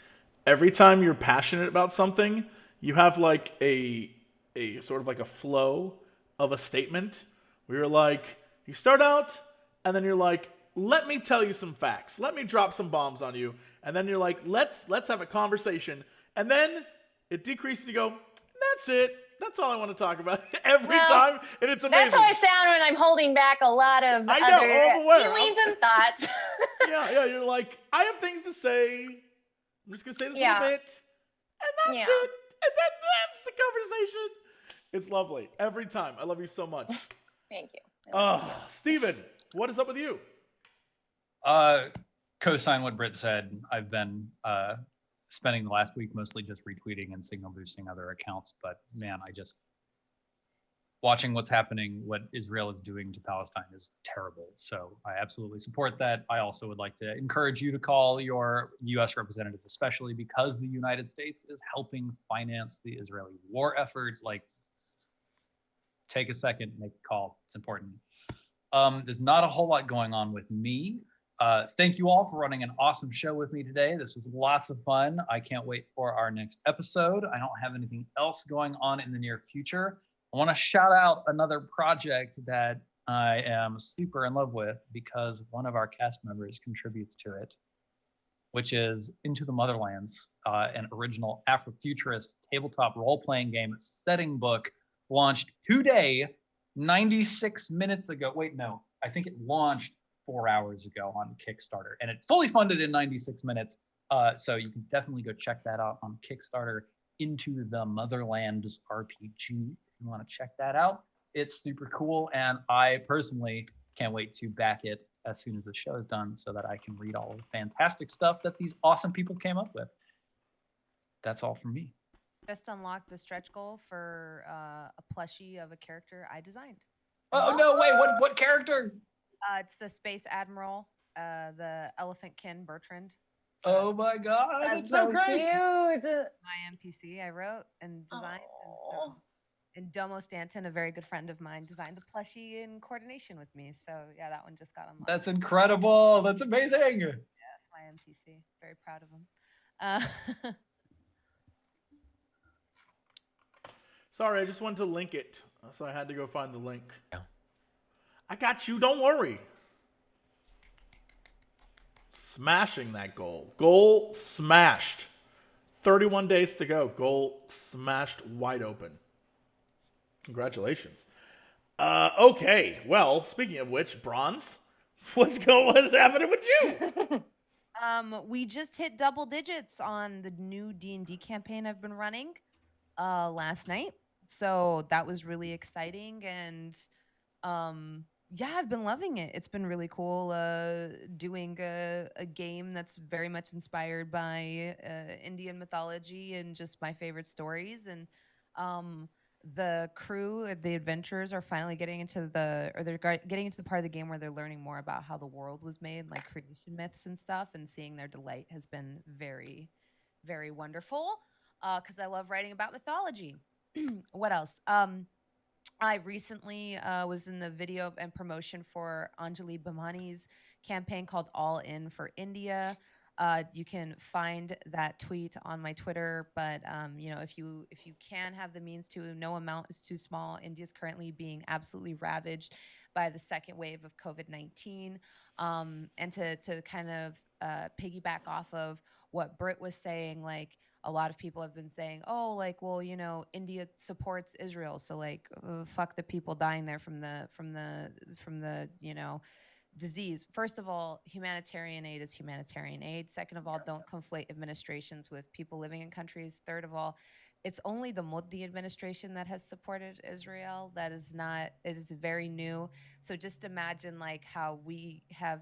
every time you're passionate about something, you have like a sort of like a flow of a statement where you're like, you start out and then you're like, let me tell you some facts. Let me drop some bombs on you. And then you're like, let's have a conversation. And then it decreases and you go, that's it. That's all I want to talk about every time, and it's amazing. That's how I sound when I'm holding back a lot of other feelings and thoughts. Yeah, you're like, I have things to say. I'm just going to say this a little bit, and that's it. And then that's the conversation. It's lovely. Every time. I love you so much. Thank you. Steven, what is up with you? Co-sign what Britt said. I've been spending the last week mostly just retweeting and signal boosting other accounts, but man, watching what's happening, what Israel is doing to Palestine is terrible. So I absolutely support that. I also would like to encourage you to call your U.S. representative, especially because the United States is helping finance the Israeli war effort. Like, take a second, make a call. It's important. There's not a whole lot going on with me. Thank you all for running an awesome show with me today. This was lots of fun. I can't wait for our next episode. I don't have anything else going on in the near future. I want to shout out another project that I am super in love with because one of our cast members contributes to it, which is Into the Motherlands, an original Afrofuturist tabletop role-playing game setting book launched today, 96 minutes ago. Wait, no, I think it launched 4 hours ago on Kickstarter, and it fully funded in 96 minutes. So you can definitely go check that out on Kickstarter, Into the Motherlands RPG. If you want to check that out, it's super cool. And I personally can't wait to back it as soon as the show is done so that I can read all of the fantastic stuff that these awesome people came up with. That's all from me. Just unlocked the stretch goal for a plushie of a character I designed. Oh, no, wait, what character? It's the Space Admiral, the Elephantkin Bertrand. So oh my God, that's so great. Cute. My NPC I wrote and designed. And Domo Stanton, a very good friend of mine, designed the plushie in coordination with me. So yeah, that one just got unlocked. That's incredible. That's amazing. Yes, my NPC. Very proud of him. Sorry, I just wanted to link it, so I had to go find the link. Yeah. I got you, don't worry. Smashing that goal. Goal smashed. 31 days to go. Goal smashed wide open. Congratulations. Okay, well, speaking of which, Bronze, what's happening with you? We just hit double digits on the new D&D campaign I've been running last night. So that was really exciting, and yeah, I've been loving it. It's been really cool doing a game that's very much inspired by Indian mythology and just my favorite stories. And the crew, the adventurers, are finally getting into getting into the part of the game where they're learning more about how the world was made, like creation myths and stuff, and seeing their delight has been very, very wonderful. Because I love writing about mythology. What else? I recently was in the video and promotion for Anjali Bhamani's campaign called All In for India. You can find that tweet on my Twitter, but if you can have the means to, no amount is too small. India is currently being absolutely ravaged by the second wave of COVID-19, and to kind of piggyback off of what Britt was saying, like a lot of people have been saying, oh, like, well, India supports Israel, so like, fuck the people dying there from the disease. First of all, humanitarian aid is humanitarian aid. Second of all, don't conflate administrations with people living in countries. Third of all, it's only the Modi administration that has supported Israel. That is not, it is very new. So just imagine like how we have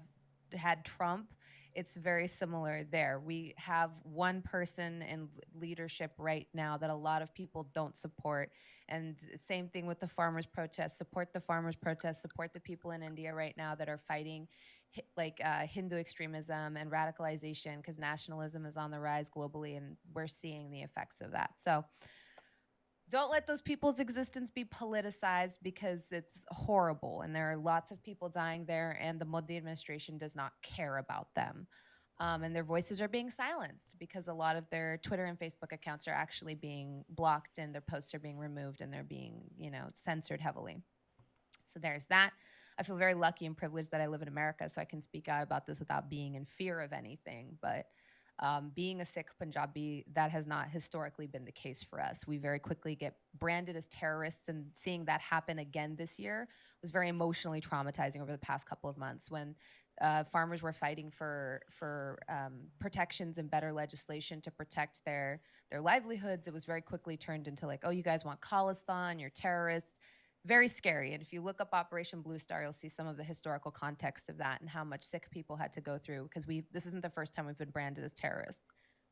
had Trump. It's very similar there. We have one person in leadership right now that a lot of people don't support. And same thing with the farmers' protests. Support the farmers' protests. Support the people in India right now that are fighting Hindu extremism and radicalization, because nationalism is on the rise globally, and we're seeing the effects of that. So don't let those people's existence be politicized, because it's horrible, and there are lots of people dying there, and the Modi administration does not care about them. And their voices are being silenced because a lot of their Twitter and Facebook accounts are actually being blocked, and their posts are being removed, and they're being, censored heavily. So there's that. I feel very lucky and privileged that I live in America, so I can speak out about this without being in fear of anything. But being a Sikh Punjabi, that has not historically been the case for us. We very quickly get branded as terrorists, and seeing that happen again this year was very emotionally traumatizing over the past couple of months, when farmers were fighting for protections and better legislation to protect their livelihoods. It was very quickly turned into like, oh, you guys want Khalistan, you're terrorists. Very scary. And if you look up Operation Blue Star, you'll see some of the historical context of that and how much Sikh people had to go through, because this isn't the first time we've been branded as terrorists.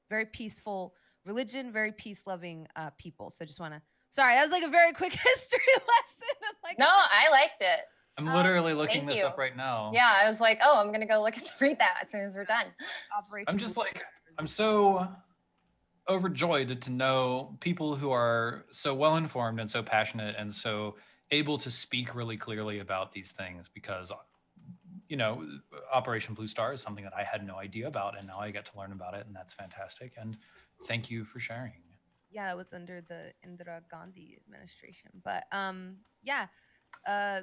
Very peaceful religion, very peace-loving people. So just want to, sorry, that was like a very quick history lesson. No, I liked it. I'm literally looking thank this you. up right now. Yeah, I was like, oh, I'm going to go read that as soon as we're done. Operation I'm just Blue like, Star. I'm so overjoyed to know people who are so well informed and so passionate and so able to speak really clearly about these things, because Operation Blue Star is something that I had no idea about, and now I get to learn about it, and that's fantastic. And thank you for sharing. Yeah, it was under the Indira Gandhi administration. But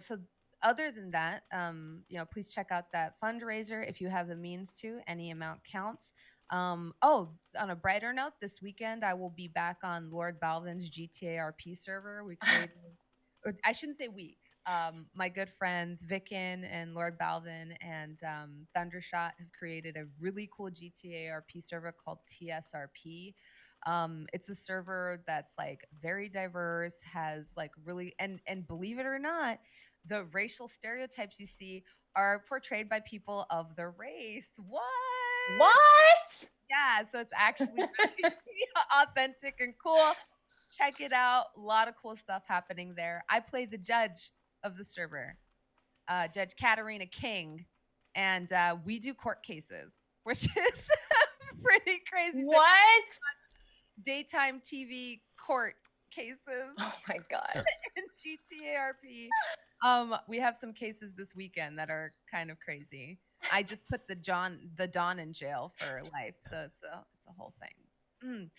so other than that, please check out that fundraiser if you have the means to. Any amount counts. On a brighter note, this weekend I will be back on Lord Balvin's GTA RP server. We created, or I shouldn't say we. My good friends Vicken and Lord Balvin and Thundershot have created a really cool GTA RP server called TSRP. It's a server that's like very diverse, has like really, and believe it or not, the racial stereotypes you see are portrayed by people of the race. What? Yeah, so it's actually really authentic and cool. Check it out. A lot of cool stuff happening there. I play the judge of the server, Judge Katarina King, and we do court cases, which is pretty crazy. What? Daytime TV court cases. Oh my God. In GTA RP. We have some cases this weekend that are kind of crazy. I just put the Don in jail for life, so it's a whole thing.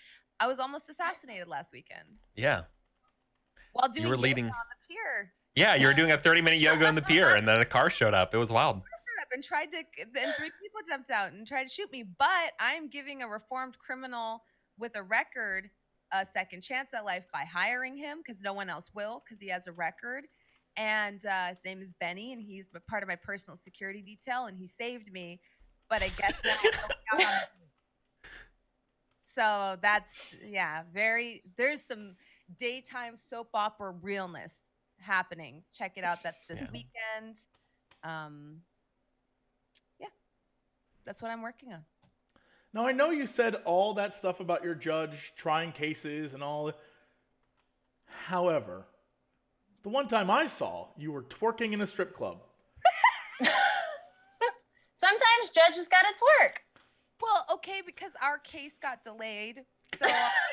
I was almost assassinated last weekend. Yeah. While doing You were yoga leading on the pier. Yeah, you were doing a 30-minute yoga on the pier, and then a car showed up. It was wild. And then 3 people jumped out and tried to shoot me. But I'm giving a reformed criminal with a record a second chance at life by hiring him, because no one else will, because he has a record. And his name is Benny, and he's part of my personal security detail, and he saved me. But I guess now so that's, yeah, there's some daytime soap opera realness happening. Check it out. That's this weekend. That's what I'm working on. Now, I know you said all that stuff about your judge trying cases and all. However, the one time I saw, you were twerking in a strip club. Sometimes judges gotta twerk. Well, okay, because our case got delayed. So me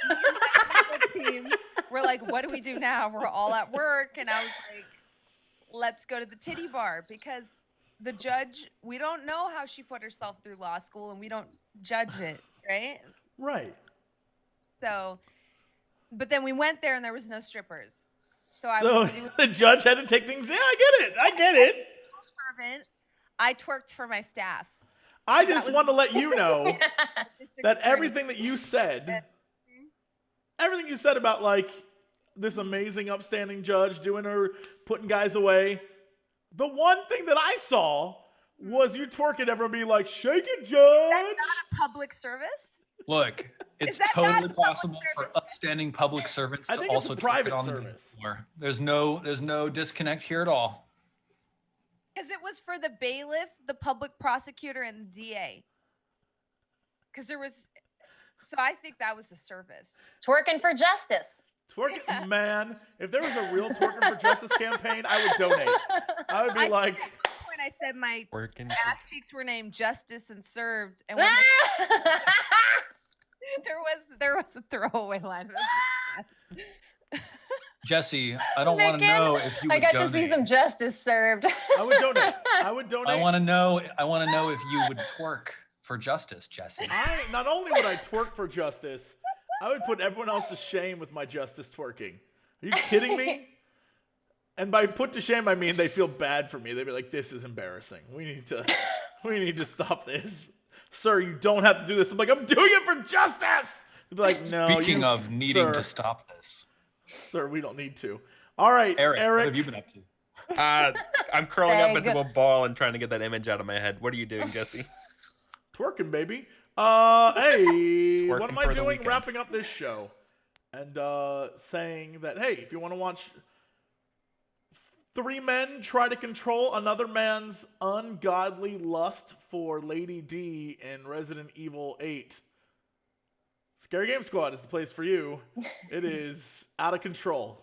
and my legal team, we're like, what do we do now? We're all at work. And I was like, let's go to the titty bar, because the judge, we don't know how she put herself through law school, and we don't judge it, right? Right. So, but then we went there and there was no strippers. So I So was doing the judge had to take things. Yeah, I get it. servant. I twerked for my staff. I just want to let you know District that attorney. everything you said about like this amazing upstanding judge doing her, putting guys away. The one thing that I saw was you twerking, everyone be like, shake it, Is judge. that not a public service? Look, it's that not totally a public possible for service? upstanding public servants I to think it's a also twerk private it on the service. floor. There's no disconnect here at all. Because it was for the bailiff, the public prosecutor, and the DA. Because there was, so I think that was a service. Twerking for justice. Twerking, man. If there was a real twerking for justice campaign, I would donate. I would be like, At one point, I said my Working. ass cheeks were named Justice and Served, and when there was a throwaway line. It was really bad. Jesse, I don't want to Megan, know if you would I got donate. to see some justice served. I would donate. I would donate. I want to know if you would twerk for justice, Jesse. Not only would I twerk for justice, I would put everyone else to shame with my justice twerking. Are you kidding me? And by put to shame, I mean they feel bad for me. They'd be like, "This is embarrassing. We need to stop this, sir. You don't have to do this." I'm like, "I'm doing it for justice." They'd be like, "No." Speaking of needing sir, to stop this, sir, we don't need to. All right, Eric, Eric. what have you been up to? I'm curling up Beg. into a ball and trying to get that image out of my head. What are you doing, Jesse? Twerking, baby. Hey, what Twerking am I for the doing? weekend. Wrapping up this show and saying that, hey, if you want to watch three men try to control another man's ungodly lust for Lady D in Resident Evil 8, Scary Game Squad is the place for you. It is out of control.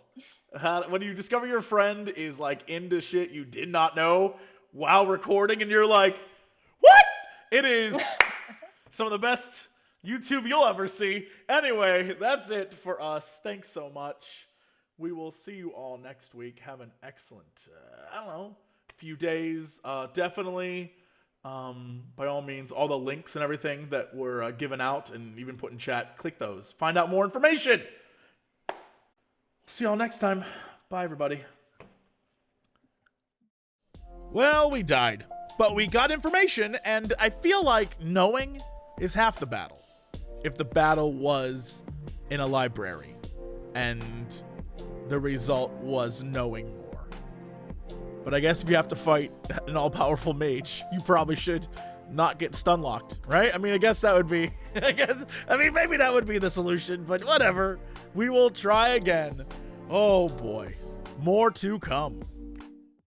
When you discover your friend is like into shit you did not know while recording, and you're like, what? It is some of the best YouTube you'll ever see. Anyway, that's it for us. Thanks so much. We will see you all next week. Have an excellent, few days. Definitely, by all means, all the links and everything that were given out and even put in chat, click those. Find out more information. See y'all next time. Bye, everybody. Well, we died, but we got information, and I feel like knowing is half the battle. If the battle was in a library, and the result was knowing more. But I guess if you have to fight an all-powerful mage, you probably should not get stun-locked, right? I mean, I guess that would be, maybe that would be the solution, but whatever. We will try again. Oh boy, more to come.